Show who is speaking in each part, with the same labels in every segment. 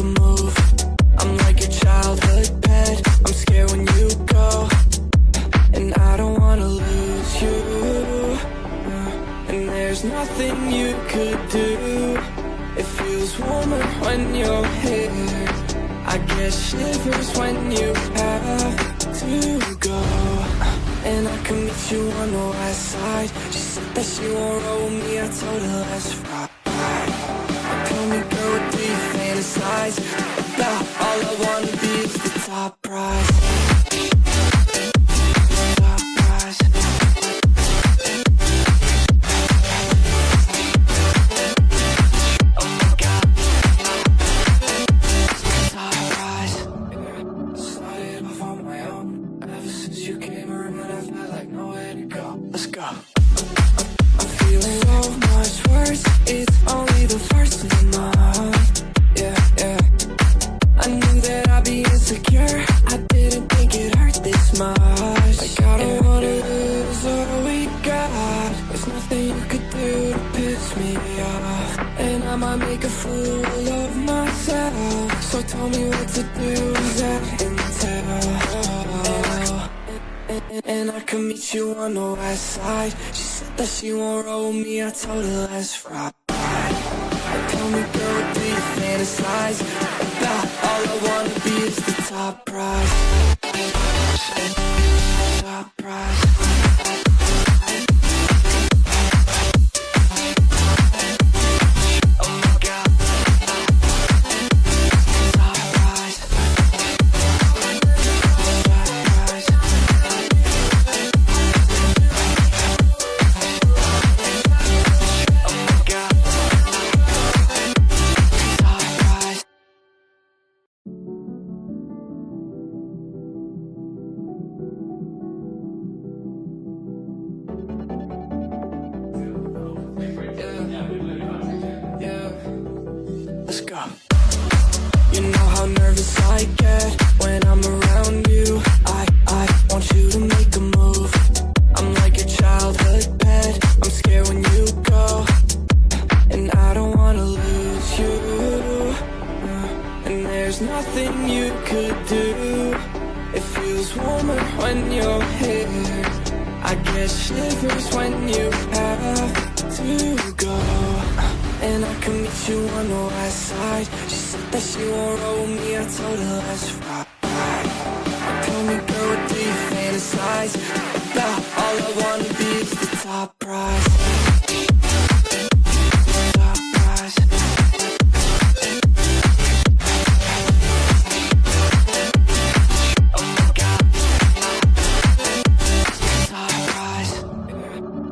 Speaker 1: a move. I'm like your childhood pet. I'm scared when you go, and I don't wanna lose you. And there's nothing you could do. It feels warmer when you're here. I get shivers when you have to go. And I can meet you on the west side. She said that she won't roll with me, I told her let's ride. Tell me, girl, what do you fantasize about? All I wanna be is the top prize. Top prize. Oh my God. Top prize. Started off on my own. Ever since you came around, I felt like nowhere to go. Let's go. I'm feeling so much worse. It's only the first of the month. Yeah, yeah. I knew that I'd be insecure. I didn't think it hurt this much. Like I don't wanna lose all we got. There's nothing you could do to piss me off, and I might make a fool of myself. So tell me what to do, that intel. And I can meet you on the west side. She said that she won't roll with me, I told her let's ride. Tell me, girl, what do you fantasize about? All I wanna be is the top prize. Top prize. Oh my God. Top prize. Let's go. You know how nervous I get when I'm around you. I want you to make a move. I'm like your childhood pet. I'm scared when you go, and I don't wanna lose you. And there's nothing you could do. It feels warmer when you're here. I get shivers when you have to go. And I can meet you on the west side. She said that she won't roll with me, I told her let's ride. Tell me, girl, what do you fantasize about? All I wanna be is the top prize. Top prize. Oh my God. Top prize.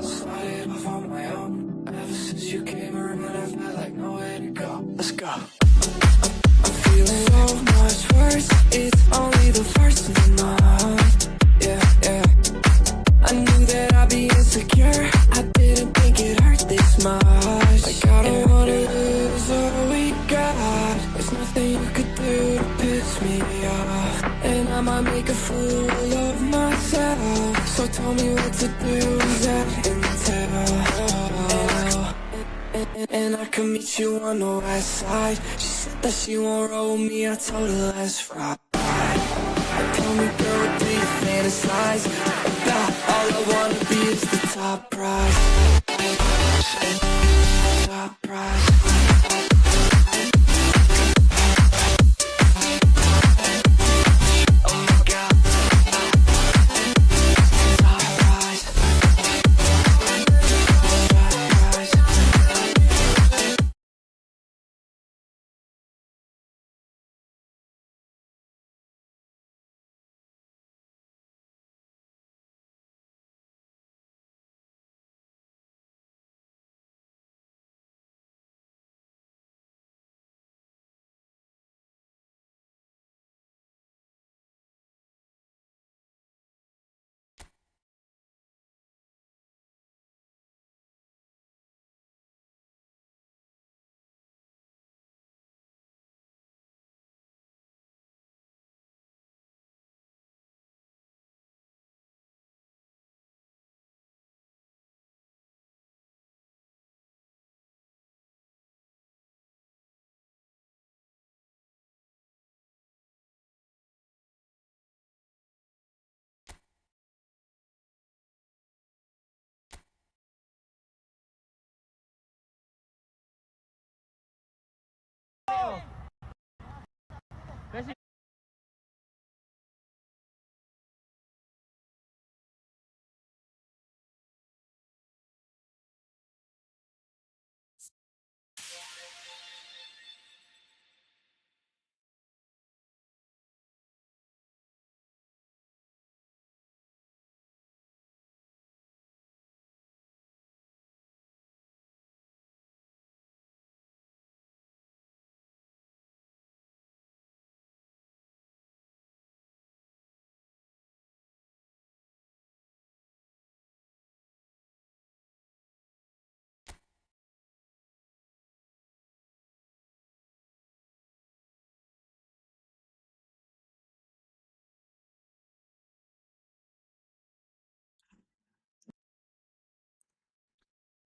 Speaker 1: Started off on my own. Ever since you came around, I felt like nowhere to go. Let's go. I'm feeling so much worse. It's only the first of the month. Yeah, yeah. I knew that I'd be insecure. I didn't think it hurt this much. Like I don't wanna lose all we got. There's nothing you could do to piss me off, and I might make a fool of myself. So tell me what to do, that intel. And I can meet you on the west side. She said that she won't roll with me, I told her let's ride. Tell me, girl, what do you fantasize about? All I wanna be is the top prize. Top prize.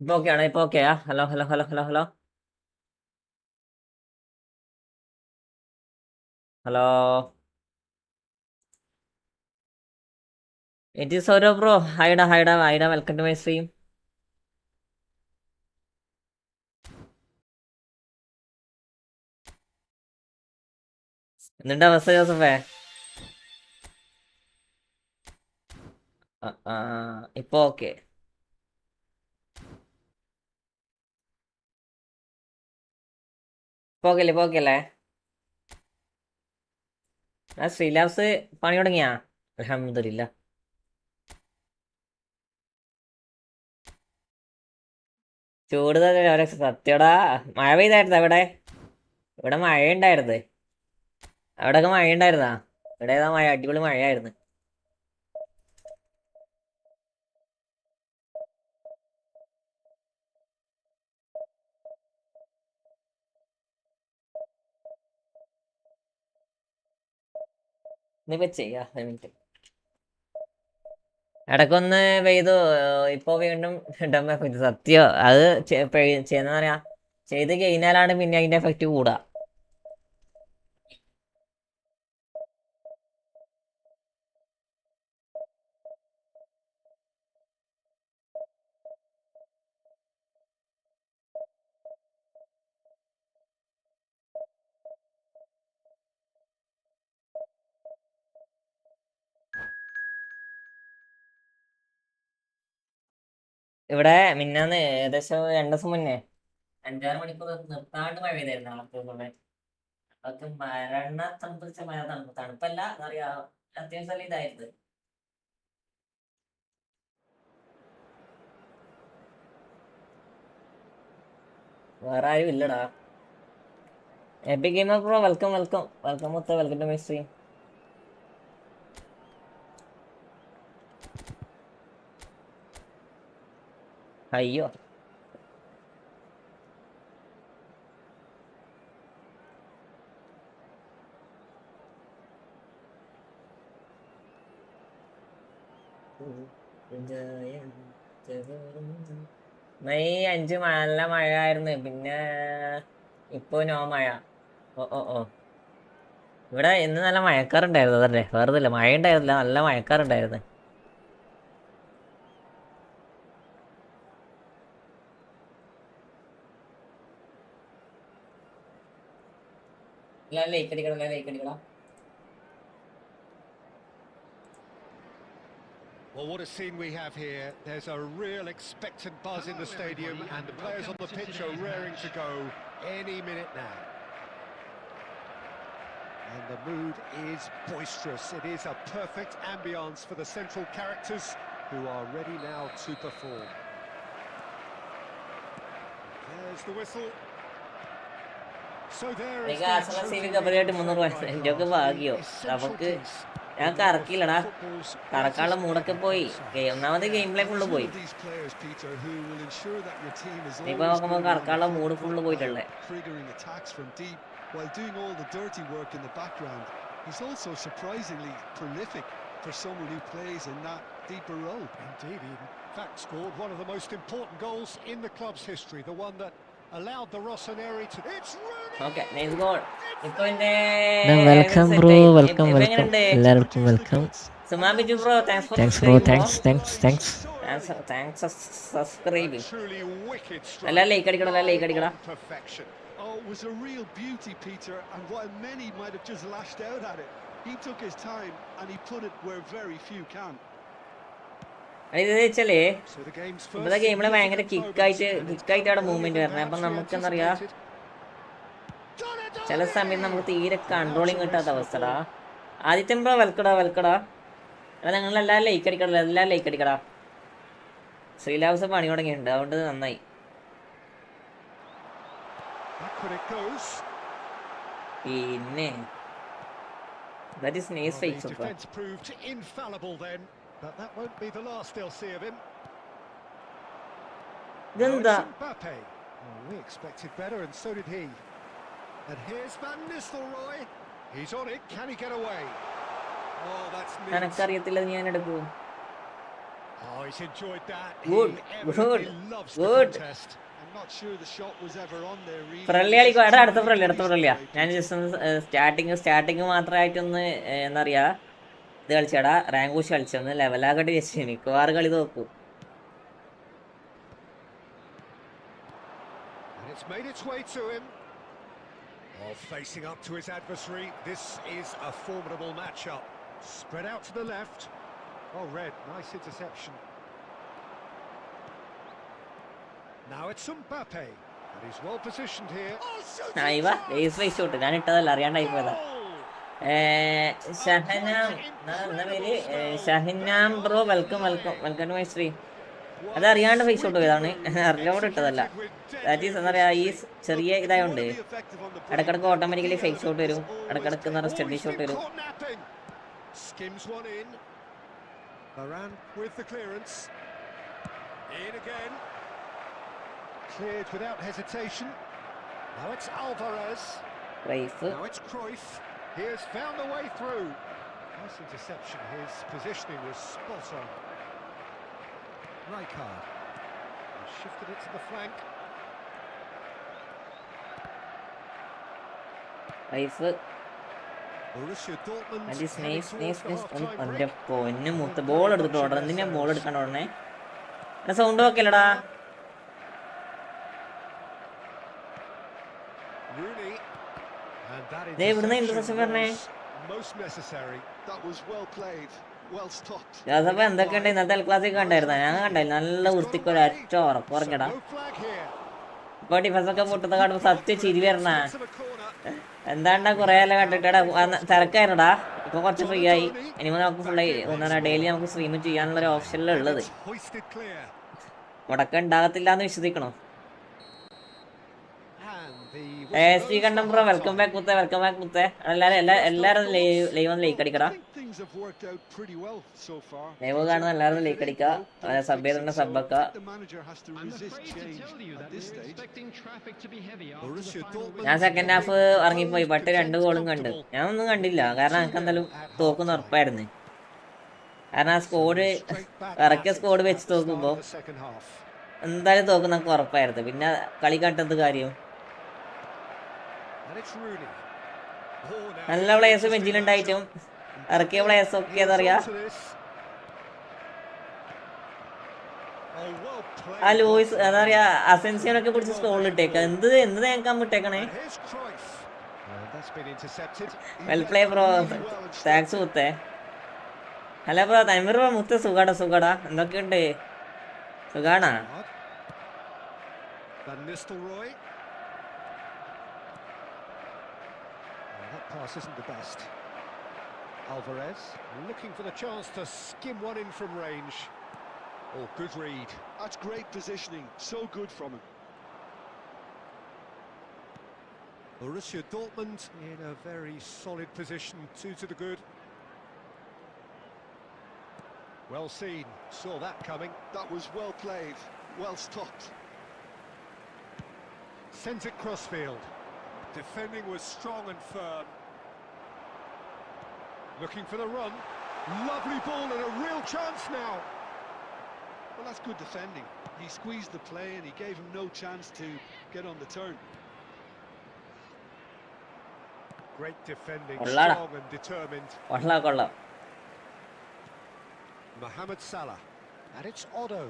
Speaker 2: ഇപ്പൊ okay ആണ്, ഇപ്പൊ ഓക്കെയാ? Hello hello hello hello hello hello. It is Sourav bro. ഹൈഡ ഹൈഡ ഹൈഡ, welcome to my stream. എന്നിട്ട് അവസ്ഥ ജോസഫേ? ഇപ്പൊ ഓക്കെ. ഇപ്പൊ ഓക്കെ അല്ലേ? ഇപ്പൊ ഓക്കെ അല്ലേ? ആ ശ്രീലാബ്സ് പണി തുടങ്ങിയാ? അൽഹംദുലില്ലാ. ചൂട് തന്നെ അവരെ സത്യടാ. മഴ പെയ്തായിരുന്ന ഇവിടെ? ഇവിടെ മഴയുണ്ടായിരുന്നത്. അവിടെയൊക്കെ മഴയുണ്ടായിരുന്നാ? ഇവിടെ ഏതാ മഴ? അടിപൊളി മഴയായിരുന്നു. ഇനിയിപ്പോ ചെയ്യാ മിനിറ്റ്. ഇടയ്ക്കൊന്ന് പെയ്തു, ഇപ്പൊ വീണ്ടും സത്യം. അത് ചെയ്യുന്ന പറയാ, ചെയ്ത് കഴിഞ്ഞാലാണ് പിന്നെ അതിന്റെ എഫക്റ്റ് കൂടാ. ഇവിടെ മിന്നാന്ന് ഏകദേശം 2 ദിവസം മുന്നേ 5-6 മണിക്കൂർ നിർത്താണ്ട് മഴ പെയ്തായിരുന്നു. നാളെ അതൊക്കെ മരണ തണുപ്പിച്ച മഴ. തണുപ്പല്ല, എന്താ പറയാ, അത്യാവശ്യം ഇതായിരുന്നു. വേറെ ആരും ഇല്ലടാ. EPIC gamer bro, welcome welcome welcome മുത്ത, വെൽക്കം ടു മൈ സ്ട്രീം. അയ്യോ, മെയ് 5 നല്ല മഴയായിരുന്നു. പിന്നെ ഇപ്പൊ നോ മഴ. ഓ ഓ ഓ, ഇവിടെ ഇന്ന് നല്ല മഴക്കാറുണ്ടായിരുന്നു. അതല്ലേ, വേറെതല്ല, മഴ ഉണ്ടായിരുന്നില്ല, നല്ല മഴക്കാറുണ്ടായിരുന്നു. ലൈക്ക് അടിക്കണം, ലൈക്ക് അടിക്കണം.
Speaker 3: Well, what a scene we have here. There's a real expectant buzz in the stadium, and the players on the pitch are raring to go any minute now. And the mood is boisterous. It is a perfect ambience for the central characters who are ready now to perform. There's the whistle. So there is the
Speaker 2: ഞാൻ കറക്കില്ലടാ, കറക്കാനുള്ള മൂടൊക്കെ പോയി. ഒന്നാമത് ഗെയിമിലെ full പോയി. ഇപ്പൊ നോക്കുമ്പോ കറക്കാനുള്ള mood full പോയിട്ടുള്ളേ.
Speaker 3: While doing all the dirty work in the background, he's also surprisingly prolific for someone who plays in that deeper role. Indeed, he in fact scored one of the most important goals in the club's history, the one that allowed the Rossoneri to... It's Rooney!
Speaker 2: Okay, nice goal. ഇപ്പൊ എന്റെ
Speaker 4: welcome bro, welcome welcome, എല്ലാവർക്കും welcome.
Speaker 2: Suma Biju bro, thanks four subscribing. എല്ലാ like അടിക്കണം, എല്ലാ like അടിക്കണം.
Speaker 3: Oh, it was a real beauty, Peter, and while many might have just lashed out at it, he took his time and he put it where very few can.
Speaker 2: ഇത് വെച്ചാലേ ഇവിടെ ഗെയിമിലെ ഭയങ്കര കിക്കായിട്ടാണ് movement വരുന്നത്. അപ്പം നമുക്ക് എന്താ പറയാ, ചില സമയത്ത് നമുക്ക് തീരെ കൺട്രോളിങ് കിട്ടാത്ത അവസ്ഥടാ. ആദ്യത്തെ ബ്രോ വെൽക്കടാ വെൽക്കടാ. എടാ നിങ്ങളെല്ലാവരും ലൈക്ക് അടിക്കടാ, എല്ലാവരും ലൈക്ക് അടിക്കടാ. ശ്രീലാബ്സ് പണി തുടങ്ങിയിട്ടുണ്ട്, അതുകൊണ്ട് നന്നായി. പിന്നെ that is nice fake so far.
Speaker 3: Defense proved infallible then, but that won't be the last they'll see of him.
Speaker 2: Ganda.
Speaker 3: Mbappe. Oh, we expected better, and so did he. And here's Van Nistelrooy. He's on it. Can he get away? Oh, that's neat.
Speaker 2: എനിക്കറിയത്തില്ല, ഞാൻ എടുക്കൂ.
Speaker 3: Oh, he's enjoyed that.
Speaker 2: Good,
Speaker 3: He evidently
Speaker 2: good,
Speaker 3: loves
Speaker 2: good.
Speaker 3: the contest. I'm not sure the shot was ever on there really.
Speaker 2: Friendly കളിക്കും. അടുത്ത ഫ്രണ്ട്ലിയാ. ഞാൻ just ഒന്ന് starting മാത്രമായിട്ടൊന്ന് എന്താ പറയാ ഇത് കളിച്ചാടാ റാങ്ക് പുഷ് കളിച്ചൊന്ന് ലെവലാകട്ടെ ജസ്റ്റ് മിക്കവാറും കളി നോക്കും.
Speaker 3: And it's made its way to him. Oh, facing up to his adversary. This is a formidable matchup. Spread out to the left. Oh, Red, nice interception. Now it's Mbappe. And he's well positioned here.
Speaker 2: Shot ഞാൻ ഇട്ടതല്ല അറിയാണ്ടായി പോയതാ. Shahanam bro welcome to my stream. അത് അറിയാണ്ട് face shot പോയതാണ്, അറിയാണ്ട് ഇട്ടതല്ല. That is എന്താ പറയാ ഈ ചെറിയ ഇതായോണ്ട് ഇടക്കിടക്ക് ഓട്ടോമാറ്റിക്കലി ഫേസ് ഷോട്ട് വരും, ഇടക്കിടക്ക് എന്താ പറയുക സ്റ്റഡി ഷോട്ട് വരും.
Speaker 3: Skims one in. Varane with the clearance. In again. Cleared without hesitation. Now it's Alvarez. Now it's Cruyff. He has found the way through. Nice interception. His positioning was spot on. Rijkaard. He shifted it to the flank. Borussia Dortmund.
Speaker 2: എന്റെ പൊന്നു മുത്ത് ball എടുത്തിട്ട് ഓടണം. എന്തിനാ ball എടുക്കാണ്ട് ഓടണേ? Sound നോക്കില്ലടാ. ഇവിടുന്ന് interception പറഞ്ഞേ. Joseph എന്തൊക്കെയുണ്ട് ഇന്നത്തെ എൽ ക്ലാസ്സിൽ കണ്ടായിരുന്ന? ഞാൻ കണ്ടായിരുന്നു. നല്ല വൃത്തിക്കൊരു ഒറ്റ ഉറക്കടാ. ഇപ്പൊ ഡിഫൻസ് ഒക്കെ പൊട്ടുന്ന കാണുമ്പോ സത്യം ചിരി വരണ. എന്താണ്ടാ കൊറേ എല്ലാം കണ്ടിട്ടാ തിരക്കായിരുന്നടാ. ഇപ്പൊ കുറച്ച് ഫ്രീ ആയി. ഇനി നമുക്ക് ഫുള്ള് ഡെയിലി നമുക്ക് സ്ട്രീം ചെയ്യാനുള്ള ഒരു ഓപ്ഷനിലുള്ളത്. മുടക്കം ഉണ്ടാകത്തില്ല എന്ന് വിശ്വസിക്കണോ? കണ്ടം ബ്രോ വെൽക്കം ബാക്ക് മുത്തേ. എല്ലാരും ലൈവ് ഒന്ന് ലൈക്ക് അടിക്കടാ. ലൈവ് കാണുന്ന എല്ലാവരും ലൈക്ക് അടിക്കുക. സബ് ചെയ്തിട്ടുണ്ട് സബ്ബക്ക. ഞാൻ സെക്കൻഡ് ഹാഫ് ഇറങ്ങിപ്പോയി. ബട്ട് 2 ഗോളും കണ്ട്. ഞാൻ ഒന്നും കണ്ടില്ല, കാരണം എനിക്ക് എന്തായാലും തോക്കുന്ന ഉറപ്പായിരുന്നു. കാരണം ആ സ്കോഡ് ഇറക്കിയ സ്കോഡ് വെച്ച് നോക്കുമ്പോ എന്തായാലും തോക്കുന്ന നമുക്ക് ഉറപ്പായിരുന്നു. പിന്നെ കളി കണ്ടത് കാര്യം. നല്ല പ്ലേയേഴ്സ് ബെഞ്ചിലുണ്ടായിട്ടും ഇറക്കിയ പ്ലേയേഴ്സ് ഒക്കെ അതറിയാ. ആ ലൂയിസ് എന്താ പറയാ അസെൻസിയോനൊക്കെ പിടിച്ച് സ്കോളിൽ ഇട്ടേക്ക. എന്ത് ഞങ്ങൾക്ക് ഇട്ടേക്കണേ. Well play bro. താങ്ക്സ് മുത്തേ. Hello bro Tamil bro. മുത്ത സുഖാടാ. എന്തൊക്കെയുണ്ട്? സുഖാണാ?
Speaker 3: That pass isn't the best. Alvarez looking for the chance to skim one in from range. Oh, good read. That's great positioning. So good from him. Borussia Dortmund in a very solid position. 2 to the good. Well seen. Saw that coming. That was well played. Well stopped. Sent it crossfield. Defending was strong and firm. Looking for the run. Lovely ball and a real chance now. Well, that's good defending. He squeezed the play and he gave him no chance to get on the turn. Great defending, strong and determined. Mohamed Salah. And it's Otto.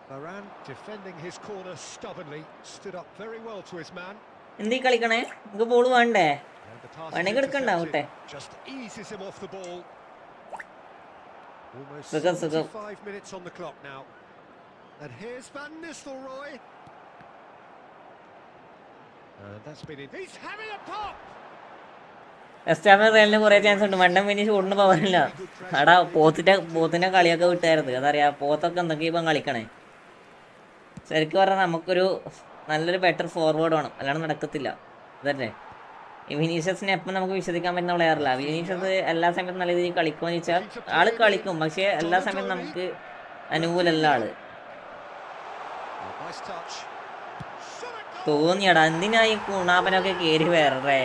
Speaker 3: Varane defending his corner stubbornly, stood up very well to his man.
Speaker 2: എന്തി കളിക്കണേ? നമുക്ക് ball വേണ്ടേ? വേണമെങ്കിൽ എടുക്കണ്ടാവട്ടെ.
Speaker 3: Just eases him off the ball. Almost 5 minutes on the clock now. And here's Van Nistelrooy. That's been in. He's having a pop.
Speaker 2: റയലിന് കുറെ chance ഉണ്ട്. വണ്ടം പിന്നെ ഷൂട്ടിന് പോകാനില്ല. അടാ പോത്തിന്റെ കളിയൊക്കെ വിട്ടായിരുന്നു. അതറിയാ പോത്തൊക്കെ എന്തൊക്കെ ഇപ്പം കളിക്കണേ. ശരിക്കും പറഞ്ഞാൽ നമുക്കൊരു നല്ലൊരു ബെറ്റർ ഫോർവേഡ് വേണം, അല്ലാണ്ട് നടക്കത്തില്ല. അതല്ലേ ഈ വിനീഷ്യസിനെ എപ്പം നമുക്ക് വിശ്വസിക്കാൻ പറ്റുന്ന പ്ലെയറില്ല. വിനീഷ്യസ് എല്ലാ സമയത്തും നല്ല രീതിയിൽ കളിക്കുമെന്ന് വെച്ചാൽ ആള് കളിക്കും, പക്ഷേ എല്ലാ സമയത്തും നമുക്ക് അനുകൂലമല്ല ആള്. തോന്നിയടാ എന്തിനാ ഈ കുണാപ്പനൊക്കെ കയറി വേറെ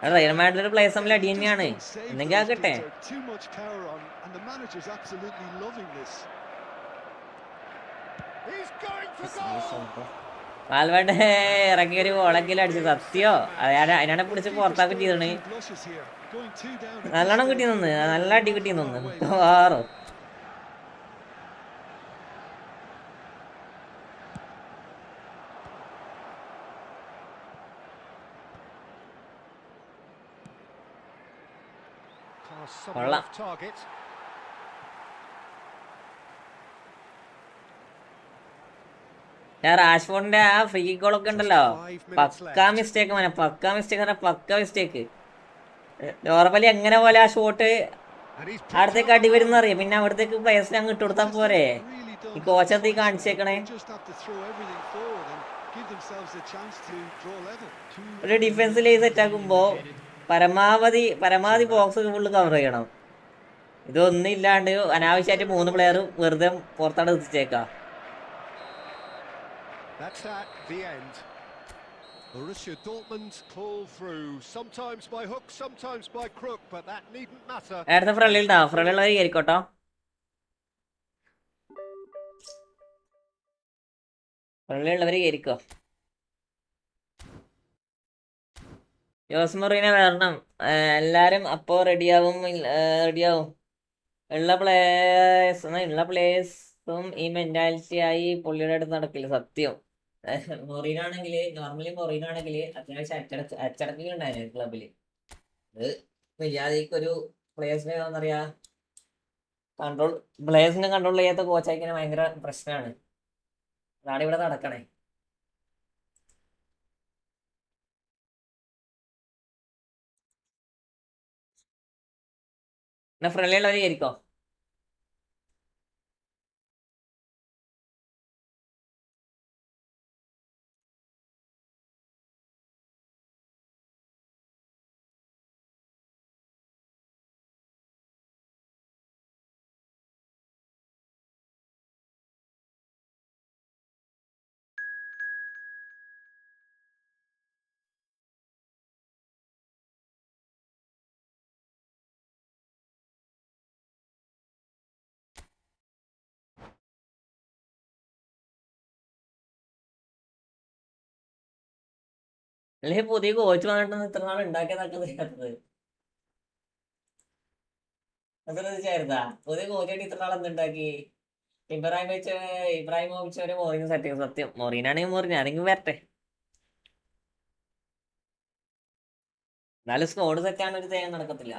Speaker 2: റയൽ മാഡ്രിഡ് പ്ലേയേഴ്സ് തമ്മിൽ അടി തന്നെയാണ്.
Speaker 3: Just don't save
Speaker 2: എന്തെങ്കിലും
Speaker 3: those
Speaker 2: ആക്കട്ടെ.
Speaker 3: kids. They're too much power on, and the manager's absolutely loving this. He's going for goal.
Speaker 2: വാൽവേർഡ് ഇറങ്ങി ഒരു ഗോളെങ്കിലും അടിച്ചു. സത്യോ അതിനാണ് പിടിച്ച് പുറത്താക്കി ചെയ്തത്.
Speaker 3: Blushes here. Going two down.
Speaker 2: നല്ലോണം കിട്ടി നിന്ന്, നല്ല അടി കിട്ടി നിന്ന് വേറോ. കൊള്ളാം. റാഷ്ഫോർഡിന്റെ ആ ഫ്രീ ഗോളൊക്കെ ഉണ്ടല്ലോ, പക്കാ മിസ്റ്റേക്ക് മോനെ, പക്കാ മിസ്റ്റേക്ക്. നോർമലി എങ്ങനെ പോലെ ആ ഷോട്ട് അവിടത്തേക്ക് അടി വരുന്ന അറിയാം, പിന്നെ അവിടത്തേക്ക് പ്ലേയേഴ്സിന് അങ്ങ് ഇട്ട് കൊടുത്താൽ പോരെ. ഈ കോച്ചെത്തി കാണിച്ചേക്കണേ. ഒരു ഡിഫൻസിൽ സെറ്റ് ആക്കുമ്പോ പരമാവധി ബോക്സ് ഫുള്ള് കവർ ചെയ്യണം. ഇതൊന്നും ഇല്ലാണ്ട് അനാവശ്യമായിട്ട് 3 പ്ലെയർ വെറുതെ പുറത്താണ് എത്തിച്ചേക്കാം.
Speaker 3: That's at the end. Borussia Dortmund pull through, sometimes by hook, sometimes by crook, but that needn't matter.
Speaker 2: അടുത്ത ഫ്രണ്ടിലുള്ളവർ കയറിക്കോട്ടോ. ഫ്രണ്ടിലുള്ളവർ കയറിക്കോ. ജോസ് മൊറീനെ വരണം. എല്ലാരും അപ്പോ റെഡിയാവും. ഉള്ള പ്ലേയേഴ്സും ഈ മെന്റാലിറ്റി ആയി പുള്ളിയുടെ അടുത്ത് നടക്കില്ല. സത്യം. മൊറീനാണെങ്കിൽ അത്യാവശ്യം അച്ചടക്കുണ്ടായിരുന്നു ക്ലബില്. ഇത് മര്യാദയ്ക്കൊരു പ്ലേയേഴ്സിനെ എന്താ പ്ലേയേഴ്സിനെ കൺട്രോൾ ചെയ്യാത്ത കോച്ചായിക്കാൻ ഭയങ്കര പ്രശ്നമാണ്. അതാണ് ഇവിടെ നടക്കണേ. എന്നാ ഫ്രണ്ടിലുള്ളവർ ആയിരിക്കോ. അല്ലെങ്കിൽ പുതിയ കോച്ച് വന്നിട്ട് ഇത്ര നാൾ ഉണ്ടാക്കിയതാക്കത് ശ്രദ്ധിച്ചായിരുന്നാ? പുതിയ കോച്ചായിട്ട് ഇത്ര നാൾ എന്തുണ്ടാക്കി? ഇബ്രാഹിമോവിച്ച് ഒരു മോറിന് സെറ്റ് ചെയ്യും. സത്യം മൊറീനാണെങ്കിൽ മൊറീൻ ആരെങ്കിലും വരട്ടെ. എന്നാലും സ്കോഡ് സെറ്റാണ് ഒരു തേങ്ങ നടക്കത്തില്ല.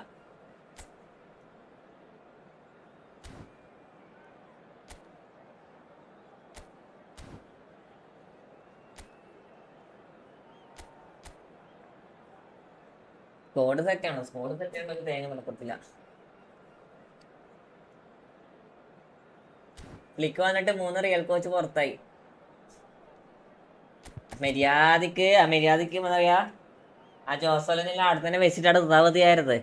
Speaker 2: സ്കോഡ് സെറ്റാണ് ഒരു തേങ്ങ നടക്കത്തില്ല. ഫ്ലിക്ക് വന്നിട്ട് 3 റിയൽ കോച്ച് പുറത്തായി. മര്യാദക്ക് എന്താ പറയാ, ആ ജോസോലിനെല്ലാം അവിടെ തന്നെ വെച്ചിട്ടാണ് ഉദാവതിയായിരുന്നത്.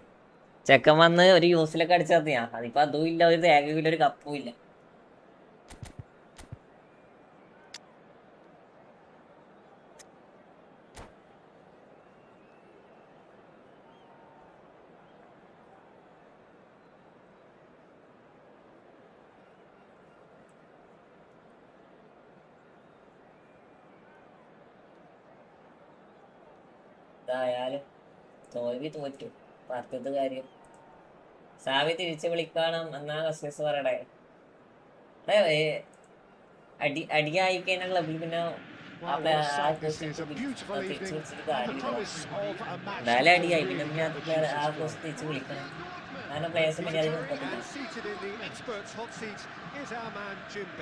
Speaker 2: ചെക്കൻ വന്ന് ഒരു യൂസിലൊക്കെ അടിച്ചാൽ മതിയാ. അതിപ്പോ അതും ഇല്ല, ഒരു തേങ്ങയില്ല, ഒരു കപ്പും ഇല്ല. എന്തായാലും തോറ്റു പറഞ്ഞത് കാര്യം. സാവി തിരിച്ച് വിളിക്കണം എന്നാ കസ്റ്റമേഴ്സ് പറയടേ. അടിയായിക്കഴിഞ്ഞാൽ ക്ലബിൽ പിന്നെ എന്തായാലും അടിയായി പിന്നെ ആ കോസ്റ്റ് തിരിച്ച് വിളിക്കണം. അങ്ങനെ പ്ലേയേഴ്സ് മര്യാദ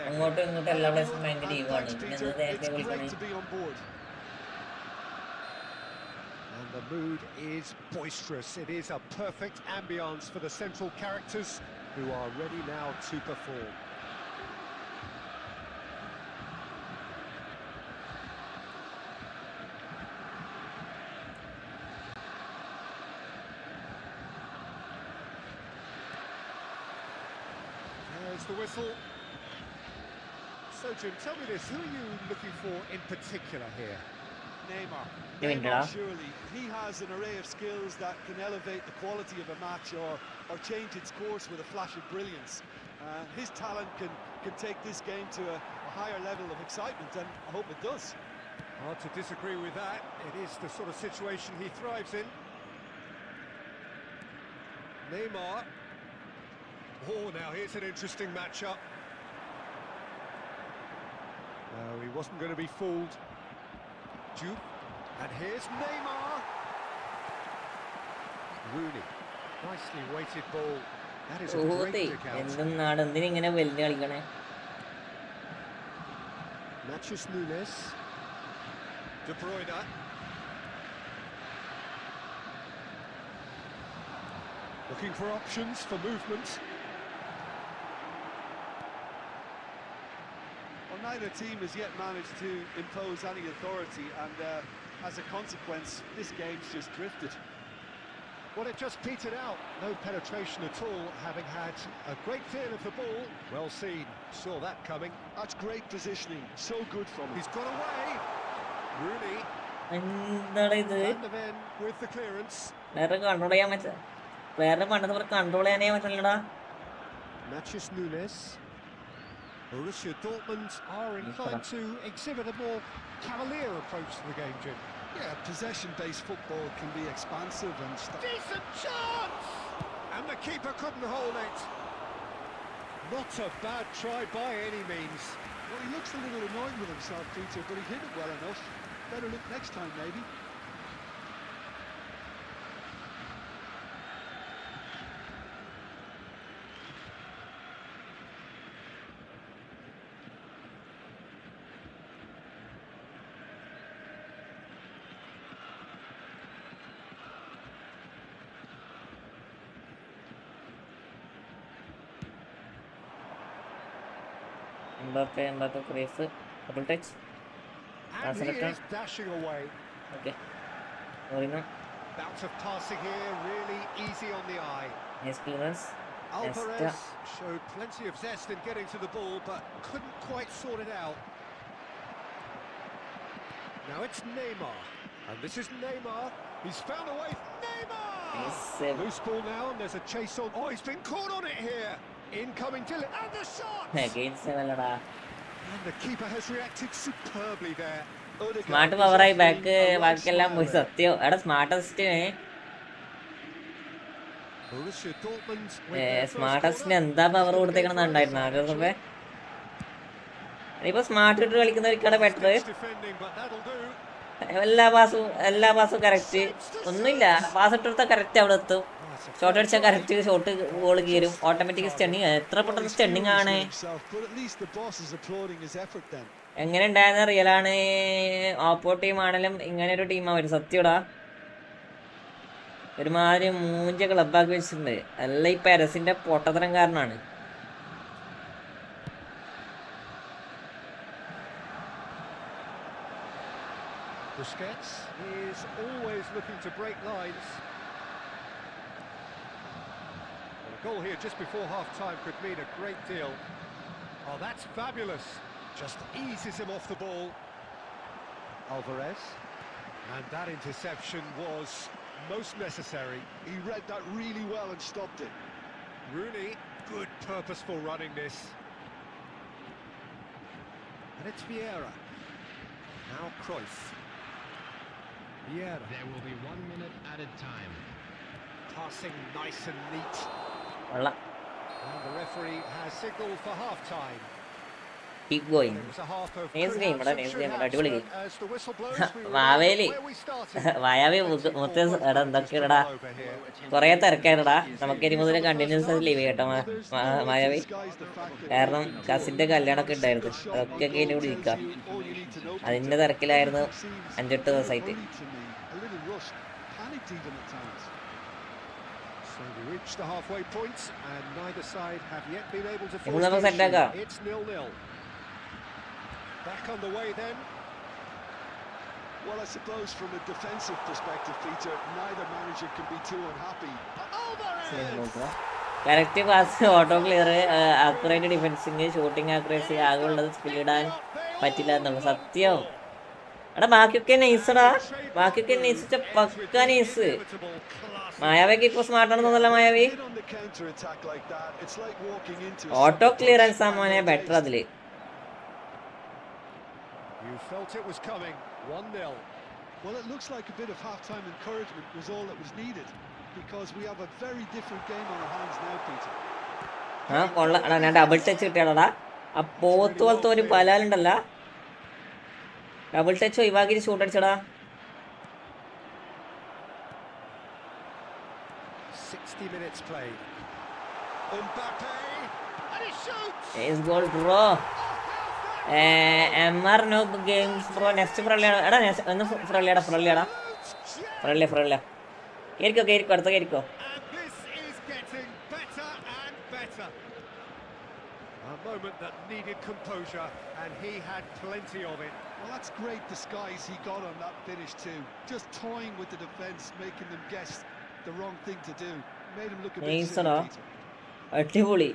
Speaker 2: അങ്ങോട്ടും ഇങ്ങോട്ടും എല്ലാ പ്ലേയേഴ്സും ഭയങ്കര ലീവാണ്. പിന്നെ നേരത്തെ വിളിക്കണേ.
Speaker 3: And the mood is boisterous. It is a perfect ambience for the central characters who are ready now to perform. There's the whistle. So Jim, tell me this, who are you looking for in particular here? Neymar.
Speaker 2: Ini
Speaker 3: Neymar,
Speaker 2: minta.
Speaker 3: surely he has an array of skills that can elevate the quality of a match or change its course with a flash of brilliance. His talent can take this game to a higher level of excitement, and I hope it does.
Speaker 5: Hard to disagree with that. It is the sort of situation he thrives in. Neymar. Oh, now here's an interesting matchup. No, he wasn't going to be fooled. Jude. And here's Neymar. Rooney. Nicely weighted ball. That is a great kick out.
Speaker 2: എന്തെന്നാണ് എന്തിനിങ്ങനെ വലിയ കളിക്കണേ?
Speaker 5: Matches Nunes. De Bruyne. Looking for options for movement.
Speaker 3: Well, neither team has yet managed to impose any authority, and as a consequence, this game's just drifted.
Speaker 5: Well, it just petered out. No penetration at all, having had a great feel of the ball. Well seen. Saw that coming.
Speaker 3: That's great positioning. So good from him.
Speaker 5: He's got away. Rooney.
Speaker 2: എന്താണ് ഇത്?
Speaker 5: Van de Ven with the clearance.
Speaker 2: വേറെ control ചെയ്യാൻ പറ്റ വേറെ പണ്ടത്തെ പോലെ control ചെയ്യാനേ പറ്റില്ലടാ.
Speaker 5: Matches Nunes. Borussia Dortmund are inclined to exhibit a more cavalier approach to the game, Jim.
Speaker 3: Yeah, possession-based football can be expansive and
Speaker 5: Decent chance! And the keeper couldn't hold it. Not a bad try by any means.
Speaker 3: Well, he looks a little annoyed with himself, Peter, but he hit it well enough. Better look next time, maybe.
Speaker 2: Mbappe crease, double touch.
Speaker 5: And he is dashing away.
Speaker 2: Okay. Morino.
Speaker 5: Bounce of passing here, really easy on the eye.
Speaker 2: Nice clearance.
Speaker 5: Alvarez showed plenty of zest in getting to the ball, but couldn't quite sort it out. Now it's Neymar, and this is Neymar. He's found a way. Neymar!
Speaker 2: Nice.
Speaker 5: Loose ball now, and there's a chase on. Oh, he's been caught on it here. Incoming Dylan, and the shot!
Speaker 2: Against Sevilla.
Speaker 5: And the keeper has reacted superbly there.
Speaker 2: Smart power ആയി ബാക്കിയെല്ലാം പോയി സത്യം. എടാ സ്മാർട്ടസ്റ്റിന് സ്മാർട്ടസ്റ്റിന് എന്താ power കൊടുത്തേക്കണെന്നുണ്ടായിരുന്നു ആഗ്രഹമേ. ഇപ്പൊ smart ഇട്ട് കളിക്കുന്നവർക്കാണ് better. എല്ലാ പാസും കറക്റ്റ്. ഒന്നുമില്ല, പാസ് ഇട്ടെടുത്താൽ കറക്റ്റ് അവിടെ എത്തും. ഷോട്ട് അടിച്ചാൽ കറക്റ്റ് ഷോട്ട് ഗോൾ കീറും. Automatic stunning. എത്ര പെട്ടെന്ന് സ്റ്റണ്ണിങ് ആണ്. എങ്ങനെ ഉണ്ടായെന്ന് റിയലാണ്. ഓപ്പോ ടീം ആണെങ്കിലും ഇങ്ങനെ ഒരു ടീമാണ് വരും സത്യടാ. ഒരുമാതിരി മൂഞ്ച ക്ലബാക്കി വെച്ചിട്ടുണ്ട്. അല്ല ഈ പെരസിന്റെ പൊട്ടത്തരം കാരണമാണ്.
Speaker 5: Busquets is always looking to break lines. Well, a goal here just before half-time could mean a great deal. Oh, that's fabulous. Just eases him off the ball. Alvarez. And that interception was most necessary.
Speaker 3: He read that really well and stopped it.
Speaker 5: Rooney, good purposeful running this. And it's Vieira. Now Cruyff. Vieira.
Speaker 6: There will be 1 minute added time.
Speaker 5: Passing nice and neat.
Speaker 2: Hola.
Speaker 5: And the referee has signalled for half-time.
Speaker 2: Keep going. Nice game, അടിപൊളി game. Maveli മായാവി മൊത്തം എന്തൊക്കെയാടാ കൊറേ തിരക്കായിട്ടാ. നമുക്ക് ഇനി മുതൽ continuous leave കേട്ടോ മായാവി. കാരണം കസിന്റെ കല്യാണമൊക്കെ ഉണ്ടായിരുന്നു. അതൊക്കെ ഇനി കൂടി ഇരിക്കാം. അതിന്റെ തിരക്കിലായിരുന്നു 5-8 ദിവസമായിട്ട്. ഇന്ന് നമുക്ക് സെറ്റാക്കാം.
Speaker 5: Back on the way then.
Speaker 3: Well, I suppose from a defensive perspective, Peter, neither manager can be too unhappy.
Speaker 2: Correct pass, auto clear, accurate defensing, shooting accuracy, ആകെ ഉള്ളത് സ്പീഡ് ആൻഡ് പറ്റില്ല എന്നുള്ളു സത്യം. എടാ ബാക്കിയൊക്കെ നൈസടാ, ബാക്കിയൊക്കെ നൈസ്, പക്ക നൈസ്. മായാവിക്ക് ഇപ്പൊ സ്മാർട്ടാണെന്ന് തോന്നല്ല മായാവി. Auto clearance ആ മോനെ ബെറ്റർ അതില്.
Speaker 5: You felt it was coming. 1-0.
Speaker 3: Well, it looks like a bit of half-time encouragement was all that was needed, because we have a very different game on our hands now, Peter.
Speaker 2: ആ കൊള്ള. എടാ ഞാൻ double touch കിട്ടിയാടാ. ആ പോത്ത് പോലത്തെ ഒരു പലാലുണ്ടല്ല, double touch ഒഴിവാക്കി shoot അടിച്ചടാ.
Speaker 5: 60 minutes played. Mbappe, and he shoots.
Speaker 2: Ace goal bro. MR no games bro. Next ഫ്രള്ളിയാണ്. എടാ ഒന്ന് ഫ്രള്ളിയാടാ. കേറിക്കോ അടുത്ത കേറിക്കോ.
Speaker 5: And this is getting better and better. A moment that needed composure, and he had plenty of it.
Speaker 3: Well, that's great disguise he got on that finish too. Just toying with the defence, making them guess the wrong thing to do. Made him look a bit silly, Peter.
Speaker 2: അടിപൊളി.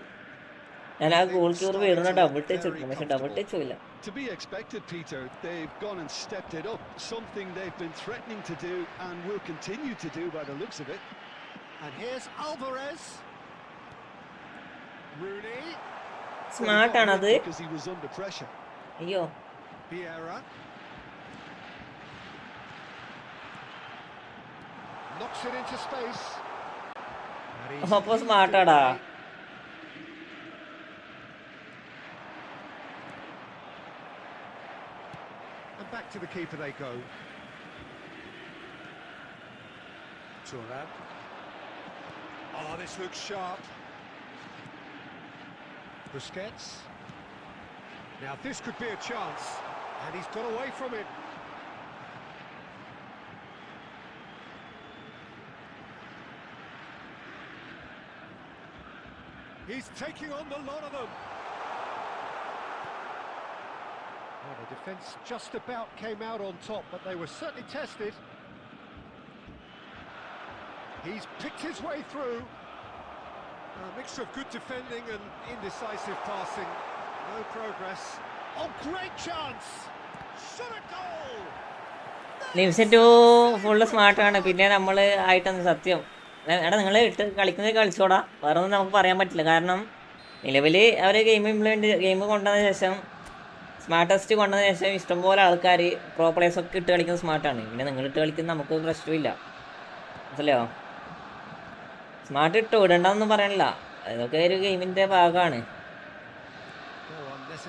Speaker 2: ഞാൻ ആ goal keeper വീടുന്ന double touch കിട്ടും, പക്ഷെ double ടച്ചും ഇല്ല.
Speaker 3: To be expected, Peter. They've gone and stepped it up, something they've been threatening to do and will continue to do by the looks of it.
Speaker 5: And here's Alvarez. Rooney.
Speaker 2: Smart ആണത്.
Speaker 3: Because he was under pressure.
Speaker 2: അയ്യോ
Speaker 5: Vieira. Knocks it into space.
Speaker 2: അപ്പൊ സ്മാർട്ടാടാ.
Speaker 5: And back to the keeper they go. Thuram. Oh, this looks sharp. Busquets. Now this could be a chance, and he's got away from it. He's taking on the lot of them. Well, the defence just about came out on top, but they were certainly tested. He's picked his way through. A mixture of good defending and indecisive passing. No progress. Oh, great chance! Shot a goal!
Speaker 2: ലിവ്സൺ ടു full സ്മാർട്ടാണ്. പിന്നെ നമ്മൾ ആയിട്ടെന്ന് സത്യം. എടാ നിങ്ങൾ ഇട്ട് കളിക്കുന്നത് കളിച്ചോടാ, വേറെ ഒന്നും നമുക്ക് പറയാൻ പറ്റില്ല. കാരണം നിലവിൽ അവർ ഗെയിം കൊണ്ടുവന്ന ശേഷം, സ്മാർട്ട് ടെസ്റ്റ് കൊണ്ടുവന്ന ശേഷം ഇഷ്ടംപോലെ ആൾക്കാർ പ്രോ പ്ലേയേഴ്സൊക്കെ ഇട്ട് കളിക്കുന്നത് സ്മാർട്ടാണ്. പിന്നെ നിങ്ങൾ ഇട്ട് കളിക്കുന്നത് നമുക്ക് പ്രശ്നമില്ല, മനസ്സിലായോ? സ്മാർട്ട് ഇട്ടോ ഇടണ്ടെന്നൊന്നും പറയണില്ല, അതൊക്കെ ഒരു ഗെയിമിൻ്റെ ഭാഗമാണ്.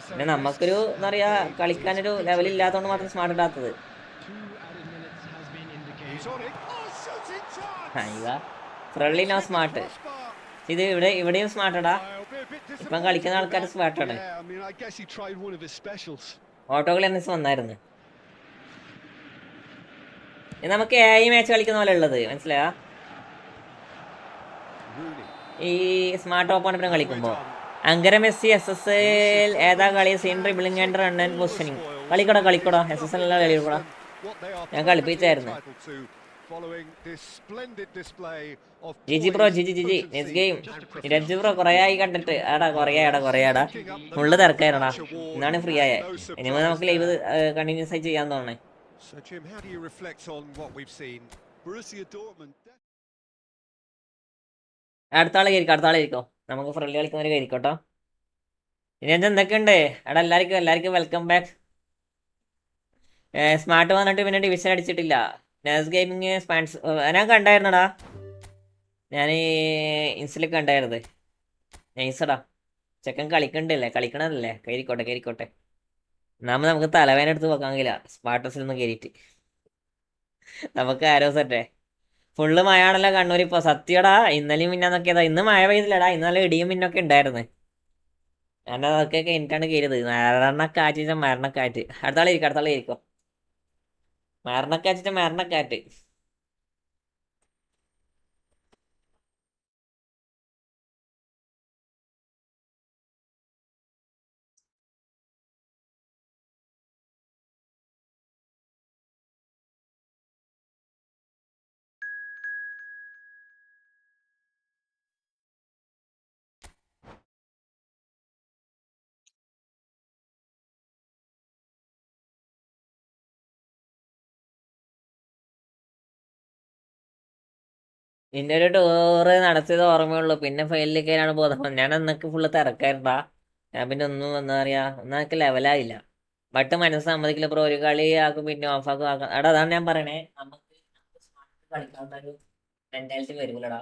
Speaker 2: പിന്നെ നമുക്കൊരു എന്താ പറയുക, കളിക്കാനൊരു ലെവലില്ലാത്തതുകൊണ്ട് മാത്രം സ്മാർട്ട് ഇടാത്തത്. Friendly no smart. ഇത് ഇവിടെയും സ്മാർട്ടടാ. ഇപ്പം കളിക്കുന്ന ആൾക്കാർ സ്മാർട്ടാണ്. ഓട്ടോ ക്ലിയറൻസ് വന്നായിരുന്നു. നമുക്ക് AI മാച്ച് കളിക്കുന്ന പോലെ ഉള്ളത് മനസ്സിലായോ? ഈ സ്മാർട്ട് ഓപ്പോണന്റിനെ കളിക്കുമ്പോൾ അങ്കര മെസ്സി SSL ഏതാ കളി? Scene dribbling and run and positioning. കളിക്കടോ SSL എല്ലാം കളിക്കൂടാ. ഞാൻ കളിപ്പിച്ചായിരുന്നു. GG bro GG next game. Renju bro കുറേയായി കണ്ടിട്ട്. കുറേയാടാ ഫുള്ള് തിരക്കായിരുന്നാ. ഇന്നാണ് ഫ്രീ ആയ. ഇനി നമുക്ക് ലൈവ് കണ്ടിന്യൂസ് ആയി ചെയ്യാൻ തോന്നണേ. അടുത്ത ആളെ കയറിക്കോ. നമുക്ക് ഫ്രണ്ട്ലി കളിക്കുന്നവർ കയറിക്കോട്ടോ. ഇനി എന്തൊക്കെയുണ്ട് എടാ? എല്ലാവർക്കും വെൽക്കം ബാക്ക്. സ്മാർട്ട് വന്നിട്ട് പിന്നെ ഡിവിഷൻ അടിച്ചിട്ടില്ല. നാസ് ഗെയിമിങ് സ്പാൻസ് ഞാൻ കണ്ടായിരുന്നടാ. ഞാൻ ഇൻസ്റ്റയിൽ കണ്ടായിരുന്നത്. നൈസടാ, ചെക്കൻ കളിക്കണതല്ലേ. കയറിക്കോട്ടെ. നമുക്ക് തലവേന എടുത്ത് വെക്കാമെങ്കില സ്പാർട്ടസിൽ നിന്ന് കയറിയിട്ട് നമുക്ക് ആരോ സെറ്റേ. ഫുള്ള് മഴയാണല്ലോ കണ്ണൂർ ഇപ്പോൾ. സത്യടാ, ഇന്നലെയും മിന്നൊക്കെതാ. ഇന്ന് മഴ പെയ്തില്ലടാ, ഇന്നലെ ഇടിയും മിന്നൊക്കെ ഉണ്ടായിരുന്നു. ഞാൻ അതൊക്കെ കഴിഞ്ഞിട്ടാണ് കയറിയത്. മരണക്കാറ്റ്. അടുത്ത ആൾ ഇരിക്കോ. മരണക്കാറ്റ്. നിന്റെ ഒരു ടൂറ് നടത്തിയത് ഓർമ്മയുള്ളൂ, പിന്നെ ഫെയിലിലേക്കാണ് ബോധം. ഞാൻ അന്നൊക്കെ ഫുള്ള് തിരക്കായിരുന്നാ, ഞാൻ പിന്നെ ഒന്നും എന്താ പറയാ ഒന്നും എനിക്ക് ലെവലായില്ല. ബട്ട് മനസ്സ് സമ്മതിക്കില്ല ബ്രോ, ഒരു കളി ആക്കും പിന്നെ ഓഫാക്കും ആക്കാം. എടാ അതാണ് ഞാൻ പറയണേ, നമുക്ക് കളിക്കാനുള്ള ഒരു മെന്റാലിറ്റി വരൂലടാ,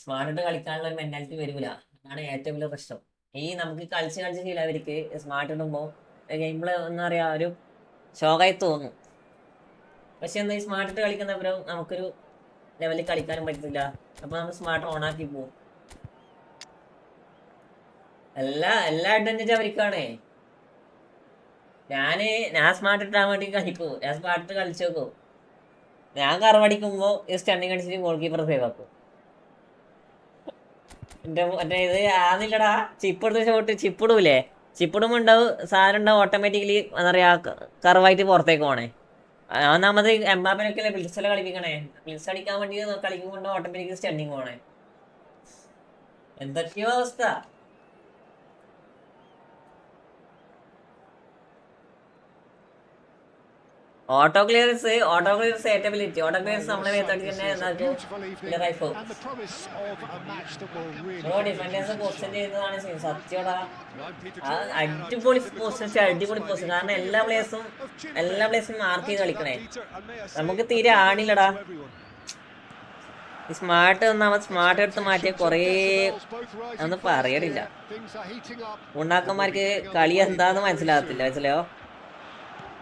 Speaker 2: സ്മാർട്ട് കളിക്കാനുള്ള ഒരു മെന്റാലിറ്റി വരൂല. അതാണ് ഏറ്റവും വലിയ പ്രശ്നം. ഈ നമുക്ക് കളിച്ച് കളിച്ച് ശീലവർക്ക് സ്മാർട്ട് ഇടുമ്പോൾ ഗെയിമില് എന്താ പറയാ ഒരു ഷോക്കായി തോന്നും. പക്ഷെ എന്താ ഈ സ്മാർട്ടിട്ട് കളിക്കുന്നവരും നമുക്കൊരു ലെവലിൽ കളിക്കാനും പറ്റില്ല. അപ്പൊ നമ്മൾ സ്മാർട്ട് ഓണാക്കി പോവും. എല്ലാ അഡ്വാൻറ്റേജ് അവർക്കാണേ. ഞാൻ സ്മാർട്ട് ഇട്ടാൻ വേണ്ടി കളിക്കൂ, ഞാൻ സ്മാർട്ട് കളിച്ചു നോക്കും. ഞാൻ കറവടിക്കുമ്പോ ഈ സ്റ്റണ്ണിങ് അടിച്ചിട്ട് ഗോൾ കീപ്പർ സേവ് ആക്കും. മറ്റേ ഇത് ആന്നില്ലടാ, ചിപ്പെടുത്ത ഷോട്ട് ചിപ്പിടൂലേ, ചിപ്പിടുമ്പോ ഉണ്ടാവും സാധനം ഉണ്ടാവും ഓട്ടോമാറ്റിക്കലി എന്താ പറയാ കറവായിട്ട് പുറത്തേക്ക് പോണേ. ഒന്നാമത് എംബാപ്പനൊക്കെ ബ്ലിറ്റ്സ് കളിപ്പിക്കണേ, ബ്ലിറ്റ്സ് അടിക്കാൻ വേണ്ടി കളിക്കുമ്പോൾ ഓട്ടോമാറ്റിക്കലി സ്റ്റണ്ണിങ് പോണേ. എന്തൊക്കെയോ അവസ്ഥ. ഓട്ടോ ക്ലിയറൻസ് ഏറ്റബിലിറ്റി, ഓട്ടോ ക്ലിയറൻസ് നമ്മളെ മേത്തടിച്ച് തന്നെ ഡിഫൻഡേഴ്സ് പൊസിഷൻ ചെയ്യുന്നതാണ് സത്യടാ. അടിപൊളി പൊസിഷൻ, അടിപൊളി പൊസിഷൻ. കാരണം എല്ലാ പ്ലേസും മാർക്ക് ചെയ്ത് കളിക്കണേ. നമുക്ക് തീരെ ആണില്ലടാ. ഈ സ്മാർട്ട് എടുത്ത് മാറ്റിയ കൊറേ ഒന്നും പറയണില്ല. ഉണ്ണാക്കന്മാർക്ക് കളി എന്താന്ന് മനസ്സിലായോ?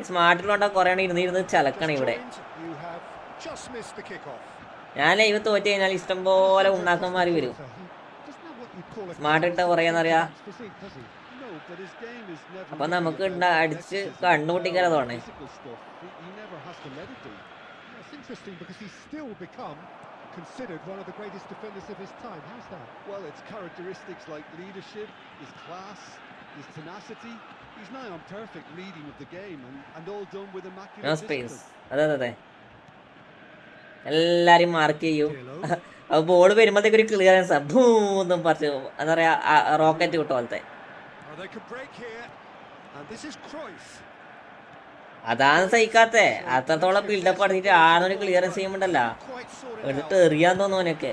Speaker 2: സ്മാർട്ടിലുണ്ടാ കൊറേ ഇരുന്ന് ചലക്കണം ഇവിടെ. ഞാൻ ലൈവ് തോറ്റ് കഴിഞ്ഞാൽ ഇഷ്ടം പോലെ ഉണ്ണാക്കന്മാര് വരും. സ്മാർട്ട് ഇട്ട കൊറേന്നറിയാ. അപ്പൊ നമുക്ക് അടിച്ച് കണ്ണുപൊട്ടിക്കാതെ.
Speaker 5: Considered one of the greatest defenders of his time. How's that? Well, it's characteristics like leadership, his class, his tenacity. He's now on perfect leading of the game and all done with immaculate discipline.
Speaker 2: അതെ എല്ലാരും mark ചെയ്യും. Ball വരുമ്പോഴത്തേക്ക് ഒരു clearance ഭൂന്നും പറഞ്ഞു എന്താ പറയാ rocket കിട്ടും പോലത്തെ. അതാണ് സഹിക്കാത്തെ. അത്രത്തോളം ബിൽഡപ്പ് അടിച്ചിട്ട് ആനൊരു ക്ലിയറൻസ് ചെയ്യുമ്പോണ്ടല്ലോ എടുത്ത് എറിയാൻ തോന്നുവനൊക്കെ.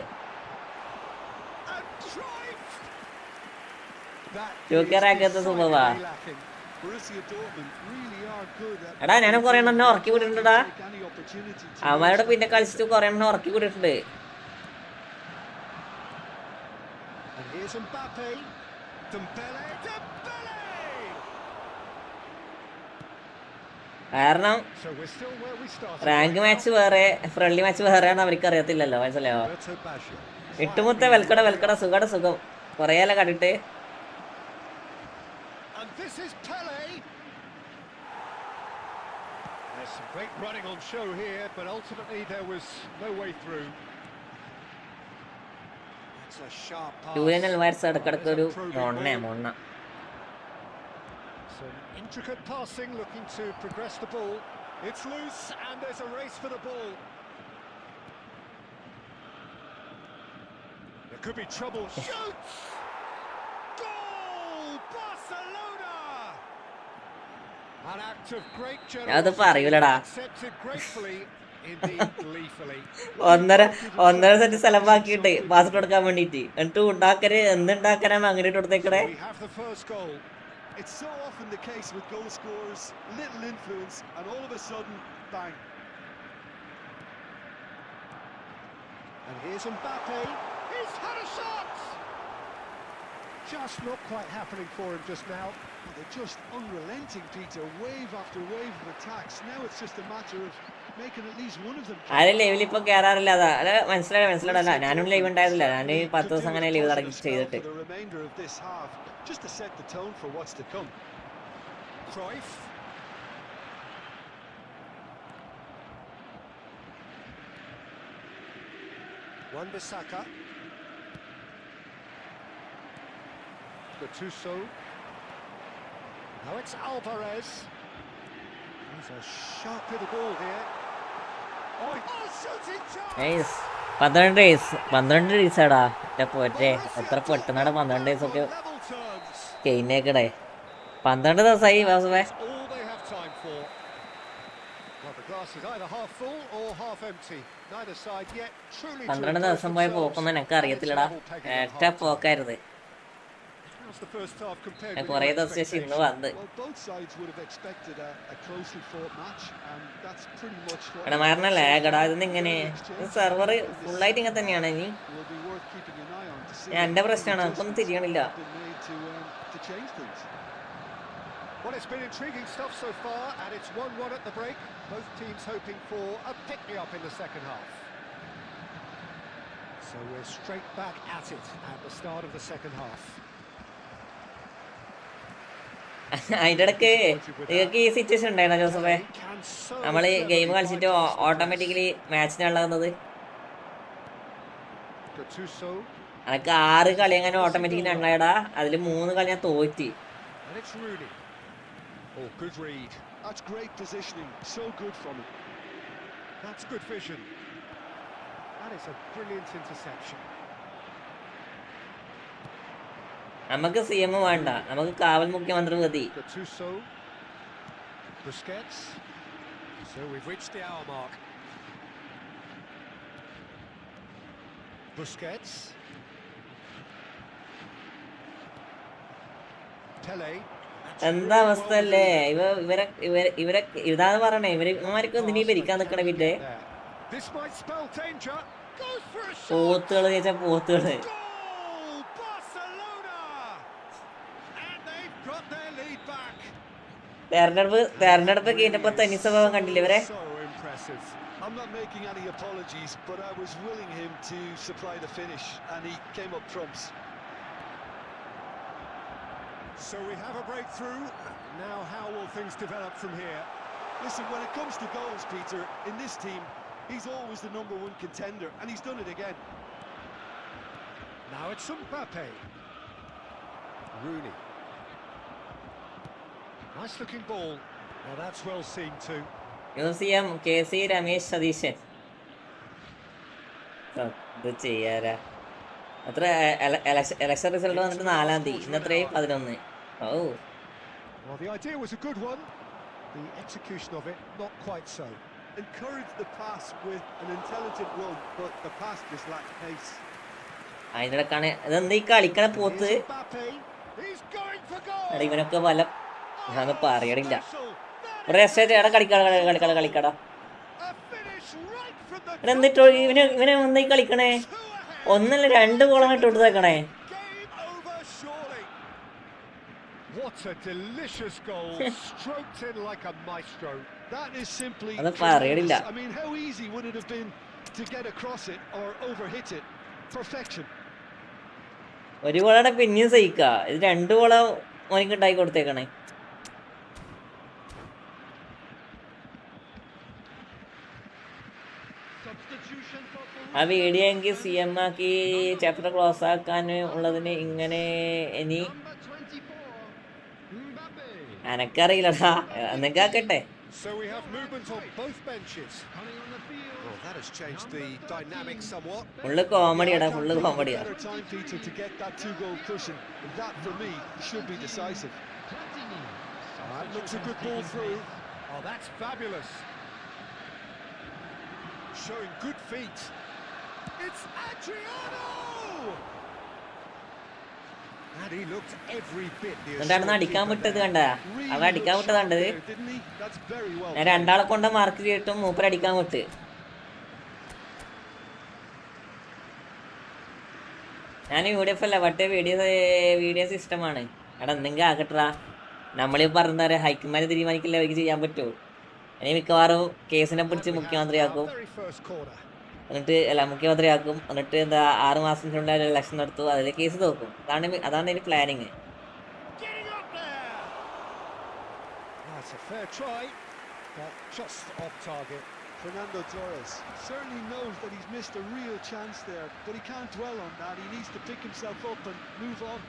Speaker 2: ചോക്കറാക്കത്തെ സ്വഭാവാ. എടാ ഞാനും കൊറേ എണ്ണം ഉറക്കി വിട്ടിട്ടുണ്ടാ, അവന്മാരോട് പിന്നെ കളിച്ചിട്ട് കൊറേ എണ്ണം ഉറക്കി വിട്ടിട്ടുണ്ട്. കാരണം റാങ്ക് മാച്ച് വേറെ ഫ്രണ്ട്ലി മാച്ച് വേറെയാണെന്ന് അവർക്ക് അറിയത്തില്ലല്ലോ, മനസ്സിലായോ? ഇട്ടുമുത്ത വെൽക്കട സുഖം കൊറേയല്ല കണ്ടിട്ട്. ഇടക്കിടക്ക് ഒരു മൊണ്ണ.
Speaker 5: Some intricate passing, looking to progress the ball. It's loose and there's a race for the ball. There could be trouble. Shoots! Goal! Barcelona! An act of great generosity. Accepted gratefully, indeed gleefully.
Speaker 2: ഒന്നര saint സ്ഥലമാക്കിയിട്ട് pass കൊടുക്കാൻ വേണ്ടിട്ട് എന്നിട്ട് എന്തുണ്ടാക്കാനാ അങ്ങനെ കൊടുത്തേക്കണേ.
Speaker 5: We have the first goal. It's so often the case with goal scorers, little influence and all of a sudden, bang. And here's Mbappe, he's had a shot! Just not quite happening for him just now. They're just unrelenting, Peter, wave after wave of attacks. Now it's just a matter of making at least one of them.
Speaker 2: ആരും ലൈവിൽ ഇപ്പൊ കേറാറില്ല. അതാ മനസ്സിലായില്ല. ഞാനും live ഉണ്ടായിരുന്നില്ല. ഞാൻ 10 ദിവസം അങ്ങനെ ലൈവ് തുടങ്ങി ചെയ്തിട്ട്.
Speaker 5: Just to set the tone for what's to come. Cruyff. Wan-Bissaka. Gattuso. Now it's Alvarez. There's a sharp hit of ball here. Oh, shooting chance!
Speaker 2: 12 ഡേയ്സാടാ പോറ്റേ. എത്ര പെട്ടെന്നാണ് 12 ഡേയ്സ് ഒക്കെ കഴിഞ്ഞേക്കടേ. 12 ദിവസമായി വാസുവേ.
Speaker 5: half empty. Neither side yet truly to
Speaker 2: 12
Speaker 5: encourage
Speaker 2: ദിവസം പോയ
Speaker 5: themselves,
Speaker 2: പോക്കൊന്നും എനിക്ക്
Speaker 5: and it's
Speaker 2: അറിയത്തില്ലടാ.
Speaker 5: level pegging at
Speaker 2: ഏറ്റ
Speaker 5: half-time.
Speaker 2: പോക്കായിരുന്നു.
Speaker 5: How's the first half compared with
Speaker 2: കുറേ
Speaker 5: your
Speaker 2: ദിവസം ശേഷം ഇന്ന്
Speaker 5: expectations?
Speaker 2: വന്ന്.
Speaker 3: Well, both sides would have expected a closely fought match, and that's pretty much what
Speaker 2: എടാ മാറണ ലാഗടാ. ഇതൊന്നും ഇങ്ങനെ സെർവർ ഫുള്ളായിട്ട് ഇങ്ങനെ തന്നെയാണ് ഇനി.
Speaker 3: will be worth keeping an eye on to see
Speaker 2: എൻ്റെ
Speaker 3: if
Speaker 2: പ്രശ്നമാണ്.
Speaker 3: any
Speaker 2: നമുക്കൊന്നും
Speaker 3: adjustments
Speaker 2: തിരിയണില്ല.
Speaker 3: have been made to change things.
Speaker 5: Well, it's been intriguing stuff so far, and it's 1-1 at the break. Both teams hoping for a pick-me-up in the second half. So we're straight back at it at the start of the second half.
Speaker 2: അതിൻ്റെ ഇടയ്ക്ക് നിങ്ങൾക്ക് ഈ situation ഉണ്ടായിരുന്നോ ജോസഫേ? നമ്മൾ game കളിച്ചിട്ട് automatically മാച്ചിനുള്ളത് എനിക്ക് 6 കളി അങ്ങനെ ഓട്ടോമാറ്റിക്കലി ഉണ്ടായടാ. അതിൽ 3 കളി ഞാൻ തോറ്റി.
Speaker 5: Oh, good read.
Speaker 3: That's great positioning. So good from him.
Speaker 5: That's good vision. That is a brilliant interception.
Speaker 2: നമുക്ക് CM വേണ്ട, നമുക്ക് കാവൽ മുഖ്യമന്ത്രി മതി.
Speaker 5: Busquets. So we've reached the hour mark. Busquets. Pele.
Speaker 2: എന്താ അവസ്ഥ അല്ലേ? ഇതാന്ന് പറയണേ. ഇവർക്ക് എന്തിനീ ഭരിക്കാൻ നിക്കണ പിന്നെ പോത്തുകള് ചോദിച്ചാ പോത്തുകള്. തെരഞ്ഞെടുപ്പ് കഴിഞ്ഞപ്പോ തനി സ്വഭാവം കണ്ടില്ലേ ഇവരെ?
Speaker 3: I'm not making any apologies, but I was willing him to supply the finish, and he came up trumps.
Speaker 5: So we have a breakthrough. Now how will things develop from here?
Speaker 3: Listen, when it comes to goals, Peter, in this team, he's always the #1 contender, and he's done it again.
Speaker 5: Now it's Mbappe. Rooney. Nice looking ball. Well, that's well seen too.
Speaker 2: Museum KC Ramesh Satheesan. ഇത് ചെയ്യാരാ. അത്ര election result വന്നിട്ട് 4-ാം തീയതി. ഇന്നത്രയും 11. ഓ.
Speaker 5: Well, the idea was a good one. The execution of it not quite so.
Speaker 3: Encouraged the pass with an intelligent run, but the pass just lacked pace.
Speaker 2: അതിനിടക്കാണ് ഇതെന്താ ഈ കളിക്കണ പോത്ത്? എടാ ഇവനൊക്കെ പല ഞാനൊന്നും പറയണില്ല. ഒരു എസ്റ്റേറ്റ് എടാ കളിക്കടാ. എന്നിട്ടോ ഇവനെ എന്താ ഈ കളിക്കണേ? 1-ല്ല 2 ഗോളാണ് ഇട്ട് കൊടുത്തേക്കണേ.
Speaker 5: What a delicious goal, stroked in like a maestro.
Speaker 3: That is simply
Speaker 2: tremendous.
Speaker 3: I mean, how easy would it have been to get across it or overhit it? Perfection.
Speaker 2: ഒരു ഗോളാണ് പിന്നെയും സഹിക്ക. ഇത് 2 ഗോളാ മോനിക്ക് ഉണ്ടാക്കി കൊടുത്തേക്കണേ. ആ വീഡിയോ എങ്കിൽ CM ആക്കി chapter close ആക്കാൻ ഉള്ളതിന് ഇങ്ങനെ ഇനി എനക്കറിയില്ലടാ. എന്നൊക്കെ ആക്കട്ടെ.
Speaker 5: So we have movement on both benches. Well, that has changed the dynamic somewhat.
Speaker 2: Full കോമഡിയാടാ, ഫുള്ള് കോമഡിയാ.
Speaker 3: Time, Peter, to get that 2-goal cushion. That for me should be decisive.
Speaker 5: That looks a good ball through. Oh, that's fabulous. Showing good feet. It's Adriano! And he looked every bit the
Speaker 2: എന്നിട്ടാണ് അടിക്കാൻ വിട്ടത് കണ്ടാ? അവൻ അടിക്കാൻ വിട്ടത് കണ്ടത്? ഞാൻ 2 ആളെ കൊണ്ട് മാർക്ക് ചെയ്തിട്ടും മൂപ്പർ അടിക്കാൻ വിട്ട്. ഞാൻ UDF അല്ല, പക്ഷേ വീഡിയോ സിസ്റ്റമാണ്. എടാ എന്തെങ്കിലും ആക്കട്ടാ. നമ്മളീ പറഞ്ഞ ഹൈക്കമാൻഡ് തീരുമാനിക്കില്ല അവർക്ക് ചെയ്യാൻ പറ്റുമോ? ഇനി മിക്കവാറും കേസിനെ പിടിച്ച് മുഖ്യമന്ത്രിയാക്കും. മുഖ്യമന്ത്രിയാക്കും. എന്നിട്ട് എന്താ 6 മാസത്തിനുള്ളിൽ ഇലക്ഷൻ നടത്തും. അതിൽ കേസ് തോക്കും. അതാണ് ഇനി planning.
Speaker 3: Fernando Torres certainly knows that he's missed a real chance there, but he can't dwell on that. He needs to pick himself up and move on.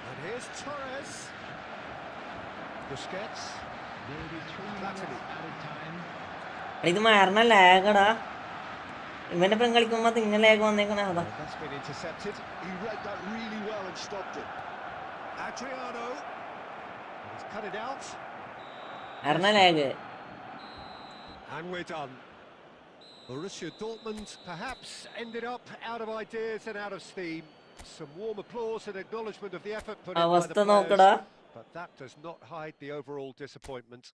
Speaker 5: And here's Torres. Busquets.
Speaker 2: ഇത് മാറണ ലാഗടാ. ഇവന്റെ പെൺ കളിക്കുമ്പോ ഇങ്ങനെ lag വന്നേക്കണ. അതാ മാറണ lag.
Speaker 5: And we're done. Borussia Dortmund perhaps ended up out of ideas and out of steam. Some warm applause and acknowledgement of the effort put in by the players, but that does not hide the overall disappointment.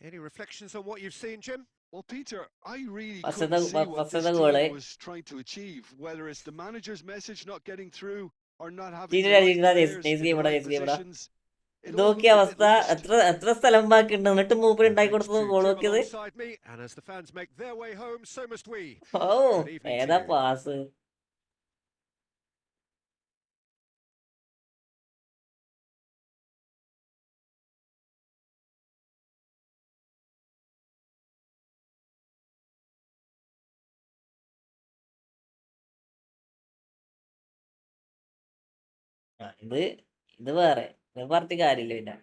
Speaker 5: Any reflections on what you've seen, Jim?
Speaker 3: Well, Peter, I really couldn't see what this team was trying to achieve, whether it's the manager's message not getting through or not having the right players in the right positions.
Speaker 2: ഇതൊക്കെ അവസ്ഥ എത്ര സ്ഥലം ബാക്കിയുണ്ട് എന്നിട്ട് മൂപ്പര് ഉണ്ടാക്കി കൊടുത്തത് goal നോക്കിയത്. ഓ ഏതാ പാസ്. ഇത് വേറെ പറഞ്ഞ കാര്യമില്ല. പിന്നെ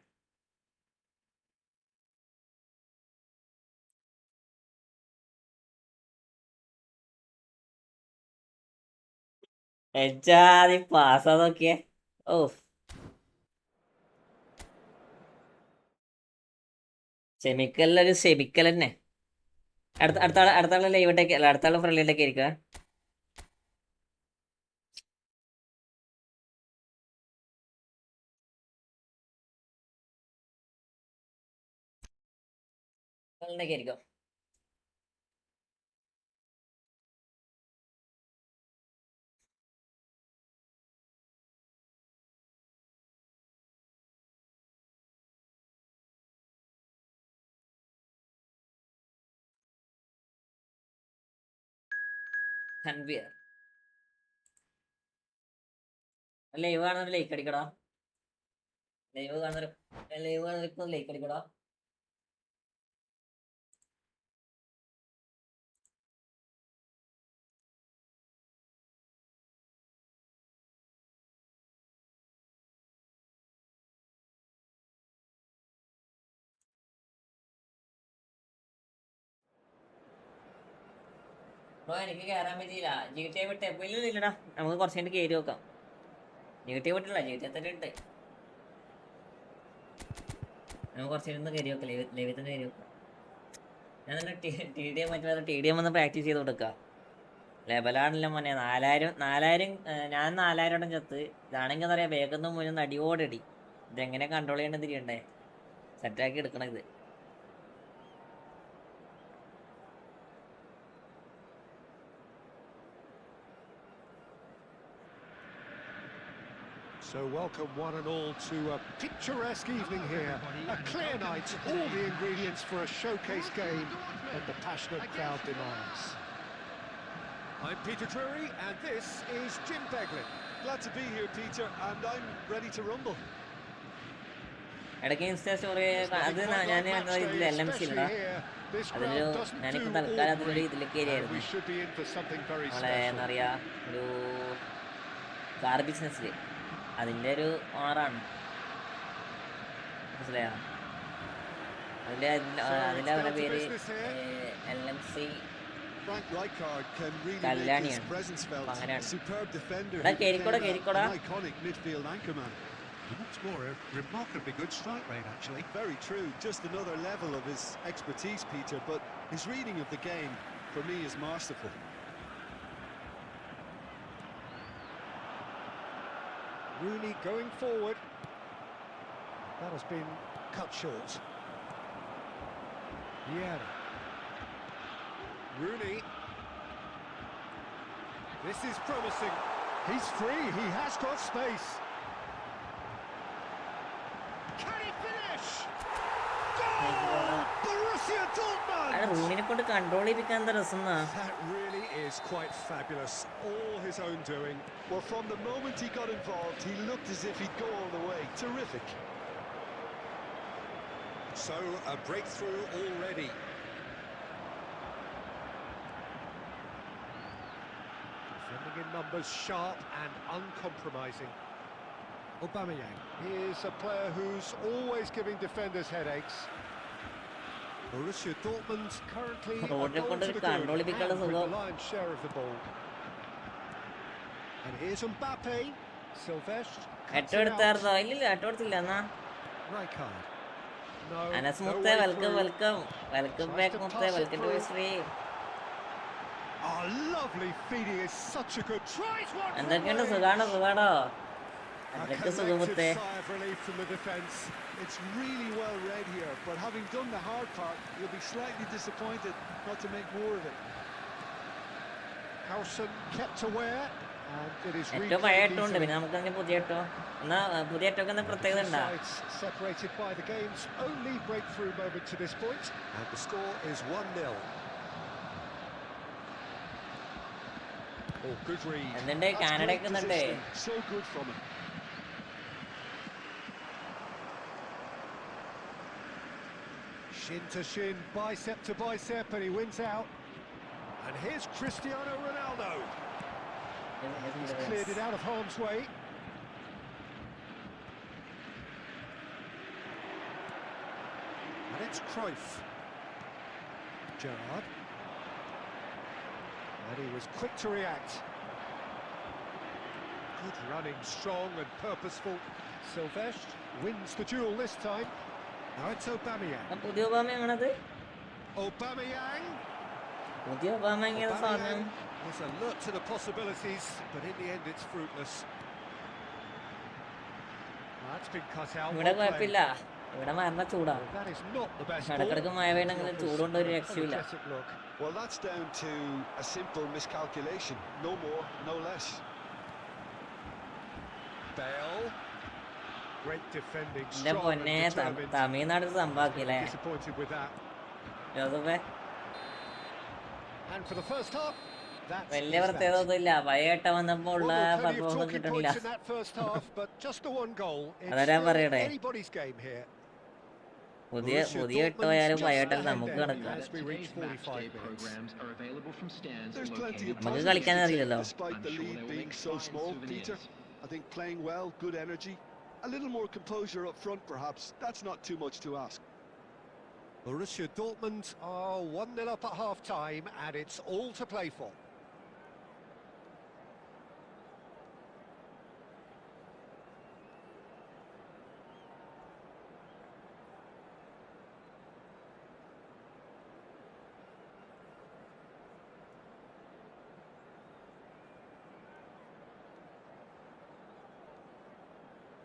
Speaker 2: എജാതി പാസ് അതൊക്കെ. ഓ ക്ഷമിക്കല്ലൊരു ക്ഷമിക്കൽ തന്നെ. അടുത്താളെ ലൈവിട്ടേക്ക് അല്ല, അടുത്താളെ ഫ്രണ്ടിലേക്ക് ഇരിക്കുക. ആയിരിക്കും. ലൈവ് കാണുന്നൊരു ലൈക്ക് അടിക്കടാ. ലൈവ് കാണുന്നൊരു ലൈക്ക് അടിക്കടാ. എനിക്ക് കയറാൻ പറ്റിയില്ല. GTA വിട്ട് ഇല്ലടാ, നമുക്ക് കുറച്ച് കഴിഞ്ഞിട്ട് കയറി നോക്കാം. GTA വിട്ടില്ല, GTA തന്നെ ഉണ്ട്. നമുക്ക് കുറച്ച് കഴിഞ്ഞ് കയറി നോക്കാം. ലൈവിൽ തന്നെ കയറി നോക്കാം. ഞാൻ തന്നെ TDM വന്ന് പ്രാക്ടീസ് ചെയ്ത് കൊടുക്കാം. ലെവലാണല്ലോ മോനെ. 4000 ഞാൻ 4000 ചത്ത്. ഇതാണെങ്കിൽ എന്താ പറയാ, വേഗം മുന്നേ അടിയോടടി. ഇതെങ്ങനെ കൺട്രോൾ ചെയ്യേണ്ടത് തിരിയണ്ടേ, സെറ്റാക്കി എടുക്കണം ഇത്.
Speaker 5: So welcome one and all to a picturesque evening here. A clear night, all the ingredients for a showcase game that the passionate crowd demands. I'm Peter Drury and this is Jim Beglin.
Speaker 3: Glad to be here, Peter, and I'm ready to rumble.
Speaker 2: ഇടയ്ക്ക് insta story അത് ഞാൻ ഇതിൽ LMC ഇല്ലടാ. ഞാനിപ്പോൾ തൽക്കാലം അതിലൊരു ഇതിലേക്ക് കയറിയായിരുന്നു. നമ്മളെ എന്താ പറയുക, ഒരു കാർ ബിസിനസ്സിൽ അതിൻ്റെ ഒരു ഓണറാണ്, മനസ്സിലായോ? അതിൻ്റെ അവരുടെ പേര് LMC കല്യാണിയാണ്. അപ്പം അങ്ങനെയാണ്. കേരിക്കോടാ.
Speaker 5: What's more, a remarkably good strike rate, actually.
Speaker 3: Very true. Just another level of his expertise, Peter, but his reading of the game, for me, is masterful.
Speaker 5: Rooney going forward. That has been cut short. Yeah. Rooney. This is promising. He's free. He has got space. Can he finish? Goal! Borussia Dortmund!
Speaker 2: റൂണിനെ കൊണ്ട് control ചെയ്യിപ്പിക്കാൻ എന്താ രസം.
Speaker 5: That really is quite fabulous. All his own doing.
Speaker 3: Well, from the moment he got involved, he looked as if he'd go all the way. Terrific.
Speaker 5: So, a breakthrough already. Defending in numbers, sharp and uncompromising. Aubameyang is a player who's always giving defenders headaches. Borussia Dortmund currently a goal to the good and with the lion's share of the ball. And here's Mbappe. Silvestre.
Speaker 2: ഇല്ല.
Speaker 5: Rijkaard. No,
Speaker 2: Anas
Speaker 5: no
Speaker 2: Mutte,
Speaker 5: way
Speaker 2: welcome,
Speaker 5: through.
Speaker 2: welcome. Welcome
Speaker 5: Tries
Speaker 2: back,
Speaker 5: to
Speaker 2: Mutte.
Speaker 5: pass it
Speaker 2: Welcome to
Speaker 5: through.
Speaker 2: the stream.
Speaker 5: Oh, lovely feeding is such a good tries one from
Speaker 2: എന്തൊക്കെയുണ്ട്
Speaker 5: range.
Speaker 2: സുഖാണോ
Speaker 5: A
Speaker 2: എന്തൊക്കെ സുഖം
Speaker 5: collective
Speaker 2: മുത്തേ
Speaker 5: sigh of relief from the defence.
Speaker 3: It's really well read here, but having done the hard part, you'll be slightly disappointed not to make more of it.
Speaker 5: Howson kept aware, and it is
Speaker 2: ഏറ്റവും പഴയ
Speaker 5: replayed
Speaker 2: ഏറ്റവും ഉണ്ട്
Speaker 5: easily.
Speaker 2: പിന്നെ നമുക്ക് അങ്ങനെ പുതിയ ഏറ്റവും എന്നാ പുതിയ ഏറ്റവും എന്താ പ്രത്യേകത
Speaker 5: Two
Speaker 2: ഉണ്ടാ
Speaker 5: sides separated by the game's only breakthrough moment to this point, and the score is 1-0. Oh, good read.
Speaker 2: എന്തുണ്ട്
Speaker 3: That's
Speaker 2: കാനഡയൊക്കെ
Speaker 3: great
Speaker 2: എന്തുണ്ട്
Speaker 3: positioning. So good from him.
Speaker 5: Shin to shin, bicep to bicep, and he wins out. And here's Cristiano Ronaldo. He's cleared it out of harm's way. And it's Cruyff. Gerrard. And he was quick to react. Good running, strong and purposeful. Silvestre wins the duel this time. Now it's Aubameyang.
Speaker 2: പുതിയ ഒബാമയാണത്
Speaker 5: Aubameyang.
Speaker 2: പുതിയ Obama സാധനം
Speaker 5: Was alert to the possibilities, but in the end it's fruitless. That's been cut out.
Speaker 2: ഇവിടെ
Speaker 5: Well played.
Speaker 2: കുഴപ്പമില്ല ഇവിടെ മരണ ചൂടാ
Speaker 5: That is not the best ball.
Speaker 2: ഇടക്കിടക്ക് മഴ പെയ്യണമെങ്കിൽ ചൂടുകൊണ്ട് ഒരു രക്ഷയില്ല
Speaker 5: Energetic look.
Speaker 3: Well, that's down to a simple miscalculation. No more, no less.
Speaker 5: Bale. Great defending.
Speaker 2: എന്റെ
Speaker 5: Strong
Speaker 2: പൊന്നെ
Speaker 5: and determined.
Speaker 2: Tamil Nadu സംഭവമാക്കില്ലേ
Speaker 5: Disappointed with that.
Speaker 2: ജോസഫേ
Speaker 5: And for the first half, that's
Speaker 2: വലിയ
Speaker 5: that.
Speaker 2: പ്രത്യേകത ഒന്നുമില്ല പഴയട്ട വന്നപ്പോ ഉള്ള
Speaker 5: Well, plenty of
Speaker 2: performance
Speaker 5: talking
Speaker 2: കിട്ടണില്ല
Speaker 5: points in that first half, but just the one goal. It's
Speaker 2: അതാ ഞാൻ
Speaker 5: still
Speaker 2: പറയണേ.
Speaker 5: anybody's game here.
Speaker 2: പുതിയ
Speaker 5: Borussia
Speaker 2: പുതിയ ഇട്ട്
Speaker 5: Dortmund
Speaker 2: പോയാലും
Speaker 5: just
Speaker 2: പഴയട്ട
Speaker 5: ahead
Speaker 2: നമുക്ക്
Speaker 5: there
Speaker 2: കിടക്കാം
Speaker 5: as we reach
Speaker 6: Today's match
Speaker 5: 45
Speaker 6: day
Speaker 5: minutes.
Speaker 6: programs are available from stands
Speaker 3: There's plenty of
Speaker 2: നമുക്ക്
Speaker 3: positives
Speaker 2: കളിക്കാൻ
Speaker 3: to take
Speaker 2: അറിയില്ലല്ലോ
Speaker 3: despite the lead being so small, Peter. I think playing well, good energy, a little more composure up front perhaps. That's not too much to ask.
Speaker 5: Borussia Dortmund are 1-0 up at half-time, and it's all to play for.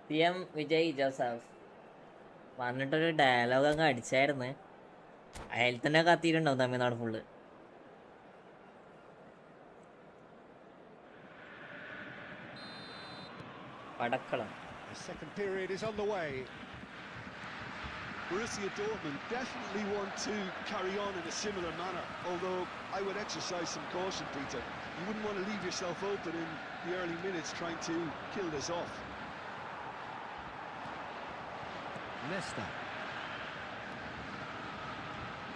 Speaker 2: PM Vijay Joseph വന്നിട്ടൊരു dialogue അങ്ങ് അടിച്ചായിരുന്നു അയാൾ തന്നെ കത്തിയിട്ടുണ്ടാവും Tamil Nadu full പടക്കളം
Speaker 5: The second period is underway.
Speaker 3: Borussia Dortmund definitely want to carry on in a similar manner, although I would exercise some caution, Peter. You wouldn't want to leave yourself open in the early minutes trying to kill this off.
Speaker 5: Nesta.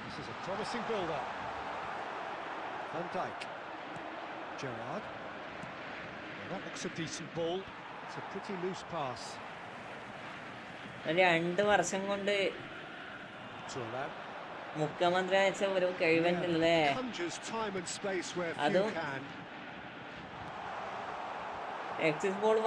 Speaker 5: This is a promising build-up. Van Dijk. Gerrard. Well, that looks a decent ball. It's a pretty loose pass.
Speaker 2: 2 വർഷം കൊണ്ട്
Speaker 5: Turan.
Speaker 2: മുഖ്യമന്ത്രി അയച്ച ഒരു കഴിവുണ്ടല്ലേ
Speaker 5: Conjures time and space where few
Speaker 2: അതും
Speaker 5: can.
Speaker 2: എക്സിസ് ball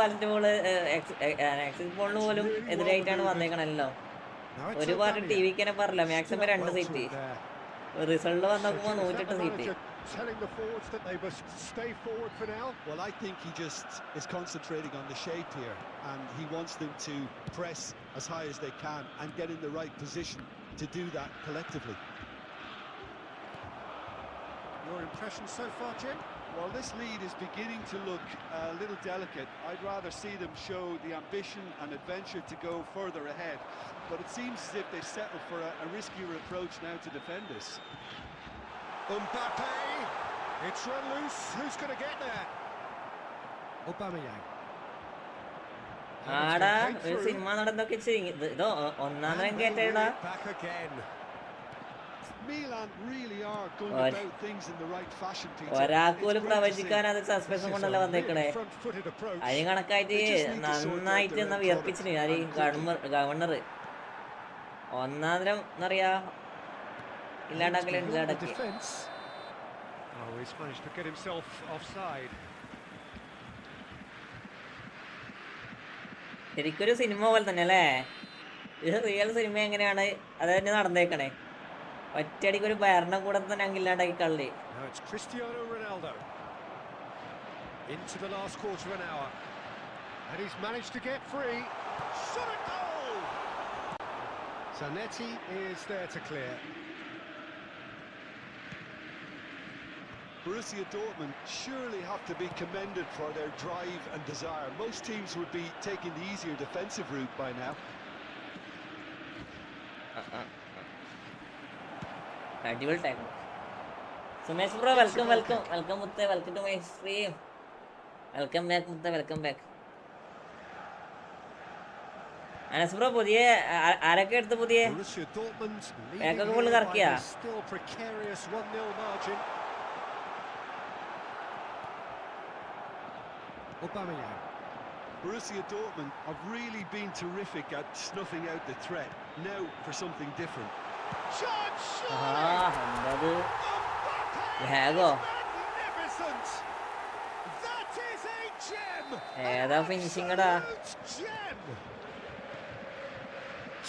Speaker 2: എക്സിസ് ബോളിന് പോലും എതിരായിട്ടാണ് വന്നേക്കണല്ലോ
Speaker 5: Now it's
Speaker 2: ഒരുപാട് T
Speaker 5: Aubameyang.
Speaker 2: വിക്ക് തന്നെ പറഞ്ഞില്ല maximum 2
Speaker 5: Well
Speaker 2: seat
Speaker 5: through there.
Speaker 2: Result വന്നോക്കുമ്പോ
Speaker 5: So is that
Speaker 2: 108
Speaker 5: the
Speaker 2: seat
Speaker 5: manager telling the forwards that they must stay forward for now?
Speaker 3: Well, I think he just is concentrating on the shape here, and he wants them to press as high as they can and get in the right position to do that collectively.
Speaker 5: Your impression so far, Jim?
Speaker 3: Well, this lead is beginning to look a little delicate. I'd rather see them show the ambition and adventure to go further ahead, but it seems as if they've settled for a riskier approach now to defend this.
Speaker 5: Mbappe! It's run loose. Who's going to get there? Aubameyang.
Speaker 2: ആടാ ഒരു cinema നടന്നൊക്കെ ഇതോ ഒന്നാം തരം കേട്ടേടാ
Speaker 5: Back again.
Speaker 3: Milan really are going
Speaker 2: Or-
Speaker 3: about things in the right fashion, Peter.
Speaker 2: ഒരാൾക്ക് പോലും
Speaker 3: It's great to see.
Speaker 2: പ്രവചിക്കാൻ അത് suspension
Speaker 5: This is
Speaker 2: കൊണ്ടല്ല
Speaker 5: a
Speaker 2: വന്നേക്കണേ
Speaker 5: really front-footed approach.
Speaker 2: അതിന് കണക്കായിട്ട് നന്നായിട്ട് എന്നാ വിയർപ്പിച്ചിന് അത് ഗവർണർ ഒന്നാം തരം എന്നറിയാ ഇല്ലാണ്ടാക്കല്
Speaker 5: Beyond the
Speaker 2: ഇല്ലാണ്ടാക്കി
Speaker 5: defence. Oh, he's managed to get himself offside.
Speaker 2: ശരിക്കൊരു സിനിമ പോലെ തന്നെ അല്ലേ ഇത് റിയൽ സിനിമ എങ്ങനെയാണ് അത് തന്നെ നടന്നേക്കണേ. ഒറ്റയടിക്ക് ഒരു ഭരണകൂടത്തെ തന്നെ ഇല്ലാണ്ടാക്കി കള്ളി.
Speaker 5: Now it's Cristiano Ronaldo into the last quarter of an hour, and he's managed to get free. Shot a goal! Zanetti is there to clear.
Speaker 3: Borussia Dortmund surely have to be commended for their drive and desire. Most teams would be taking the easier defensive route by now.
Speaker 2: അടിപൊളി time. Sumesh bro welcome മുത്തേ, welcome to my stream. Welcome back മുത്തേ, welcome back. Anas bro പുതിയ ആരൊക്കെ എടുത്ത് പുതിയ
Speaker 5: Borussia Dortmund
Speaker 2: ബാക്കൊക്കെ full
Speaker 5: leading by
Speaker 2: കറക്കിയാ?
Speaker 5: a still precarious 1-0 margin. Aubameyang.
Speaker 3: Borussia Dortmund have really been terrific at snuffing out the threat. Now for something different.
Speaker 5: Chance shot!
Speaker 2: എന്തത്
Speaker 5: Mbappe
Speaker 2: ഹാഗോ
Speaker 5: is magnificent! That is a gem!
Speaker 2: ഏതാ finishing എടാ.
Speaker 5: Absolute gem!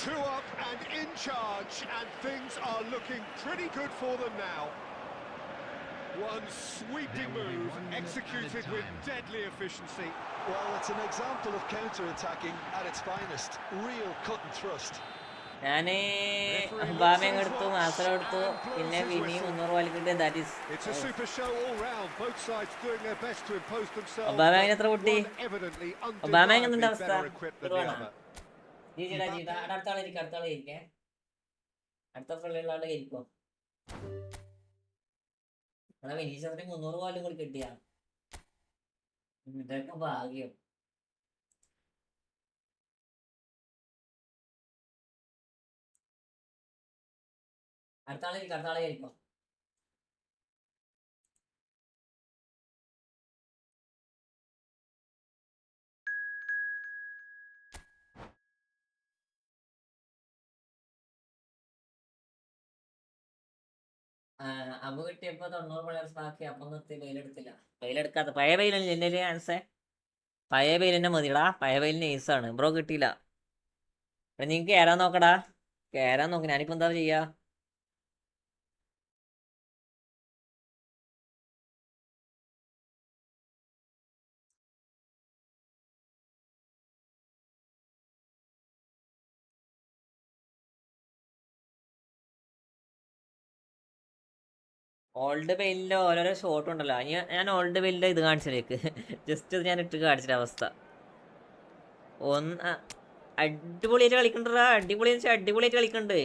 Speaker 5: 2 up and in charge, and things are looking pretty good for them now. One sweeping move, executed with deadly efficiency.
Speaker 3: Well, it's an example of counter-attacking at its finest. Real cut and thrust.
Speaker 2: ഞാന് ഒബാമയും എടുത്തു, master എടുത്തു, പിന്നെ Vini 300 വലിക്കിട്ട്. That is
Speaker 5: It's a super show all round. Both sides doing their best to impose themselves.
Speaker 2: ഒബാമയും എത്ര പൊട്ടി?
Speaker 5: One evidently
Speaker 2: ഒബാമയും
Speaker 5: undeniably
Speaker 2: എന്തുണ്ട് അവസ്ഥ?
Speaker 5: better equipped than the other.
Speaker 2: ജീടാ അടുത്ത ആളിരിക്കും, അടുത്ത ആളെ ഇരിക്കേ. അടുത്ത ഫ്രണ്ടിലുള്ള ആളുടെ ഇരിക്കോ. വിനീശത്തിന് 300 പോലും കൂടി കിട്ടിയ ഇതൊക്കെ ഭാഗ്യം. അടുത്ത ആളെ ഇരിക്കോ. അമ്പ് കിട്ടിയപ്പോ 90 പ്ലെയേഴ്സ് ബാക്കി. അപ്പം നിർത്തി, വെയിലെടുക്കാത്ത പഴയ വെയിലല്ലേ എൻ്റെ ആൻസേ. പഴയ വെയിലിനെ മതിടാ, പഴയ വെയിലിന് ഏസാണ് ബ്രോ. കിട്ടിയില്ല. അപ്പൊ നീ കയറാൻ നോക്കടാ, കയറാൻ നോക്ക്. ഞാനിപ്പോ എന്താ ചെയ്യാ? ഓൾഡ് വെയിലിൻ്റെ ഓരോരോ ഷോട്ട് ഉണ്ടല്ലോ. ഞാൻ ഓൾഡ് വെയിലിൻ്റെ ഇത് കാണിച്ചിലേക്ക് ജസ്റ്റ് ഇത് ഞാൻ ഇട്ട് കാണിച്ചിട്ട് അവസ്ഥ. ഒന്ന് അടിപൊളിയായിട്ട് കളിക്കണ്ടാ, അടിപൊളിയായിട്ട് കളിക്കണ്ട്.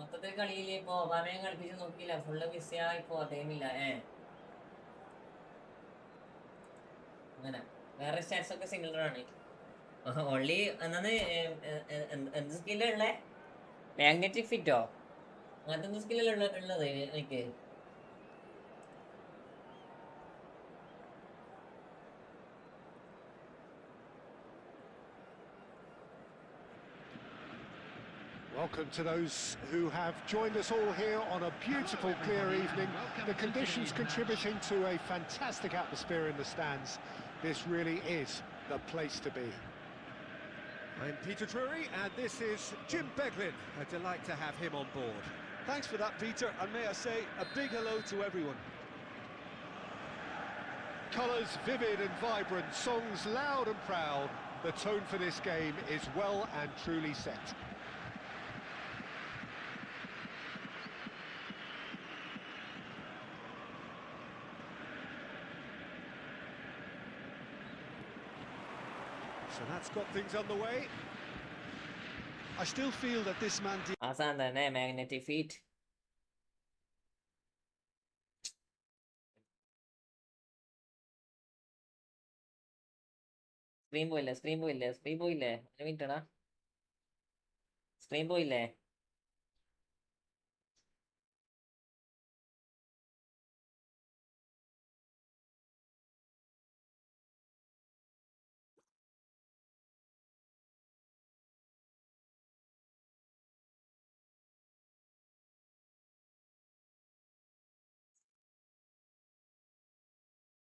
Speaker 2: മൊത്തത്തിൽ കളിയിൽ ഇപ്പൊ ഒബാമയെ കളിപ്പിച്ച് നോക്കിയില്ല, ഫുള്ള് മിസ്സിയാ. ഇപ്പൊ ടൈമില്ല. അങ്ങനെ വേറെ സ്റ്റാറ്റ്സ് ഒക്കെ സിമിലർ ആണ്. ഓൺലി എന്നാന്ന് എന്ത് സ്കില്ല് ഉള്ളേ? മാഗ്നറ്റിക് ഫിറ്റോ അങ്ങനത്തെ എന്ത് സ്കില്ലല്ലേ ഉള്ളത് എനിക്ക്?
Speaker 5: Welcome to those who have joined us all here on a beautiful, clear evening. The conditions contributing to a fantastic atmosphere in the stands. This really is the place to be. I'm Peter Drury, and this is Jim Beglin. A delight to have him on board.
Speaker 3: Thanks for that, Peter, and may I say a big hello to everyone.
Speaker 5: Colours vivid and vibrant, songs loud and proud. The tone for this game is well and truly set. So that's got things underway.
Speaker 3: I still feel that this man
Speaker 2: ആസാൻ തന്നെ magnetic feet. Screen പോയില്ലേ? ഒരു മിനിറ്റടാ. Stream പോയില്ലേ?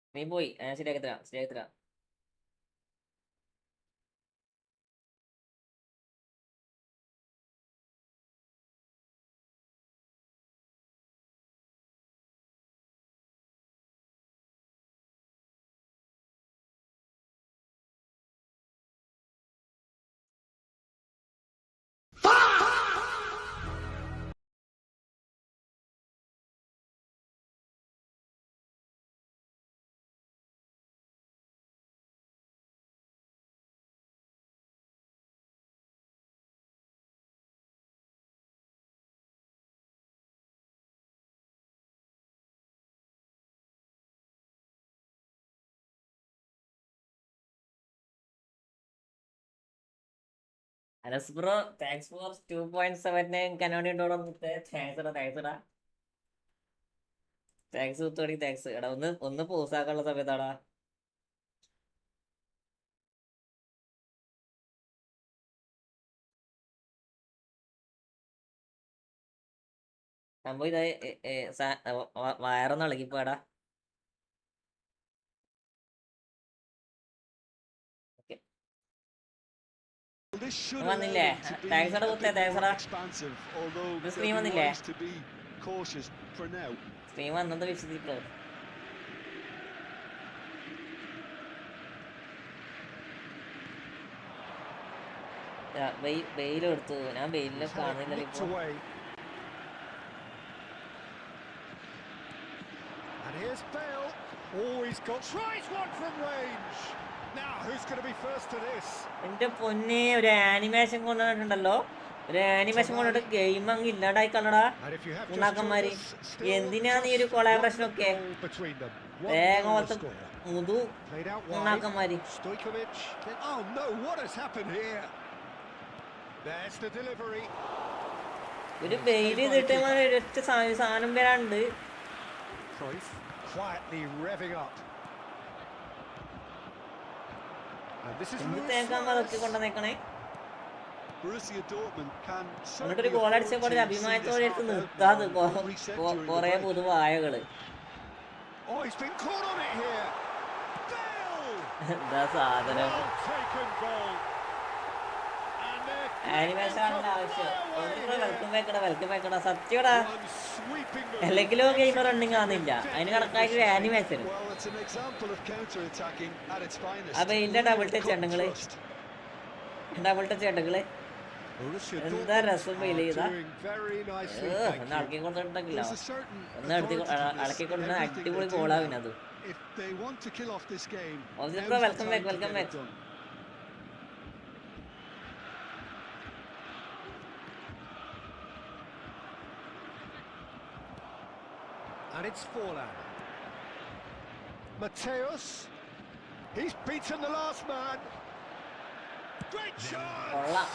Speaker 2: Stream പോയി. ശരിയാക്കി തരാം, ശരിയാക്കി തരാം. Anas bro thanks for 2.79 Canadian dollar. Thanks കുത്തോടി, താങ്ക്സ്. എടാ ഒന്ന് പോസാക്കാനുള്ള സമയത്താടാ. സംഭവം ഇതായി വയറൊന്നും ഇളകിപ്പോടാ. വന്നില്ലേ? താങ്ക്സടാ കുത്തേ, താങ്ക്സടാ. സ്ക്രീൻ വന്നില്ലേ? സ്ക്രീൻ വന്നത് വിശദീകോ? വെയിലെടുത്തു. ഞാൻ വെയിലിനെ കാണുന്നില്ല ഇപ്പൊ.
Speaker 5: And here's Bale. Oh, he's got tries one from range. Now who's going to be first to this?
Speaker 2: എന്റെ പൊന്നെ, ഒരു ആനിമേഷൻ കൊണ്ടുവന്നിട്ടുണ്ടല്ലോ. ഒരു ആനിമേഷൻ കൊണ്ടിട്ട് ഗെയിം അങ്ങ് ഇല്ലാണ്ടായി കളടാ ഉണ്ടാക്കന്മാര്. എന്തിനാ നീ ഒരു കൊളാബറേഷൻ ഒക്കെ? വേഗം മുതു ഉണ്ടാക്കന്മാര്.
Speaker 5: Oh no, what has happened here? There's the delivery.
Speaker 2: ഒരു വെയില് ചെയ്തിട്ട് ഒരൊറ്റ സാധനം വരാണ്ട്.
Speaker 5: Quietly revving up. And this is
Speaker 2: കൊണ്ടുവന്നേക്കണേ. എന്നിട്ടൊരു ഗോൾ അടിച്ച പോലെ അഭിമാനത്തോടെ എടുത്ത് നിർത്താതെ കൊറേ പൊതുവായകള്. എന്താ സാധനം? ആനിമേഷൻ ആവശ്യം. വെൽക്കം വെക്കടാ, സത്യടാ. അല്ലെങ്കിലോ ഗെയിമർ റണ്ണിങ് ആവുന്നില്ല, അതിന് കണക്കായിട്ട് ആനിമേഷൻ. അപ്പൊ ഇതിന്റെ ഡബിൾ ടച്ച് ഉണ്ടെങ്കില് എന്താ രസം ഫീൽ ചെയ്താ. ഒന്ന് ഇളക്കി കൊടുത്തിട്ടുണ്ടെങ്കിലോ, ഒന്ന് ഇളക്കി കൊടുത്ത അടിപൊളി ഗോളാവിനത്. Welcome back.
Speaker 5: And it's Forlan. Mateus. He's beaten the last man. Great chance.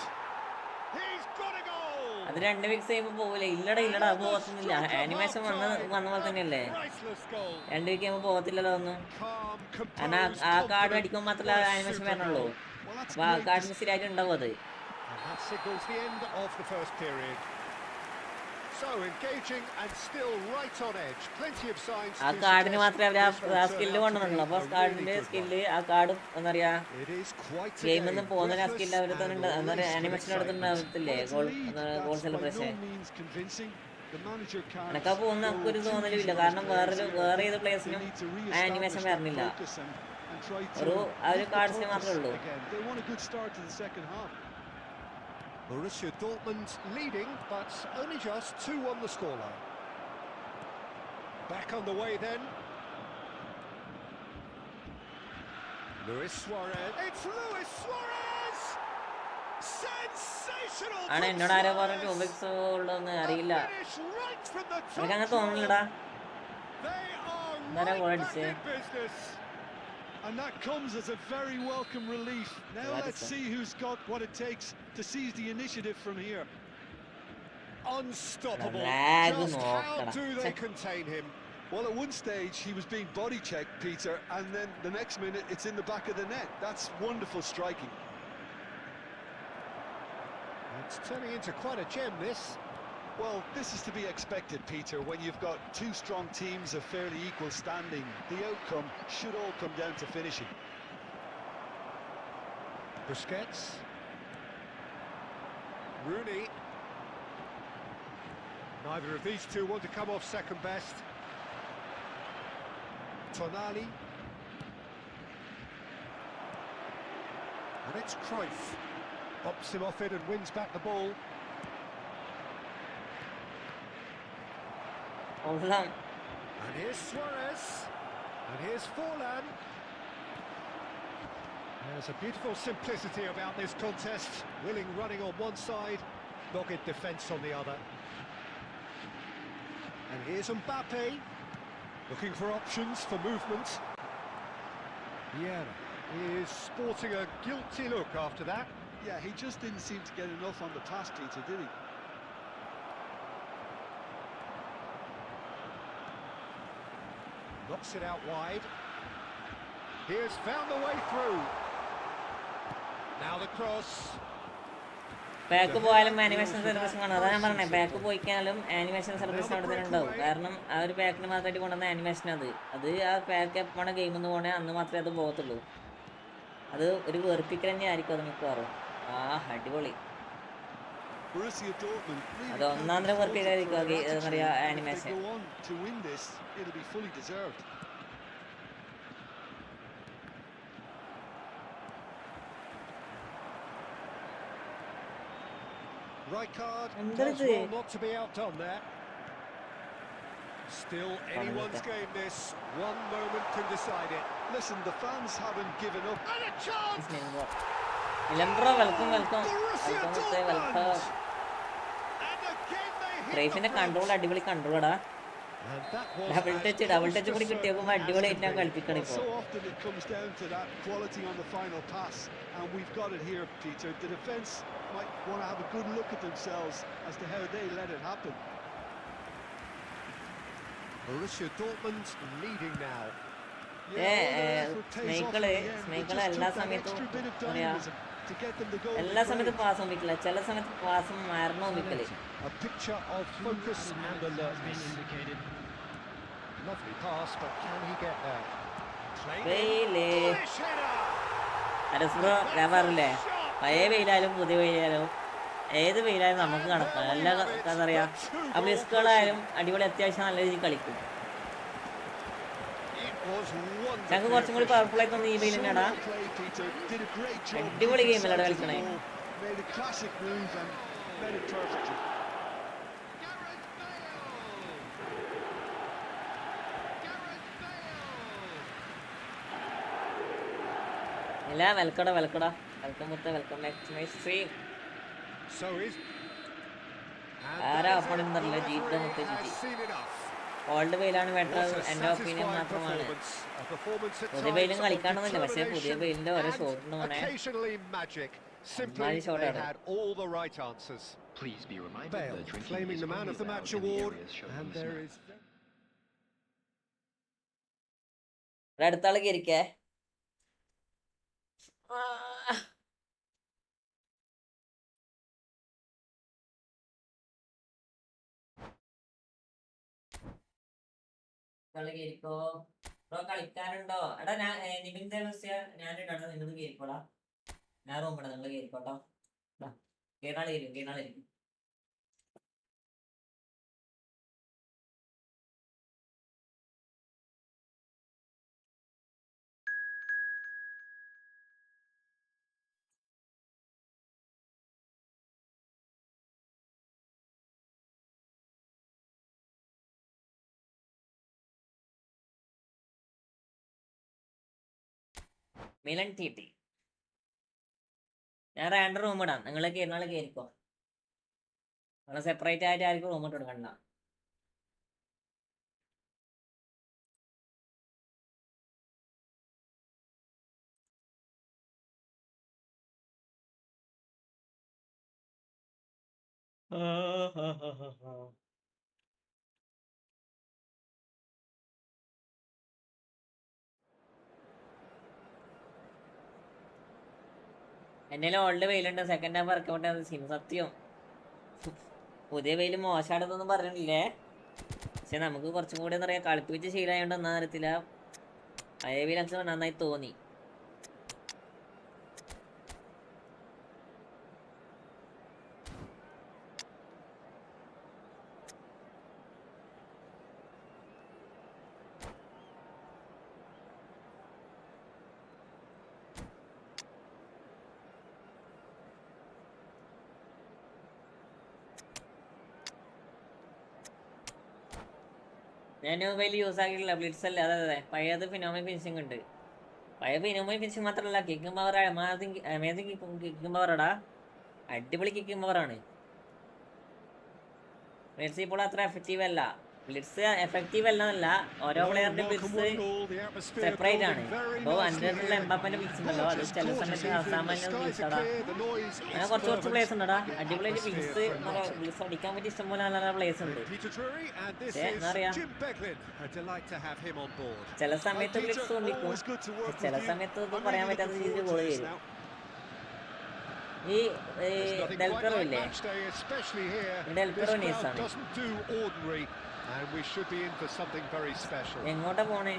Speaker 5: He's got a goal.
Speaker 2: അത് 2 ഫിക്സ് ചെയ്യുമ്പോ പോവില്ല. ഇല്ലടാ പോകത്തില്ല. ആനിമേഷൻ വന്ന പോലെ തന്നെയല്ലേ. 2 ഫിക്സ് ചെയ്യുമ്പോ പോകത്തില്ലല്ലോ ഒന്നും. കാരണം ആ കാർഡ് അടിക്കുമ്പോൾ മാത്രമല്ല ആനിമേഷൻ വരണുള്ളൂ. അപ്പൊ ആ കാർഡിന് ശരിയായിട്ട് ഉണ്ടാവും അത്.
Speaker 5: So engaging and still right on edge. Plenty of signs.
Speaker 2: ആ കാർഡിന് മാത്രമേ അവർ ആ സ്കില്ല് കൊണ്ടുവന്നുള്ളൂ. അപ്പൊ കാർഡിന്റെ സ്കില്ല് ആ കാർഡും എന്താ പറയാ ഗെയിമിൽ നിന്ന് പോകുന്ന ആ സ്കില്ല് അവർ തന്നെ എന്താ പറയാ ആനിമേഷൻ എടുത്തിട്ടുണ്ടാവത്തില്ലേ ഗോൾ സെലിബ്രേഷൻ. എനക്കാ പോകുന്ന നമുക്കൊരു തോന്നലുമില്ല. കാരണം വേറെ ഏത് പ്ലേസിനും ആ ആനിമേഷൻ വരണില്ല. ആ ഒരു കാർഡ്സിന് മാത്രമേ ഉള്ളൂ.
Speaker 5: Borussia Dortmund leading, but only just 2 on the scoreline. Back on the way then. Luis Suarez. It's Luis Suarez! Sensational!
Speaker 2: എന്നോട് ആരോ പറഞ്ഞിട്ട് ഒബിക്സ് ഉള്ളതൊന്നും അറിയില്ല. എനിക്കങ്ങനെ തോന്നുന്നില്ലടാ.
Speaker 5: They are right back in business.
Speaker 3: And that comes as a very welcome relief. Now let's see who's got what it takes to seize the initiative from here.
Speaker 5: Unstoppable.
Speaker 2: Lag
Speaker 5: Just how
Speaker 2: നോക്കടാ.
Speaker 5: do they contain him?
Speaker 3: Well, at one stage he was being body checked, Peter, and then the next minute it's in the back of the net. That's wonderful striking.
Speaker 5: It's turning into quite a gem, this.
Speaker 3: Well, this is to be expected, Peter, when you've got two strong teams of fairly equal standing. The outcome should all come down to finishing.
Speaker 5: Busquets. Rooney. Neither of these two want to come off second best. Tonali. And it's Cruyff. Bops him off it and wins back the ball.
Speaker 2: കൊള്ളാം.
Speaker 5: And here's Suarez. And here's Forlan. There's a beautiful simplicity about this contest. Willing running on one side, dogged defence on the other. And here's Mbappe. Looking for options for movement. Vieira is sporting a guilty look after that.
Speaker 3: Yeah, he just didn't seem to get enough on the pass, Peter, did he?
Speaker 5: Knocks it out wide. He has found the way through. Now the cross.
Speaker 2: Back പോയാലും animation service കാണും. അതാ ഞാൻ പറഞ്ഞത്, back പോയിക്കാലും animation service അവിടെ തന്നെ ഉണ്ടാവും. കാരണം ആ ഒരു പാക്കിന് മാത്രമായിട്ട് കൊണ്ടുവന്ന ആനിമേഷൻ അത് ആ പാക്ക് എപ്പോഴാണ് ഗെയിമിൽ നിന്ന് പോകണേ അന്ന് മാത്രമേ അത് പോകത്തുള്ളൂ. അത് ഒരു വെറുപ്പിക്കൽ തന്നെ ആയിരിക്കും അത് മിക്കവാറും. അടിപൊളി. അത് ഒന്നാം തരം വെറുപ്പിക്കലായിരിക്കും എന്താ പറയുക animation.
Speaker 5: Rijkaard does well not to be outdone there. Still anyone's game this. One moment can decide it.
Speaker 3: Listen, the fans haven't given up.
Speaker 5: And a chance!
Speaker 2: Milembro, welcome.
Speaker 5: Borussia Dortmund! And again they hit
Speaker 2: Cruyffന്റെ control അടിപൊളി കൺട്രോളാ. Double touch കൂടി കിട്ടിയപ്പോൾ അടിപൊളിയായിട്ട് ഞാൻ കളിപ്പിക്കണം ഇപ്പോൾ.
Speaker 3: So often it comes down to that quality on the final pass, and we've got it here, Peter. The defence might want to have a good look at themselves as to how they let it happen.
Speaker 5: Borussia Dortmund leading now.
Speaker 2: സ്നേഹികള് എല്ലാ സമയത്തും പറയാ എല്ലാ സമയത്തും pass ഒമ്പിക്കില്ല, ചില സമയത്ത് pass മാറണം ഒമ്പിക്കല്.
Speaker 5: A picture of focus and alertness. Lovely pass, but can he get there?
Speaker 2: അരസ്ബ്രോ ഞാൻ പറഞ്ഞില്ലേ, പഴയ വെയിലായാലും പുതിയ വെയിലായാലും ഏത് വെയിലായാലും നമുക്ക് കണക്കാം. എല്ലാ എന്താ പറയാ ആ പ്ലേസുകളായാലും അടിപൊളി അത്യാവശ്യം നല്ല രീതിയിൽ കളിക്കും. ഞങ്ങൾക്ക് കുറച്ചും കൂടി പവർഫുൾ ആയി തോന്നി ഈ വെയിലിനാടാ. അടിപൊളി ഗെയിമിലാണ് കളിക്കണേ. ഇല്ല വെൽക്കടാ welcome back to my stream. ആരാ അപ്പോഴെന്നറിയില്ല ജീത്ത മുത്ത ജിജി. ഓൾഡ് വെയിലാണ് ബെറ്റർ, എൻ്റെ ഒപ്പീനിയൻ മാത്രമാണ്. പുതിയ വെയിലും കളിക്കാണെന്നില്ല, പക്ഷേ പുതിയ വെയിലിന്റെ ഓരോ ഷോട്ടുണ്ട് മോനെ. അടുത്താള് കയറിക്കേ. കേറിക്കോ ബ്രോ, കളിക്കാനുണ്ടോ? എടാ ഞാൻ നിവിന്റെ ഞാനിടാ, നിങ്ങൾ കേറിക്കോടാ. ഞാൻ റൂമിടാ, നിങ്ങൾ കേറിക്കോട്ടോ. കേറാളിരിക്കും. മിലൻ ടി ഞാൻ റാൻഡർ റൂം ഇടാം, നിങ്ങൾ കേറിനാളെ കേറിക്കോ. നിങ്ങൾ സെപ്പറേറ്റ് ആയിട്ട് ആർക്കും റൂം ഇട്ട് കൊടുക്കണ്ട. എൻ്റെ ഓൾഡ് വെയിലുണ്ട്, സെക്കൻഡ് ഹാഫ് ഇറക്കോട്ടെ. അത് സത്യം പുതിയ വെയിൽ മോശമാണെന്നൊന്നും പറഞ്ഞിട്ടില്ലേ, പക്ഷെ നമുക്ക് കുറച്ചും കൂടി എന്താ പറയുക കളിപ്പിച്ച് ശീലമായോണ്ട് ഒന്നും അറിയത്തില്ല. പഴയ വെയിലൊക്കെ നന്നായി തോന്നി. ഞാൻ മൊബൈൽ യൂസ് ആക്കിയിട്ടില്ല, ബ്ലിറ്റ്സ് അല്ലേ. അതെ പഴയത് ഫിനോമിനൽ ഫിനിഷിംഗ് ഉണ്ട്. പഴയ ഫിനോമിനൽ ഫിനിഷിംഗ് മാത്രമല്ല, കിക്കിംഗ് പവർ അമേസിംഗ് കിക്കിംഗ് പവറാടാ, അടിപൊളി കിക്കിംഗ് പവറാണ്. ബ്ലിറ്റ്സ് ഇപ്പോൾ അത്ര എഫക്റ്റീവ് അല്ല. ബ്ലിറ്റ്സ് എഫക്റ്റീവ് അല്ല, ഓരോ പ്ലെയറിന്റെ ബ്ലിറ്റ്സ് സെപ്പറേറ്റ് ആണ്. അപ്പോൾ എൻ്റെ അടുത്തുള്ള എംബാപ്പൻ്റെ ബ്ലിറ്റ്സ് ഉണ്ടല്ലോ, അത് ചില സമയത്ത് അസാമാന്യ ബ്ലിറ്റ്സാടാ. അങ്ങനെ കുറച്ച് പ്ലേസ് ഉണ്ടടാ അടിപൊളി ബ്ലിറ്റ്സ് അടിക്കാൻ പറ്റിയ ഇഷ്ടംപോലെ നല്ല പ്ലേസ് ഉണ്ട്. പക്ഷേ എന്താ പറയാ, ചില സമയത്ത് ബ്ലിറ്റ്സ് കൊണ്ടിരിക്കും, ചില സമയത്ത് ഒന്നും പറയാൻ പറ്റാത്ത രീതിയിൽ ഗോൾ വരും. ഈ ഡെൽപെറോ ഇല്ലേ, ഡെൽപെറോ നൈസാണ്. എങ്ങോട്ടാ പോണേ?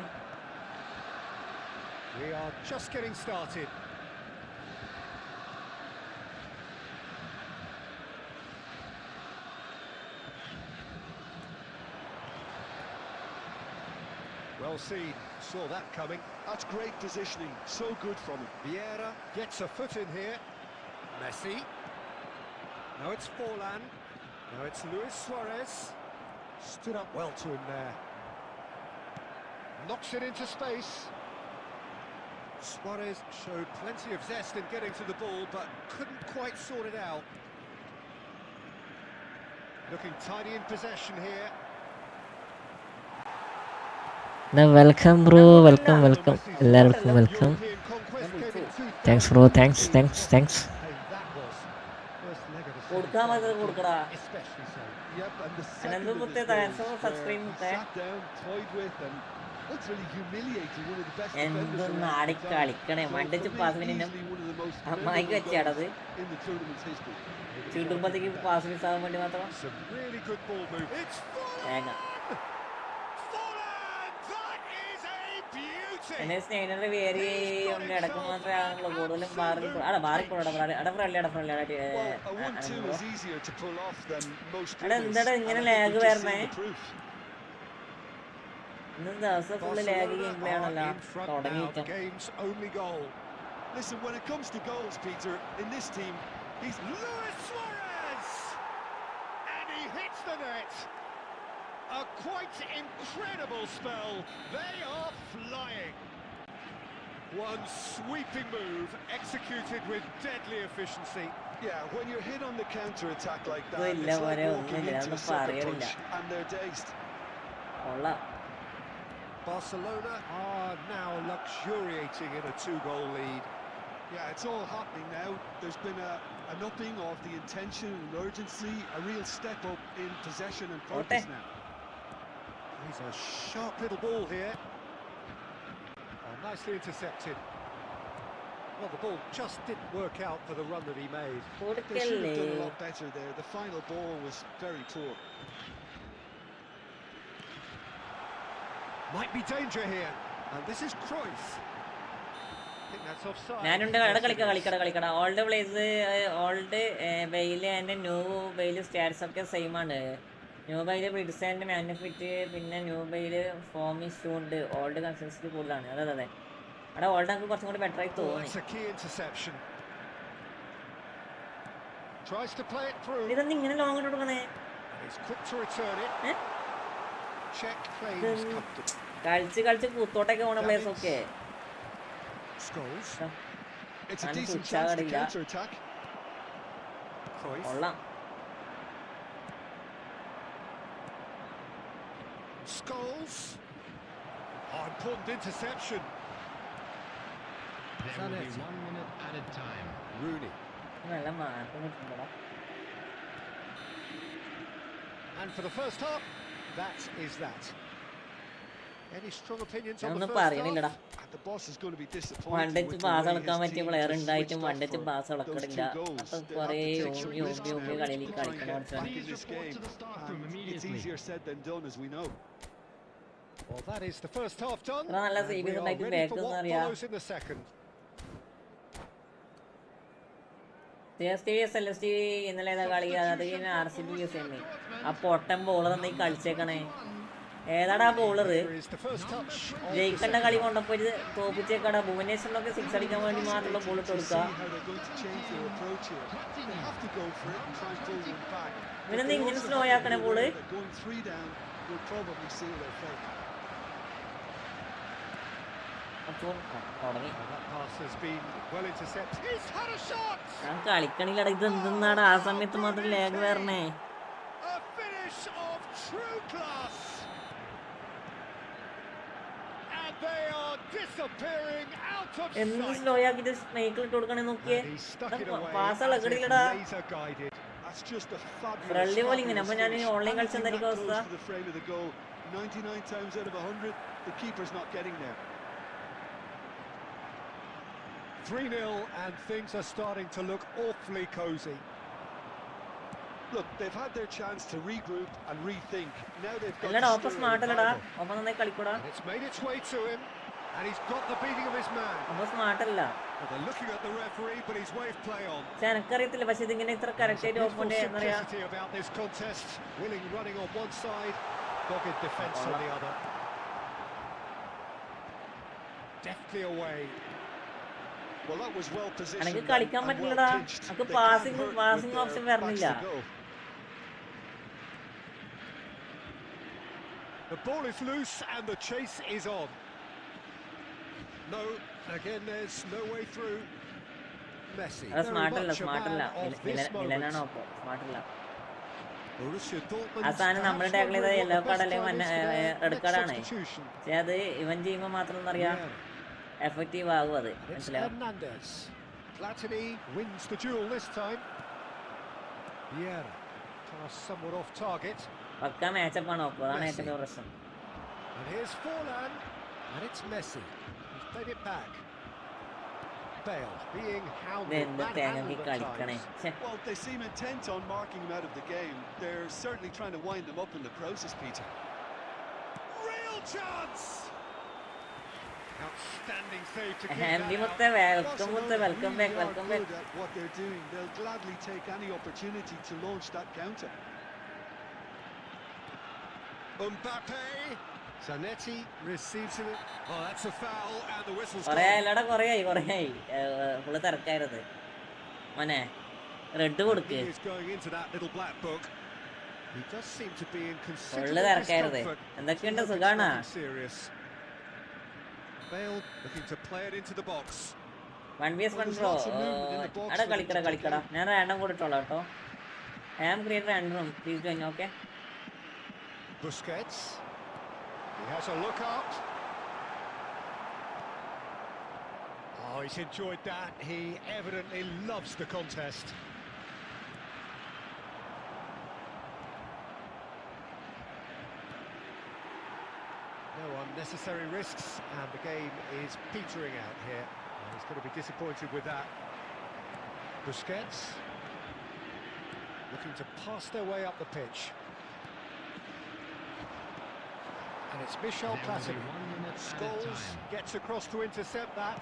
Speaker 5: We are just getting started. Well seen, saw that coming.
Speaker 3: That's great positioning, so good from him.
Speaker 5: Vieira gets a foot in here. Messi. Now it's Forlan. Now it's Luis Suarez. Stood up well to him there. Knocks it into space. Suarez showed plenty of zest in getting to the ball, but couldn't quite sort it out. Looking tidy in possession here.
Speaker 4: Welcome bro, welcome എല്ലാവർക്കും welcome. Thanks bro, thanks.
Speaker 2: കൊടുക്കടാ എന്തൊന്ന് കളിക്കണേ മണ്ടിച്ച് pass അമ്മായിക്ക് വെച്ചാടത് ചൂട്ടുമ്പത്തേക്ക് pass മിസ്സാകാൻ വേണ്ടി മാത്രം തേങ്ങ. എന്നെ സ്നേഹിതരുടെ പേര് ഒന്ന് ഇടക്ക് മാത്രമേ ആണല്ലോ കൂടുതലും എന്താടാ ഇങ്ങനെ ലാഗ് വരണേ? ഇന്ന് ദിവസം ഫുള്ള് ലാഗ് ഗെയിം പ്ലേ ആണല്ലോ തുടങ്ങിയിട്ട്.
Speaker 3: Listen, when it comes to goals, Peter, in this team, he's
Speaker 5: Luis Suarez, and he hits the net. A quite incredible spell. They are flying. One sweeping move executed with deadly efficiency.
Speaker 3: Yeah, when you're hit on the counter attack like that, it's like walking into a sucker punch, and they're dazed.
Speaker 5: Barcelona are now luxuriating in a 2-goal lead.
Speaker 3: Yeah, it's all happening now. There's been an upping of the intention and urgency, a real step up in possession and focus now.
Speaker 5: He's a sharp little ball here. Oh, nicely intercepted. Well, the ball just didn't work out for the run that he made.
Speaker 3: They should have done a lot better there. The final ball was very poor.
Speaker 5: Might be danger here. And this is Cruyff. I think that's offside.
Speaker 2: ഞാനുണ്ട് കളിക്കട old place old വെയില് and new വെയില് stats ഒക്കെ same ആണ്. New വെയില് ബ്രിഡ്സ് and മാനിഫിറ്റ്, പിന്നെ new വെയില് ഫോമി ഷൂണ്ട്, old consistency കൂടുതലാണ്. അതെ അവിടെ ഓൾഡ് നമുക്ക് കുറച്ചും കൂടി ബെറ്റർ ആയി തോന്നി. ഇതെന്ത് ഇങ്ങനെ ലോങ് കൊടുക്കണേ? കളിച്ച് കൂത്തോട്ടൊക്കെ പോണ പ്ലേസ് ഒക്കെ കൊള്ളാം.
Speaker 5: Scholes. Oh, important interception.
Speaker 6: There will be 1 minute added time.
Speaker 5: Rooney.
Speaker 2: നല്ല മാറ്റം കിട്ടുന്നുണ്ടോ?
Speaker 5: And for the first half, that is that. Any strong opinions on the
Speaker 2: ഞാനൊന്നും
Speaker 5: first
Speaker 2: പറയണില്ലടാ.
Speaker 5: half?
Speaker 3: And the boss is going to be disappointed
Speaker 2: വണ്ടച്ച്
Speaker 3: with the
Speaker 2: pass
Speaker 3: way
Speaker 2: കളക്കാൻ
Speaker 3: his
Speaker 2: പറ്റിയ
Speaker 3: team
Speaker 2: player
Speaker 3: just
Speaker 2: ഉണ്ടായിട്ടും
Speaker 3: switched off
Speaker 2: വണ്ടച്ച്
Speaker 3: for
Speaker 2: pass
Speaker 3: those
Speaker 2: കളക്കണില്ല.
Speaker 3: 2 goals.
Speaker 2: അപ്പൊ
Speaker 3: They'll
Speaker 2: കൊറേ
Speaker 3: have to take some
Speaker 2: ഊമ്പി
Speaker 3: risks
Speaker 2: ഊമ്പി ഊമ്പി
Speaker 3: now
Speaker 2: കളിയിൽ
Speaker 3: to try and
Speaker 2: കളിക്കണ
Speaker 3: get back in
Speaker 6: Please
Speaker 3: this
Speaker 6: report
Speaker 3: game.
Speaker 6: to the staff room
Speaker 3: And it's
Speaker 6: immediately.
Speaker 3: easier said than done, as we know.
Speaker 5: Well, that is the first half done.
Speaker 2: ഇത്ര നല്ല
Speaker 5: And we
Speaker 2: series
Speaker 5: are
Speaker 2: ഉണ്ടായിട്ട്
Speaker 5: ready
Speaker 2: back
Speaker 5: for
Speaker 2: എന്ന്
Speaker 5: what
Speaker 2: പറയാ.
Speaker 5: follows in the second.
Speaker 2: CSTV ഇന്നലെ ഏതാ കളി? അത് കഴിഞ്ഞ RCB USM. ആ പൊട്ടൻ ബോളർ നീ കളിച്ചേക്കണേ. ഏതാടാ bowler?
Speaker 5: Here is the first touch of the
Speaker 2: ജയിക്കേണ്ട
Speaker 5: second
Speaker 2: കളി
Speaker 5: half.
Speaker 2: കൊണ്ടപ്പോയി തോപ്പിച്ചേക്കടാ. ഭുവനേശ്വറിനൊക്കെ 6 അടിക്കാൻ വേണ്ടി മാത്രമുള്ള ബോൾ ഇട്ട് കൊടുക്കുക.
Speaker 3: See how they're going to change their approach here. They have to go for it and try and pull one back.
Speaker 2: ഇവനെന്താ
Speaker 3: They
Speaker 2: ഇങ്ങനെ
Speaker 3: also
Speaker 2: slow
Speaker 3: have to
Speaker 2: ആക്കണേ
Speaker 3: be
Speaker 2: ball?
Speaker 3: aware that going 3 down will probably seal their fate.
Speaker 2: അപ്പോൾ തുടങ്ങി.
Speaker 5: That pass has been well intercepted. He's had a shot!
Speaker 2: ഞാൻ കളിക്കണില്ലടാ. ഇത് എന്തെന്നാടാ ആ സമയത്ത് മാത്രം lag വരണേ?
Speaker 5: A finish of true class! And they are disappearing out of
Speaker 2: എന്ത്
Speaker 5: sight.
Speaker 2: Slow ആക്കിട്ട് സ്നേക്കിൽ ഇട്ട് കൊടുക്കണേ നോക്കിയേ.
Speaker 5: And he stuck it away
Speaker 2: pass
Speaker 5: as if
Speaker 2: ഇളക്കണില്ലടാ.
Speaker 5: laser guided.
Speaker 3: That's just a fabulous,
Speaker 2: friendly പോലെ ഇങ്ങനെ.
Speaker 3: fabulous
Speaker 2: അപ്പൊ ഞാൻ
Speaker 3: finish.
Speaker 2: ഓൺലൈൻ കളിച്ച
Speaker 3: Anything
Speaker 2: എന്തായിരിക്കും
Speaker 3: that
Speaker 2: അവസ്ഥ?
Speaker 3: close to the frame of the goal, 99 times out of 100, the keeper's not getting there.
Speaker 5: 3-0 and things are starting to look awfully cosy.
Speaker 3: Look, they've had their chance to regroup and rethink. Now they've got
Speaker 2: അല്ലടാ
Speaker 3: to
Speaker 2: ഒപ്പം
Speaker 3: stir
Speaker 2: smart
Speaker 3: a
Speaker 2: അല്ലടാ.
Speaker 3: revival.
Speaker 2: ഒപ്പം നന്നായി കളിക്കൂടാ.
Speaker 5: And it's made its way to him, and he's got the beating of his man.
Speaker 2: ഒപ്പം smart അല്ല.
Speaker 5: Well, they're looking at the referee, but he's waved play on.
Speaker 2: പക്ഷെ എനക്കറിയത്തില്ല. പക്ഷെ ഇതിങ്ങനെ ഇത്ര correct ആയിട്ട്
Speaker 5: Beautiful
Speaker 2: ഓപ്പന്റെ എന്താ പറയാ
Speaker 5: simplicity about this contest. Willing running on one side, dogged defence on the other. Deftly away.
Speaker 3: Well, that was well positioned
Speaker 2: എനിക്ക്
Speaker 3: and
Speaker 2: കളിക്കാൻ
Speaker 3: well
Speaker 2: പറ്റില്ലടാ.
Speaker 3: pitched.
Speaker 2: നമുക്ക്
Speaker 3: They
Speaker 2: passing
Speaker 3: can't hurt
Speaker 2: passing
Speaker 3: with
Speaker 2: option
Speaker 3: their
Speaker 2: വരണില്ല.
Speaker 3: backs to go.
Speaker 5: The ball is loose and the chase is on. No, again there's no way through. Messi.
Speaker 2: അത്
Speaker 5: Very
Speaker 2: smart അല്ല.
Speaker 5: much a
Speaker 2: smart അല്ല.
Speaker 5: man of this
Speaker 2: മിലനാണ്
Speaker 5: moment.
Speaker 2: ഒപ്പം. Smart അല്ല.
Speaker 5: Borussia Dortmund
Speaker 2: ആ സാധനം നമ്മൾ
Speaker 5: perhaps
Speaker 2: tackle ചെയ്ത
Speaker 5: wondering
Speaker 2: yellow
Speaker 5: what the
Speaker 2: card
Speaker 5: best
Speaker 2: അല്ലെങ്കിൽ
Speaker 5: plan is for their
Speaker 2: red
Speaker 5: next
Speaker 2: കാർഡാണ്.
Speaker 5: substitution.
Speaker 2: പക്ഷെ അത് ഇവൻ ചെയ്യുമ്പോൾ മാത്രം എന്താ പറയാ
Speaker 5: Yeah.
Speaker 2: എഫക്റ്റീവ് ആകും. അത്
Speaker 5: It's
Speaker 2: മനസ്സിലാവും.
Speaker 5: Hernandez. Platini wins the duel this time. Vieira pass somewhat off target.
Speaker 2: Pucca matchup ആണ് ഒപ്പം. അതാണ് ഏറ്റവും വലിയ പ്രശ്നം.
Speaker 5: And here's Forlan, and it's Messi. He's played it back. Bale being hounded,
Speaker 2: ഇതെന്ത് തേങ്ങക്ക്
Speaker 5: manhandled at
Speaker 2: കളിക്കണേ.
Speaker 5: times.
Speaker 2: ഛെ.
Speaker 3: Well, they seem intent on marking him out of the game. They're certainly trying to wind them up in the process, Peter.
Speaker 5: Real chance! Outstanding save to keep
Speaker 2: handy
Speaker 5: that
Speaker 2: മുത്ത
Speaker 5: out.
Speaker 2: Welcome മുത്ത welcome
Speaker 3: Really
Speaker 2: back
Speaker 3: are
Speaker 2: welcome back.
Speaker 3: good at what they're doing. They'll gladly take any opportunity to launch that counter.
Speaker 5: Mbappe. Zanetti receives it. Oh, that's a foul, and the whistle's
Speaker 2: കൊറേ
Speaker 5: gone.
Speaker 2: അല്ലടാ കൊറേയായി full തിരക്കായിരുന്നത്. മോനെ red കൊടുക്ക്.
Speaker 5: He is going into that little black book. He does seem to be in
Speaker 2: full
Speaker 5: considerable
Speaker 2: തിരക്കായിരുന്നത്.
Speaker 5: discomfort.
Speaker 2: എന്തൊക്കെയുണ്ട്?
Speaker 5: It's
Speaker 2: സുഖാണോ?
Speaker 5: nothing serious. Bale looking to play it into the box.
Speaker 2: 1vs1 bro. അവിടെ കളിക്കടാ. ഞാൻ random കൊടുത്തോളാം കേട്ടോ. I am create random room. Please join. Okay.
Speaker 5: Busquets. He has a look up. Oh, he's enjoyed that. He evidently loves the contest. No unnecessary risks, and the game is petering out here. And he's going to be disappointed with that. Busquets looking to pass their way up the pitch. And it's Michel
Speaker 6: There will be
Speaker 5: Platini.
Speaker 6: 1 minute added
Speaker 5: Scholes
Speaker 6: time.
Speaker 5: gets across to intercept that.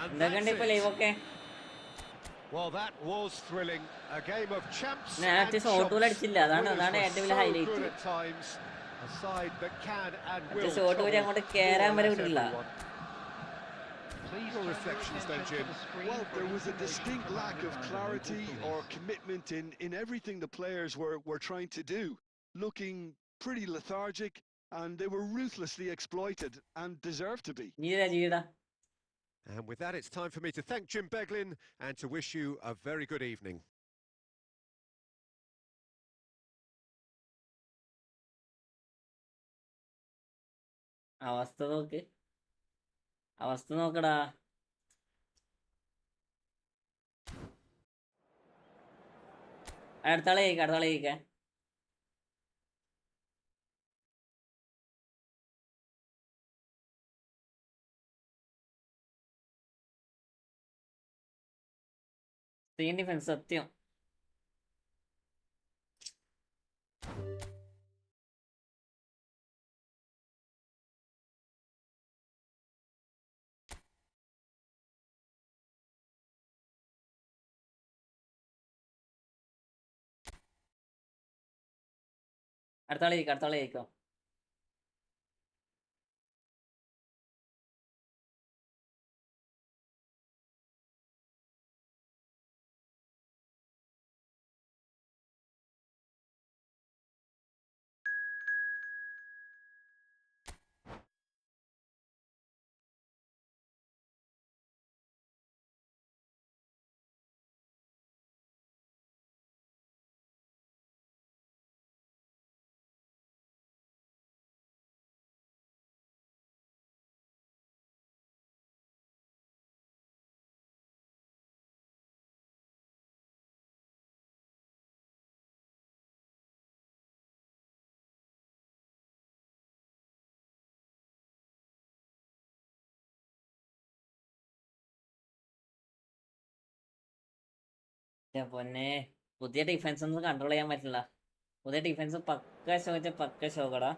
Speaker 5: And
Speaker 2: എന്തൊക്കെയുണ്ട് ഇപ്പൊ
Speaker 5: that's
Speaker 2: live
Speaker 5: it.
Speaker 2: ഒക്കെ?
Speaker 5: Well, that was thrilling. A game of champs
Speaker 2: ഞാൻ
Speaker 5: and
Speaker 2: അത്യാവശ്യം shot പോലും
Speaker 5: chumps.
Speaker 2: അടിച്ചില്ല. അതാണ്
Speaker 5: Winners were
Speaker 2: ഏറ്റവും വലിയ
Speaker 5: so
Speaker 2: highlight.
Speaker 5: good at times. A side that can and will
Speaker 2: മറ്റേ ഷോട്ട് വരെ അങ്ങോട്ട് കേറാൻ വരെ
Speaker 5: trouble
Speaker 2: വിടില്ല.
Speaker 5: everyone.
Speaker 6: Please
Speaker 5: Your
Speaker 6: turn your
Speaker 5: reflections then,
Speaker 6: attention
Speaker 5: Jim.
Speaker 6: to the screen
Speaker 3: Well,
Speaker 6: for
Speaker 3: there was a
Speaker 6: information
Speaker 3: distinct lack of
Speaker 6: provided by the
Speaker 3: clarity
Speaker 6: local
Speaker 3: or
Speaker 6: police.
Speaker 3: commitment in everything the players were trying to do. Looking pretty lethargic, and they were ruthlessly exploited and deserved to be.
Speaker 2: ജീവിതാ.
Speaker 5: And with that, it's time for me to thank Jim Beglin and to wish you a very good evening.
Speaker 2: അവസ്ഥ നോക്ക്. അവസ്ഥ നോക്കടാ. അടുത്താളെ ജയിക്കാം. Screen defence സത്യം. അടുത്ത ആളെ ജയിക്കോ. പൊന്നെ, പുതിയ defence ഒന്നും കൺട്രോൾ ചെയ്യാൻ പറ്റില്ല. പുതിയ ഡിഫൻസ് പക്ക ഷോക്കടാ.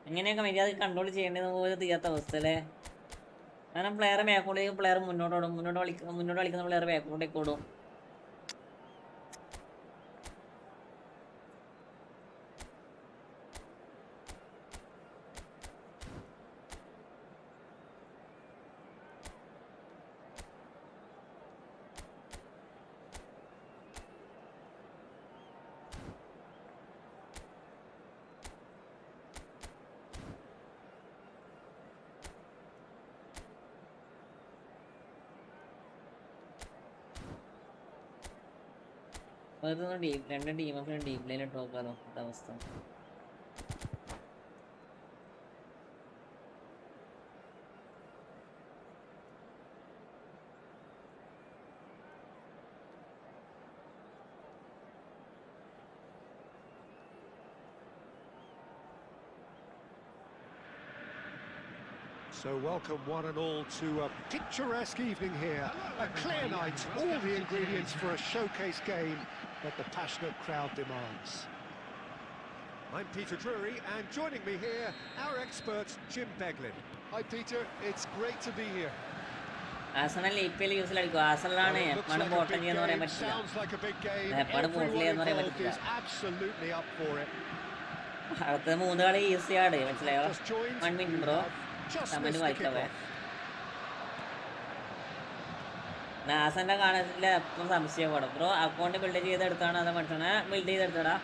Speaker 2: എങ്ങനെയൊക്കെ മര്യാദ കൺട്രോൾ ചെയ്യേണ്ടത് പോലും തീരാത്ത അവസ്ഥയിലെ. കാരണം പ്ലെയർ ബാക്കോട്ടേക്ക്, പ്ലെയർ മുന്നോട്ടോടും, മുന്നോട്ട് കളിക്കുന്ന പ്ലെയർ ബാക്കോട്ടേക്ക് ഓടും. രണ്ട് ടീമൊക്കെ ഡീപ് ലൈനിൽ നോക്കാലോ അവസ്ഥ.
Speaker 5: So welcome one and all to a picturesque evening here. A clear night, all the ingredients for a showcase game that the passionate crowd demands. I'm Peter Drury, and joining me here, our expert Jim Beglin.
Speaker 3: Hi Peter, it's great to be here.
Speaker 2: Arsenal EPL യൂസിലെടുക്കും. ആസണലാണ് എപ്പാണ് bottom എന്ന് പറയാൻ പറ്റില്ല, എപ്പാണ് ബോട്ടിലെന്ന് പറയാൻ പറ്റില്ല. അടുത്ത 3 കളി ഈസിയാണ്, മനസ്സിലായോ? 1 മിനിറ്റ് ബ്രോ, കമന്റ് വായിക്കാവേ. നാസന്റെ കാണത്തില്ല, എപ്പം സംശയം കൂടെ ബ്രോ. അക്കൗണ്ട് ബിൽഡ് ചെയ്തെടുത്താണ്, അത് പഠിച്ചാണ് ബിൽഡ് ചെയ്തെടുത്തടാ.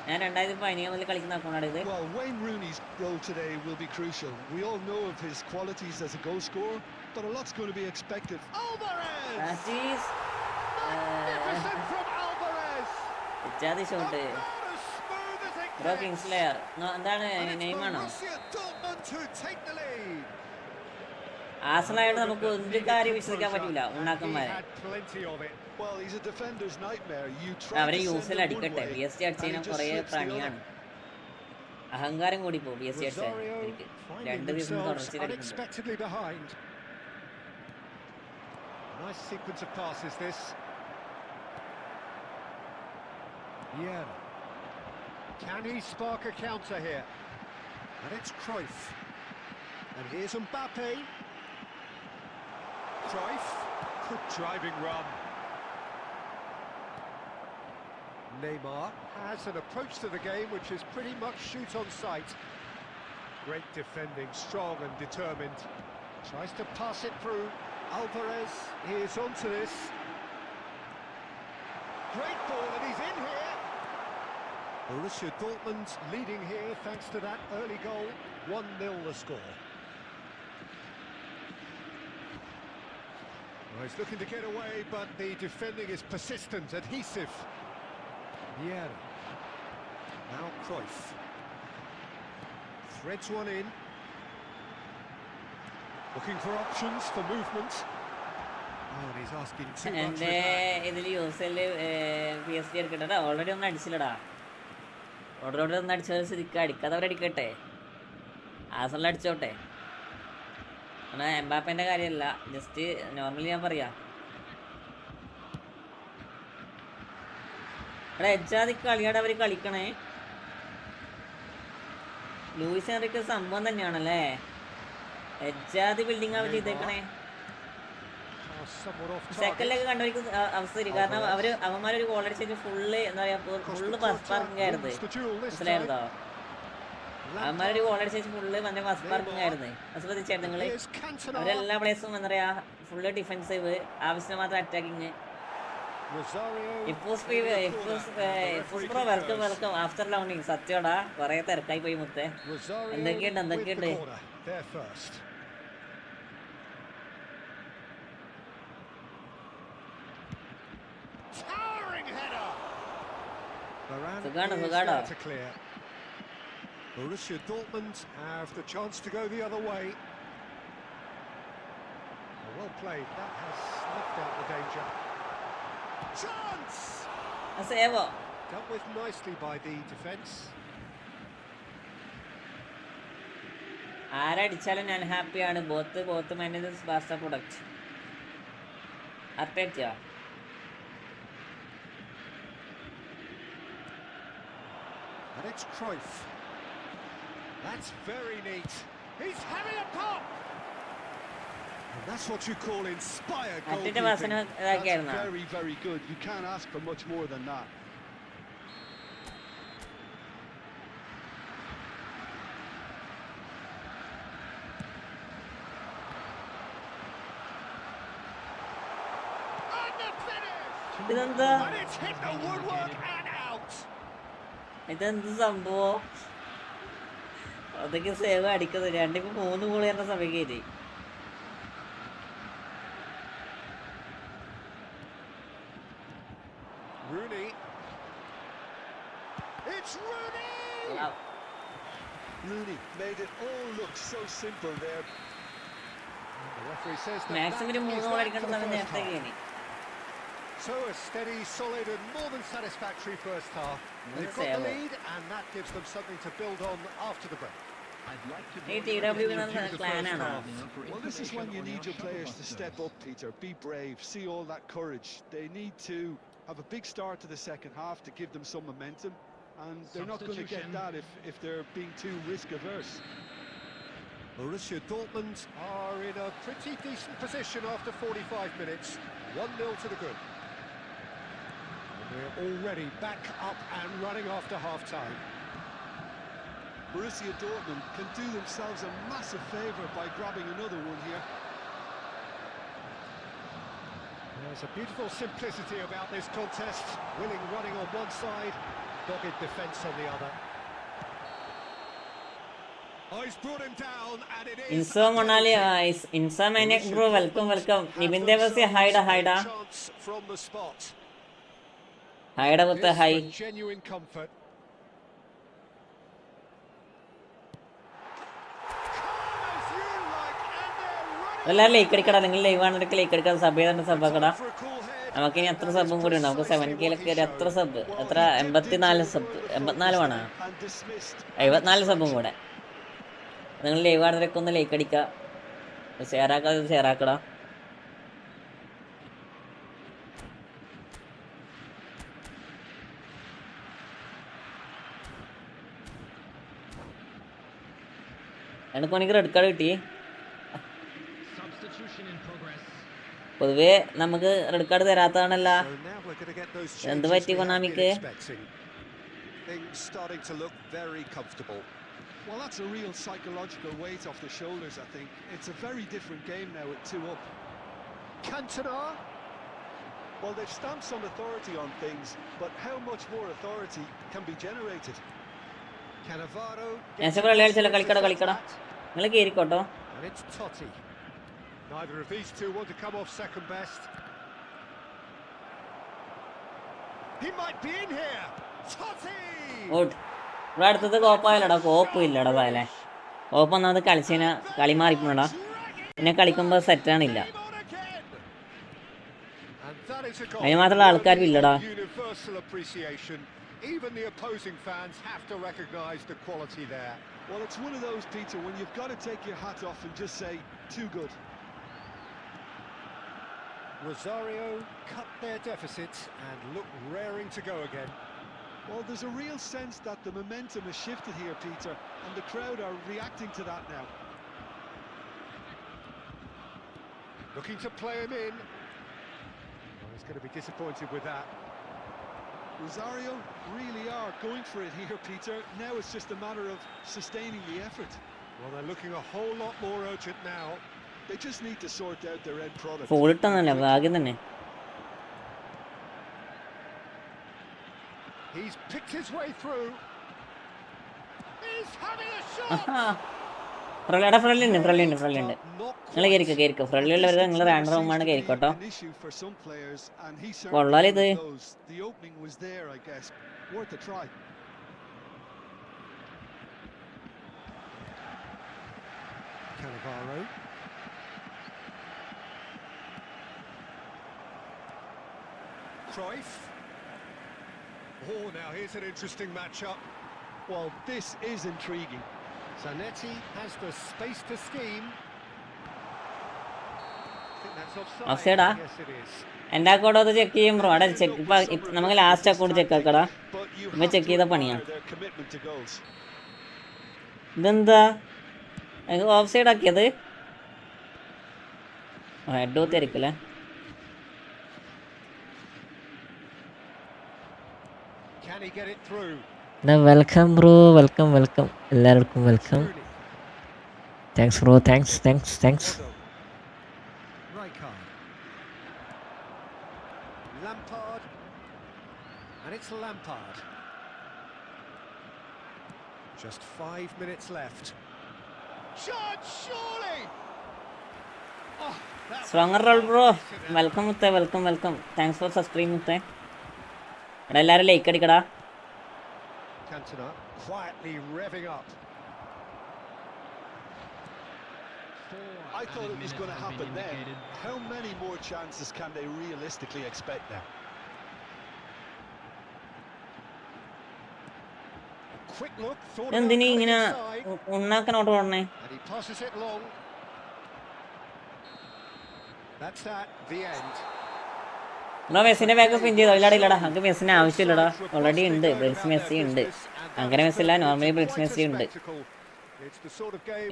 Speaker 2: ഞാൻ 2015 മുതൽ കളിക്കുന്ന അക്കൗണ്ടാണ് ഇത്.
Speaker 3: Well, Wayne Rooney's role today will be crucial. We all know of his qualities as a goal scorer, but a lot's going to be expected.
Speaker 5: Alvarez!
Speaker 2: That is
Speaker 5: Magnificent from Alvarez!
Speaker 2: ഇച്ചാതി shot bro. കിങ്സ്ലെയർ എന്താണ് നെയ്മാണോ? ആസണായിട്ട് നമുക്ക് ഒരു കാര്യം വിശ്വസിക്കാൻ പറ്റില്ല. ഉണ്ടാക്കന്മാരെ അവരെ യൂസിൽ അടിക്കട്ടെ. PSG അടിച്ചതിന് കുറേ പ്രാണിയാണ്. അഹങ്കാരം കൂടി പോകും PSG അടിച്ചാൽ. 2 ദിവസം തുടർച്ചയിൽ അടിക്കുന്നുണ്ട്.
Speaker 5: Nice sequence of passes this. Yeah. Can he spark a counter here? And it's Cruyff. And here's Mbappe. Cruyff. Good driving run. Neymar has an approach to the game which is pretty much shoot on sight. Great defending, strong and determined. Tries to pass it through. Alvarez is onto this. Great ball, and he's in here. Borussia Dortmund leading here thanks to that early goal. 1-0 the score. Well, he's looking to get away, but the defending is persistent, adhesive. Yeah. Now Cruyff. Threads one in. Looking for options for movement. Oh, and he's asking too much.
Speaker 2: എൻ്റെ ഇതിൽ യൂസിൽ PSG എടുക്കട്ടെ. Already ഒന്നും അടിച്ചില്ലടാ. Order ഒന്ന് അടിച്ചത് ശരിക്കും അടിക്കാതെ അവരടിക്കട്ടെ. ആസണിൽ അടിച്ചോട്ടെ. എന്നാൽ എംബാപ്പേൻ്റെ കാര്യമല്ല, ജസ്റ്റ് നോർമലി ഞാൻ പറയാം. ഇവിടെ എജാതി കളിയാടെ അവർ കളിക്കണേ. ലൂയിസ് എൻറിക്ക് സംഭവം തന്നെയാണല്ലേ. എജാതി ബിൽഡിംഗ് അവർ ചെയ്തേക്കണേ. സെക്കൻഡിലൊക്കെ കണ്ടവർക്ക് അവസ്ഥ തരും. കാരണം അവന്മാരൊരു ഗോൾ അടിച്ചിട്ട് ഫുള്ള് എന്താ പറയാ, ഫുള്ള് ബസ് പാർക്കിംഗ് ആയിരുന്നു. മനസ്സിലായിരുന്നോ? അവന്മാരൊരു ഗോൾ അടിച്ചിട്ട് ഫുള്ള് മറ്റേ ബസ് പാർക്കിംഗ് ആയിരുന്നു. അത് ശ്രദ്ധിച്ചായിരുന്നു നിങ്ങള്? അവരെല്ലാ പ്ലേസും എന്താ പറയാ ഫുള്ള് ഡിഫെൻസീവ്, ആവശ്യത്തിന് മാത്രം അറ്റാക്കിങ്. വെൽക്കം ആഫ്റ്റർ ലൗണ്ടിങ്. സത്യോടാ, കൊറേ തിരക്കായി പോയി മുത്തേ. എന്തൊക്കെയുണ്ട്? സുഖാണോ?
Speaker 5: Borussia Dortmund have the chance to go the other way. Well played. That has snuffed out the danger. Chance! Dealt with nicely by the defence.
Speaker 2: ആരടിച്ചാലും ഞാൻ ഹാപ്പിയാണ്. ബോത്ത് മാനേജേഴ്സ് ബാസ്റ്റ product. Arteta.
Speaker 5: And it's Cruyff. That's very neat. He's having a pop. And that's what you call inspired goalkeeping.
Speaker 3: That's very, very good. You can't ask for much more than that.
Speaker 5: And the finish.
Speaker 2: ഇതെന്താ?
Speaker 5: And it's hit the woodwork and out.
Speaker 2: ഇതെന്ത് സംഭവം? അതൊക്കെ save അടിക്കുന്നത് 2-3 goal ചെയ്യുന്ന സമയത്ത്.
Speaker 5: Rooney. It's Rooney.
Speaker 2: Wow.
Speaker 3: Rooney made it all look so simple there.
Speaker 5: The referee says that
Speaker 2: maximum 3 goal അടിക്കേണ്ട സമയം നേരത്തെ കഴിഞ്ഞു.
Speaker 5: So a steady, solid and more than satisfactory first half. They've got the lead and that gives them something to build on after the break.
Speaker 2: ഈ TW ക്ലാനാണോ?
Speaker 3: Well, this is when you need your players to step up, Peter. Be brave, see all that courage. They need to have a big start to the second half to give them some momentum, and they're not going to get that if they're being too risk averse.
Speaker 5: Borussia Dortmund are in a pretty decent position after 45 minutes. 1-0 to the good. And we're already back up and running after half-time.
Speaker 3: Borussia Dortmund can do themselves a massive favour by grabbing another one here.
Speaker 5: There's a beautiful simplicity about this contest. Willing running on one side, dogged defence on the other. Oh, he's brought him down and it is.
Speaker 2: Insa Monali, Insa Maniac bro, welcome. Nibin Devasi, hide.
Speaker 5: Chance from the spot.
Speaker 2: Hide with the high.
Speaker 5: Genuine comfort.
Speaker 2: എല്ലാവരും like അടിക്കടാ. നിങ്ങൾ live ആണെന്നൊക്കെ like അടിക്കാൻ sub ചെയ്തിട്ട് sub ആക്കടാ. നമുക്കിനി എത്ര സബും കൂടി ഉണ്ട്. നമുക്ക് 7K എത്ര സബ്? എത്ര? 84 സബ്. 84 വേണോ? 74 സബും കൂടെ. നിങ്ങൾ ലൈവ് ആണെന്നൊക്കെ ഒന്ന് ലൈക്ക് അടിക്കുക. ഷെയർ ആക്കടാ. എനിക്ക് റെഡ് കാർഡ് കിട്ടി. പൊതുവേ നമുക്ക് റെഡ് കാർഡ് തരാത്തതാണല്ല. എന്ത് പറ്റി കൊണാമിക്ക്?
Speaker 3: Well, that's a real psychological weight off the shoulders, I think. It's a very different game now with 2 up.
Speaker 5: Cantona.
Speaker 3: Well, they've stamped some authority on things, but how much more authority can be generated?
Speaker 5: Cannavaro.
Speaker 2: കളിക്കട നിങ്ങൾ കേറിക്കോട്ടോ.
Speaker 5: And it's Totti. Neither of these two want to come off second best. He might be in here. Totti.
Speaker 2: Good. ഇവിടെ അടുത്തത് കോപ്പായാലടാ. കോപ്പും ഇല്ലടാ തായാലേ. കോപ്പ് ഒന്നാമത് കളിച്ചതിന് കളി മാറിപ്പോണടാ. പിന്നെ കളിക്കുമ്പോൾ സെറ്റാണില്ല. അതിന് മാത്രമുള്ള ആൾക്കാരും ഇല്ലടാ.
Speaker 5: Even the opposing fans have to recognise the quality there.
Speaker 3: Well, it's one of those, Peter, when you've got to take your hat off and just say, too good.
Speaker 5: Rosario cut their deficit and look raring to go again.
Speaker 3: Well, there's a real sense that the momentum has shifted here, Peter, and the crowd are reacting to that now.
Speaker 5: Looking to play him in. Well, he's going to be disappointed with that.
Speaker 3: Rosario really are going for it here, Peter. Now it's just a matter of sustaining the effort.
Speaker 5: Well, they're looking a whole lot more urgent now.
Speaker 3: They just need to sort out their end product.
Speaker 2: Foul ഇട്ടൊന്നല്ല ഭാഗ്യം തന്നെ.
Speaker 5: He's picked his way through. He's having a shot.
Speaker 2: Front ഉണ്ട്. നിങ്ങൾ കയറിക്കോ ഫ്രണ്ടിലുള്ളവർ നിങ്ങൾ random റൂമാണ് കയറിക്കോട്ടോ. കൊള്ളാലിത്.
Speaker 5: Cannavaro. Cruyff. Oh, now here's an interesting matchup.
Speaker 3: Well, this is intriguing.
Speaker 5: Zanetti has the space to scheme. I think that's offside.
Speaker 2: Offside, ah?
Speaker 5: Yes, it is.
Speaker 2: എൻ്റെ account അത് ചെക്ക് ചെയ്യും ബ്രോ. അവിടെ check ഇപ്പം നമുക്ക് last account check ആക്കടാ. ഇപ്പം check ചെയ്ത പണിയാ. ഇതെന്താ ഓഫ് സൈഡ് ആക്കിയത്? ഹെഡ് ഊത്തിയായിരിക്കില്ലേ?
Speaker 5: Can he get it through?
Speaker 4: Welcome bro, welcome എല്ലാവർക്കും welcome. Thanks bro, thanks.
Speaker 5: Lampard, and it's Lampard. Just 5 minutes left. Shot, surely. Oh,
Speaker 2: stronger role bro. Welcome മുത്തേ, welcome. Thanks for subscribe മുത്തേ. എടാ എല്ലാവരും like അടിക്കടാ.
Speaker 5: Cantona quietly revving up.
Speaker 3: I thought it was going to happen then. How many more chances can they realistically expect now?
Speaker 5: Quick look, thought
Speaker 2: എന്തിനീ ഇങ്ങനെ ഉണ്ണാക്കനോട്ട് പോണേ?
Speaker 5: and he passes it long. That's that, the end.
Speaker 2: Bro മെസ്സിന്റെ back pin ചെയ്തോ? ഇല്ലടാ നമുക്ക് മെസ്സിന് ആവശ്യമില്ലടാ. Already ഉണ്ട്, ബ്രിഡ്സ് Messi ഉണ്ട്. അങ്ങനെ മെസ്സില്ല, നോർമലി ബ്രിഡ്സ് മെസ്സി ഉണ്ട്.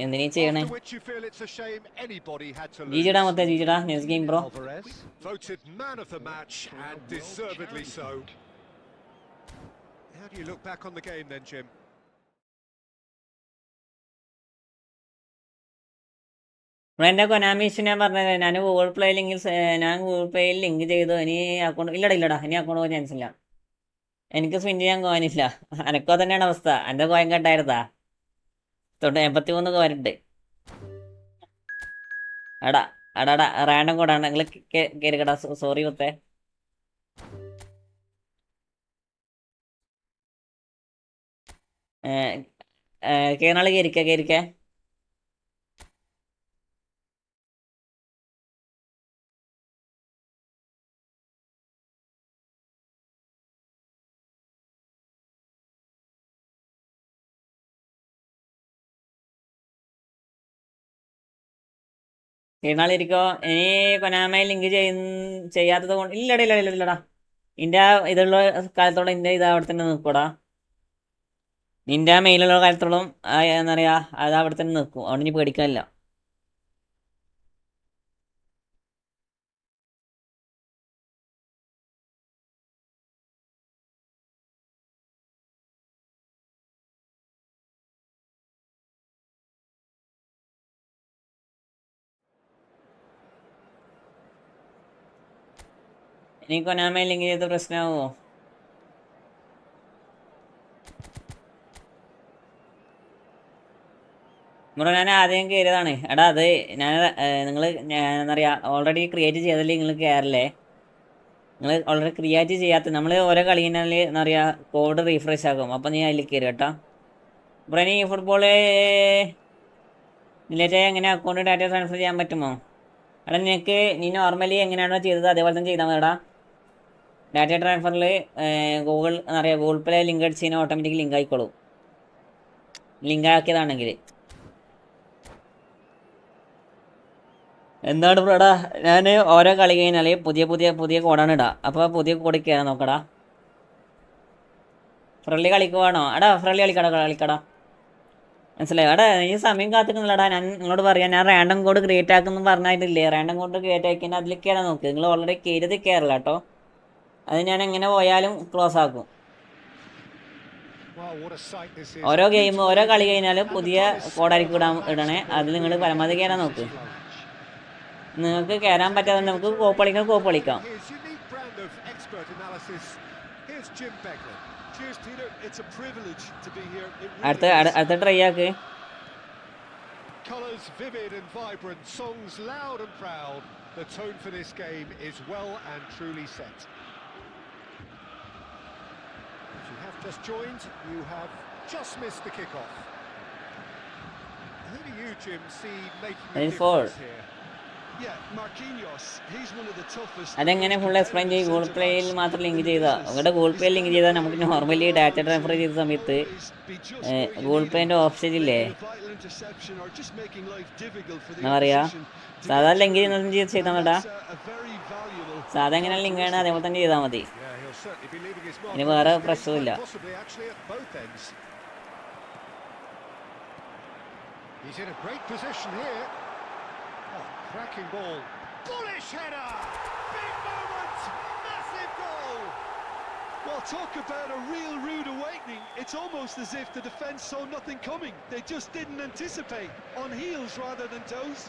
Speaker 2: എന്തിനീ ചെയ്യണേ? ജീജിടാ മൊത്തം ജീജിടാ. Next game bro.
Speaker 5: Voted man of the match and deservedly so. How do you look back on the game then, Jim?
Speaker 2: എൻ്റെ കൊനാമി ഇഷ്യൂ ഞാൻ പറഞ്ഞത്, ഞാൻ ഗൂഗിൾ പ്ലേയിൽ ലിങ്ക് ചെയ്തു. ഇനി അക്കൗണ്ട് ഇല്ലടാ ഇനി അക്കൗണ്ട് പോകാൻ ചാൻസ് ഇല്ല. എനിക്ക് സ്പിൻ ചെയ്യാൻ കോയിനില്ല. അനക്കോ തന്നെയാണ് അവസ്ഥ. എൻ്റെ കോയിൻ കട്ടായിരുന്നാ 83 കോയിനുണ്ട്. അടാ റാൻഡം കോഡാണ്. നിങ്ങൾ കയറിക്കടാ. സോറി മുത്തേ. കേരള കയറിക്കേ. ഇരുന്നാളിരിക്കോ. ഇനി കൊനാമയിൽ ലിങ്ക് ചെയ്യാത്തത് കൊണ്ട് ഇല്ലടാ. നിന്റെ ഇതുള്ള കാലത്തോളം നിന്റെ ഇത് അവിടെ തന്നെ നിൽക്കൂടാ. നിന്റെ മെയിലുള്ള കാലത്തോളം എന്താ പറയാ, അത് അവിടെ തന്നെ നിൽക്കും. അതുകൊണ്ട് ഇനി പേടിക്കാനില്ല. ഇനി കൊനാമയിൽ ലിങ്ക് ചെയ്ത പ്രശ്നമാവോ? ബ്രോ ഞാൻ ആദ്യം കയറിയതാണ്. എടാ അത് ഞാൻ നിങ്ങൾ എന്താ പറയുക ഓൾറെഡി ക്രിയേറ്റ് ചെയ്തല്ലേ നിങ്ങൾ കയറില്ലേ? നിങ്ങൾ ഓൾറെഡി ക്രിയേറ്റ് ചെയ്യാത്ത നമ്മൾ ഓരോ കളിയിനാൽ എന്താ പറയുക കോഡ് റീഫ്രഷ് ആകും. അപ്പോൾ നീ അതിൽ കയറി കേട്ടോ. ബ്രോ ഇനി ഫുട്ബോള് ഇതിലേക്ക് എങ്ങനെ അക്കൗണ്ട് ഡാറ്റ ട്രാൻസ്ഫർ ചെയ്യാൻ പറ്റുമോ? എടാ നിനക്ക് നീ നോർമലി എങ്ങനെയാണോ ചെയ്തത് അതേപോലെ തന്നെ ചെയ്താൽ മതി. എടാ ഡാറ്റ ട്രാൻസ്ഫറിൽ ഗൂഗിൾ എന്താ പറയുക ഗൂഗിൾ പേ ലിങ്ക് അടിച്ച് കഴിഞ്ഞാൽ ഓട്ടോമാറ്റിക് ലിങ്ക് ആയിക്കോളും. ലിങ്ക് ആക്കിയതാണെങ്കിൽ എന്താണ് ബ്രോടാ, ഞാൻ ഓരോ കളി കഴിഞ്ഞാൽ പുതിയ കോഡാണ് ഇടുക. അപ്പോൾ പുതിയ കോഡ് കയറാൻ നോക്കടാ. ഫ്രണ്ട്ലി കളിക്കുവാണോ? എടാ ഫ്രണ്ട്ലി കളിക്കടാ മനസ്സിലായോ? എടാ ഈ സമയം കാത്തിക്കുന്നില്ലടാ. ഞാൻ നിങ്ങളോട് പറയാം, ഞാൻ റാൻഡം കോഡ് ക്രിയേറ്റ് ആക്കുന്നു പറഞ്ഞായിട്ടില്ലേ? റാൻഡം കോഡ് ക്രിയേറ്റ് ആക്കിയാൽ അതിൽ കയറാൻ നോക്ക്. നിങ്ങൾ ഓൾറെഡി കയറിയത് കയറില്ല കേട്ടോ. അത് ഞാൻ എങ്ങനെ പോയാലും ക്ലോസ് ആക്കും. ഓരോ ഗെയിം ഓരോ കളി കഴിഞ്ഞാലും പുതിയ കോഡായിരിക്കും ഇടണേ. അതിൽ നിങ്ങൾ പരമാവധി കയറാൻ നോക്ക്. നിങ്ങൾക്ക് കയറാൻ പറ്റാതെ നമുക്ക് കോപ്പ് കളിക്കാം. അടുത്ത ട്രൈ ആക്ക്.
Speaker 5: Colours vivid and vibrant, songs loud and proud. The tone for this game is well and truly set. If you have just joined, you have just missed the kick-off. Who do you, Jim, see making the difference here?
Speaker 2: അതെങ്ങനെ full explain ചെയ്യും? Google പ്ലേയിൽ മാത്രം link ചെയ്താൽ ഇവിടെ Google പ്ലേയിൽ link ചെയ്താൽ നമുക്ക് normally data transfer ചെയ്ത സമയത്ത് Google പ്ലേൻ്റെ option ഇല്ലേ, എന്താ പറയുക, സാധാരണ ലിങ്ക് ചെയ്താൽ മതിടാ. സാധാ എങ്ങനെ ലിങ്കാണ് അതേപോലെ തന്നെ ചെയ്താൽ മതി. ഇനി വേറെ പ്രശ്നമില്ല.
Speaker 5: Cracking ball, bullish header, big moment, massive goal.
Speaker 3: Well, talk about a real rude awakening. It's almost as if the defence saw nothing coming. They just didn't anticipate, on heels rather than toes.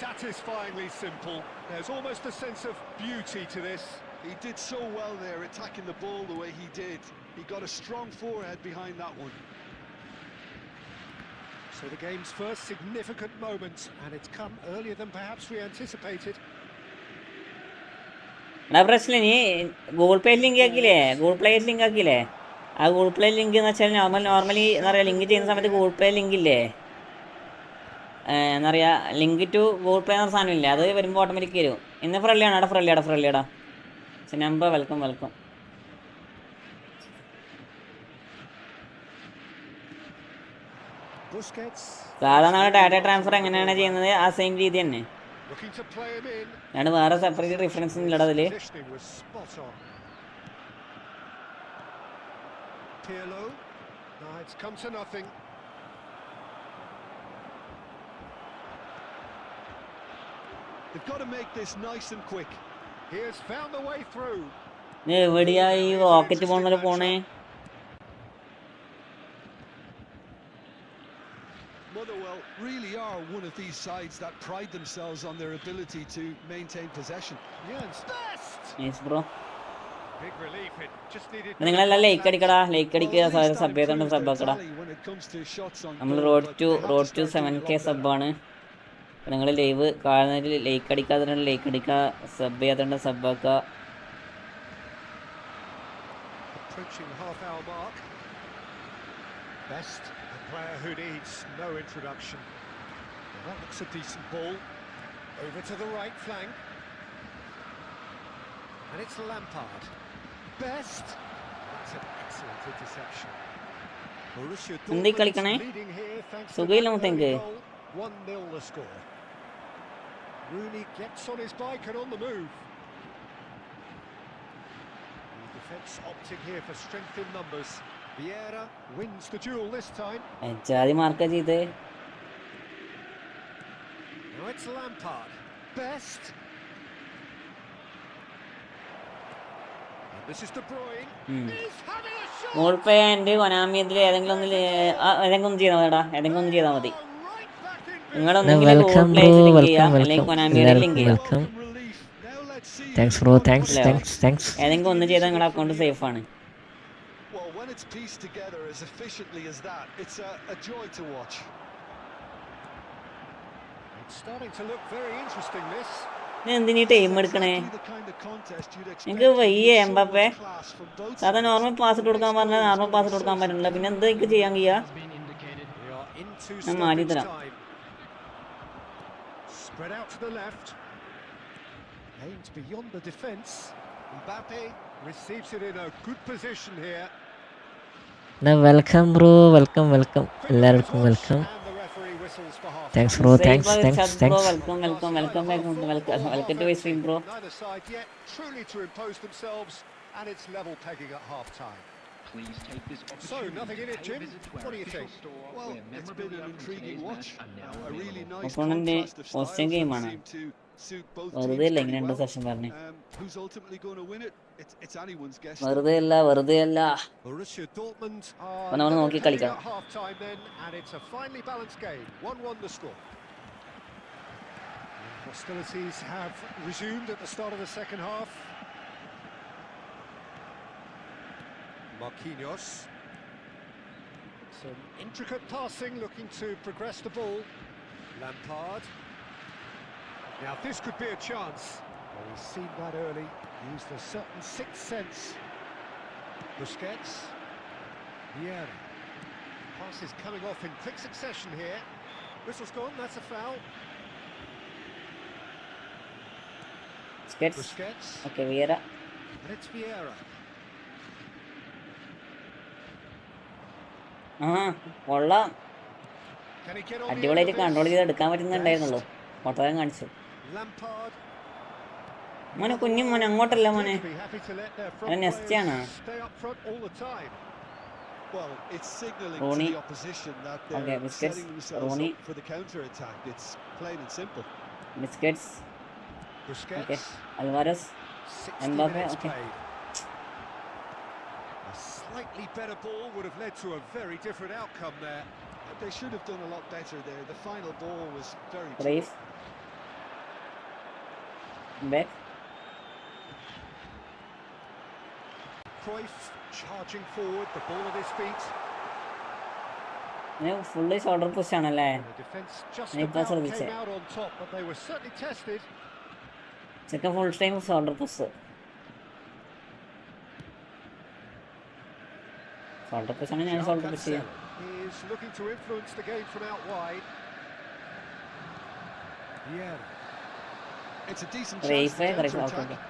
Speaker 5: Satisfyingly simple. There's almost a sense of beauty to this.
Speaker 3: He did so well there, attacking the ball the way he did. He got a strong forehead behind that one.
Speaker 5: So the game's first significant moment, and it's come earlier than perhaps we anticipated.
Speaker 2: പ്രശ്നം നീ Google play link ആക്കിയില്ലേ? ആ Google play link എന്ന് വെച്ചാൽ normally എന്താ പറയുക, link ചെയ്യുന്ന സമയത്ത് Google play link ഇല്ലേ, എന്താ പറയുക, ലിങ്ക് ടു ഗൂഗിൾ പ്ലേ എന്ന സാധനം ഇല്ലേ, അത് വരുമ്പോൾ ഓട്ടോമാറ്റിക് വരും. ഇന്ന് ഫ്രണ്ട്ലിയാടാ നമ്പർ വെൽക്കം. സാധാരണ ഡാറ്റ ട്രാൻസ്ഫർ എങ്ങനെയാണ് ചെയ്യുന്നത് ആ സെയിം രീതി തന്നെ. ഞാൻ വേറെ സെപ്പറേറ്റ് റിഫറൻസ് ഇല്ലടാ അതിൽ. എവിടെയാ ഈ റോക്കറ്റ് പോണേ?
Speaker 3: Motherwell really are one of these sides that pride themselves on their ability to maintain possession.
Speaker 2: Yes, bro.
Speaker 5: Big relief. It just needed.
Speaker 2: നിങ്ങളെല്ലാം ലൈക്ക് അടിക്കുക, സബ് ചെയ്തോണ്ട് സബ് ആക്കടാ. നമ്മൾ റോഡ് ടു 7K സബ്ബാണ്. നിങ്ങൾ ലൈവ് കാണുന്നതിൽ like അടിക്കാതെ like അടിക്കുക, sub ചെയ്യാത്തോണ്ട് sub ആക്കുക.
Speaker 5: Approaching half-hour mark. Best. Player who needs no introduction. Well, that looks a decent ball. Over to the right flank. And it's Lampard. Best. That's an excellent interception. Borussia Dortmund leading here thanks to the 1-0 the score. Rooney gets on his bike and on the move. The defence opting here for strength in numbers. Vieira wins the duel this time.
Speaker 2: മാർക്ക ചെയ്തേ.
Speaker 5: Now it's Lampard. Best. And this is De Bruyne. He's having a shot.
Speaker 2: ഗോൾപേ and Konami ഇതിൽ ഏതെങ്കിലും ഒന്ന് ചെയ്താൽ മതി. നിങ്ങളൊന്നെങ്കിലും Google play link ചെയ്യുക, അല്ലെങ്കിൽ കൊനാമിയുടെ link ചെയ്യുക. ഏതെങ്കിലും ഒന്ന് ചെയ്താൽ നിങ്ങളുടെ അക്കൗണ്ട് സേഫ് ആണ്.
Speaker 3: When it's pieced together as efficiently as that, it's a joy to watch.
Speaker 5: It's starting to look very interesting, this.
Speaker 2: എന്തിനീ ടൈം എടുക്കണേ? എനിക്ക് വയ്യേ എംബാപ്പേ. സാധാരണ നോർമൽ പാസ് ഇട്ട് കൊടുക്കാൻ പറഞ്ഞാൽ നോർമൽ പാസ് ഇട്ട് കൊടുക്കാൻ പറ്റില്ല. പിന്നെ എന്താ എനിക്ക് ചെയ്യാൻ കഴിയാ? ഞാൻ മാറ്റി തരാം.
Speaker 5: Spread out to the left. Aimed beyond the defense. Mbappe receives it in a good position here.
Speaker 4: Welcome bro, welcome എല്ലാവർക്കും welcome. Thanks bro, thanks.
Speaker 2: Welcome to my stream bro.
Speaker 5: and it's level pegging at half-time.
Speaker 6: Please take this
Speaker 5: So,
Speaker 6: opportunity
Speaker 5: nothing in
Speaker 6: to
Speaker 5: it,
Speaker 6: pay a
Speaker 5: Jim.
Speaker 6: visit to
Speaker 5: What
Speaker 6: our
Speaker 5: do you
Speaker 6: official
Speaker 5: think?
Speaker 6: store
Speaker 3: Well,
Speaker 6: where
Speaker 3: it's been
Speaker 6: memorabilia
Speaker 3: an
Speaker 6: from
Speaker 3: intriguing
Speaker 6: today's
Speaker 3: watch.
Speaker 6: match are now
Speaker 3: A really
Speaker 6: available.
Speaker 3: nice
Speaker 4: Opponent
Speaker 3: contrast of
Speaker 4: Austrian
Speaker 3: styles
Speaker 4: game
Speaker 3: that
Speaker 4: ആണ്.
Speaker 3: seem to suit both
Speaker 4: വെറുതെ
Speaker 3: teams
Speaker 4: അല്ല
Speaker 3: pretty
Speaker 4: ഇങ്ങനെ രണ്ട്
Speaker 3: well.
Speaker 4: Session പറഞ്ഞു.
Speaker 3: Who's ultimately going to win it? It's anyone's guess.
Speaker 4: വെറുതെ അല്ല.
Speaker 5: Borussia Dortmund are
Speaker 4: അപ്പോൾ നമ്മൾ
Speaker 5: level
Speaker 4: നോക്കി
Speaker 5: pegging
Speaker 4: കളിക്കാം.
Speaker 5: at half-time then, and it's a finely balanced game. 1-1 the score. And hostilities have resumed at the start of the second half. Marquinhos. Some intricate passing, looking to progress the ball. Lampard. Now this could be a chance. Well, he's seen that early, used a certain sixth sense. Busquets. Vieira. Pass is coming off in quick succession here. Whistle's gone, that's a foul. Busquets.
Speaker 4: Okay Vieira.
Speaker 5: And it's Vieira.
Speaker 4: കൊള്ളാം.
Speaker 5: Can he get on the end
Speaker 4: അടിപൊളിയായിട്ട്
Speaker 5: of
Speaker 4: control
Speaker 5: this?
Speaker 4: ചെയ്ത് എടുക്കാൻ പറ്റുന്നുണ്ടായിരുന്നുള്ളൂ. ഒട്ടകം കാണിച്ചു.
Speaker 5: Lampard.
Speaker 4: മോനെ കുഞ്ഞു മോനെ അങ്ങോട്ടല്ല മോനെ.
Speaker 5: Be happy to let their
Speaker 4: അത്
Speaker 5: front
Speaker 4: നെസ്റ്റ് ആണ്.
Speaker 5: players stay up front all the time.
Speaker 3: Well, it's signalling
Speaker 4: Rooney.
Speaker 3: to the opposition that
Speaker 4: Okay,
Speaker 3: they're
Speaker 4: Busquets,
Speaker 3: setting themselves
Speaker 4: Rooney.
Speaker 3: up for the counter-attack. It's plain and simple.
Speaker 4: Biscuits.
Speaker 5: Busquets.
Speaker 4: Okay Alvarez.
Speaker 5: 60
Speaker 4: Mbappe,
Speaker 5: minutes
Speaker 4: okay.
Speaker 5: played. A slightly better ball would have led to a very different outcome there.
Speaker 3: They should have done a lot better there. The final ball was very
Speaker 4: rife. Back.
Speaker 5: Cruyff charging forward, the ball at his feet.
Speaker 4: Full shoulder push ആണല്ലേ.
Speaker 5: The defence just
Speaker 4: Nick
Speaker 5: about
Speaker 4: Passer
Speaker 5: came out on top, but they were certainly tested.
Speaker 4: ചെക്കൻ full time shoulder push. Shoulder push ആണ് ഞാൻ shoulder push ചെയ്യാം.
Speaker 5: Is looking to influence the game from out wide. Yeah.
Speaker 3: It's a decent chance
Speaker 4: rife
Speaker 3: to
Speaker 4: rife okay
Speaker 3: counter-attack.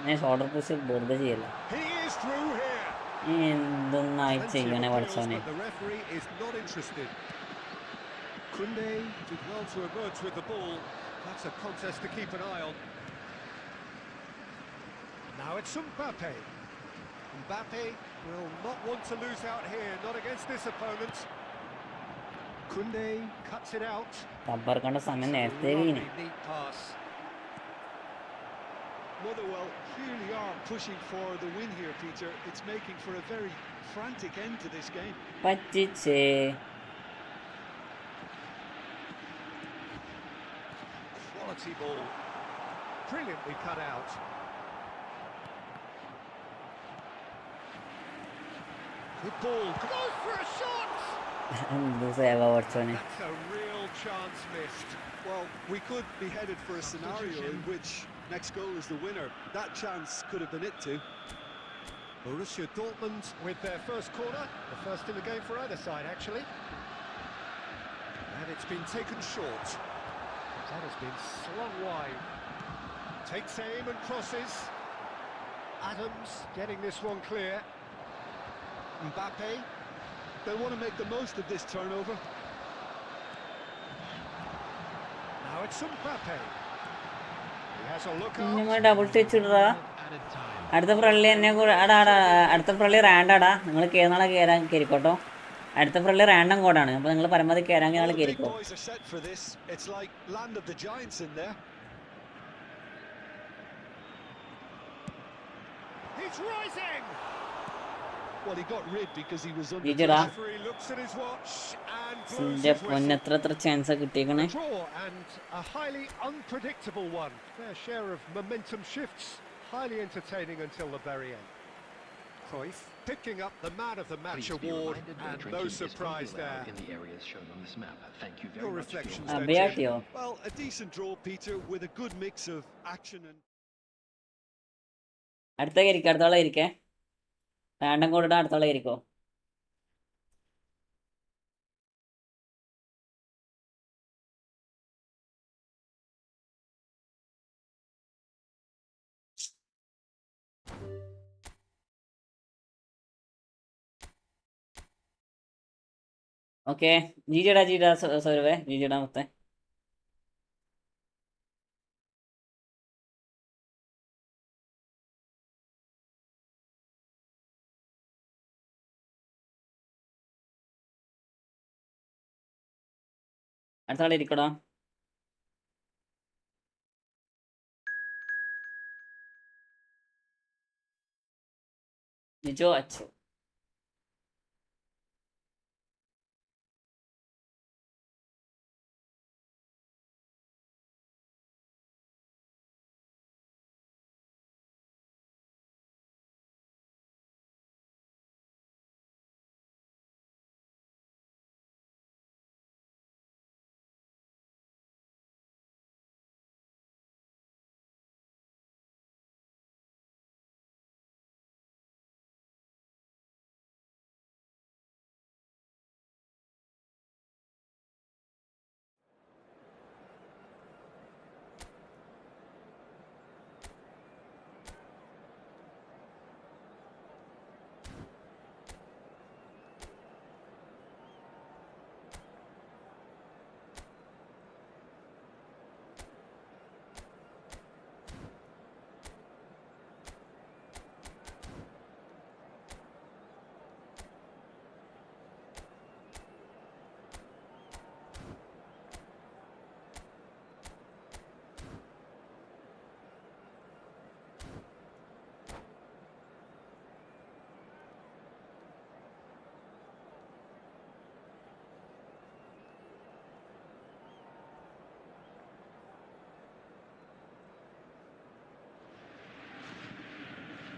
Speaker 4: ഞാൻ shoulder push വെറുതെ ചെയ്യല്ല.
Speaker 5: He is through here.
Speaker 4: എന്തൊന്നായി
Speaker 5: Plenty of
Speaker 4: ചെയ്യണേ
Speaker 5: appeals,
Speaker 4: പഠിച്ചോനെ.
Speaker 5: but the referee is not interested. Kunde did well to emerge with the ball. That's a contest to keep an eye on. Now it's Mbappe. Mbappe will not want to lose out here, not against this opponent. Kunde cuts it out.
Speaker 4: റബ്ബർക്കണ്ട സമയം നേരത്തെ
Speaker 5: Lovely
Speaker 4: വീണി.
Speaker 5: neat pass.
Speaker 3: Motherwell clearly are pushing for the win here, Peter. It's making for a very frantic end to this game.
Speaker 4: പറ്റിച്ചേ.
Speaker 5: Quality ball. Brilliantly cut out. Good ball. Goes for a shot!
Speaker 4: എന്ത് സേവ പഠിച്ചോനെ.
Speaker 5: That's a real chance missed.
Speaker 3: Well, we could be headed for a scenario in which next goal is the winner. That chance could have been it too.
Speaker 5: Borussia Dortmund with their first corner, the first in the game for either side actually. And it's been taken short. That has been slung wide. Takes aim and crosses. Adams getting this one clear. Mbappe.
Speaker 3: They'll want to make the most of this turnover.
Speaker 5: Now it's Mbappe. He has a look
Speaker 4: നിങ്ങൾ
Speaker 5: out.
Speaker 4: Double touch ഇടറാ.
Speaker 6: Added time.
Speaker 4: അടുത്ത ഫ്രള്ളി എന്നെ അടുത്ത ഫ്രള്ളി റാൻഡാടാ. നിങ്ങൾ കേറാൻ കയറിക്കോട്ടോ. അടുത്ത ഫ്രള്ളി random കോഡാണ്. അപ്പോൾ നിങ്ങൾ പരമാവധി കയറാൻ
Speaker 3: All the big
Speaker 4: കയറിക്കോ.
Speaker 3: boys are set for this. It's like land of the giants in there.
Speaker 5: He's rising.
Speaker 3: Well, he got rid because he was under
Speaker 4: Vijay da.
Speaker 3: pressure.
Speaker 5: Referee looks at his watch and blows
Speaker 4: ഇതിന്റെ
Speaker 5: his whistle.
Speaker 4: പൊന്നെത്ര chance കിട്ടിയേക്കണേ.
Speaker 5: A draw and a highly unpredictable one. Fair share of momentum shifts, highly entertaining until the very end. Cruyff picking up the man of the match
Speaker 6: Please be
Speaker 5: award,
Speaker 6: reminded when
Speaker 5: and no
Speaker 6: drinking is
Speaker 5: surprise
Speaker 6: only allowed
Speaker 5: there.
Speaker 6: in the areas shown on this map. Thank you very
Speaker 5: Your
Speaker 6: much.
Speaker 5: reflections
Speaker 6: for your-
Speaker 5: then, Jim.
Speaker 4: അഭയാട്ടിയോ.
Speaker 3: Well, a decent draw, Peter, with a good mix of action and
Speaker 4: അടുത്ത കയറിക്കോ. അടുത്തോളം ഇരിക്കേ. Random code ഇടാൻ അടുത്തോളം ഇരിക്കോ. Okay ജിജിടാ സൗരവേ ജിജിടാ മൊത്തം. അടുത്ത കളി ഇരിക്കടോ. Nijo Achu.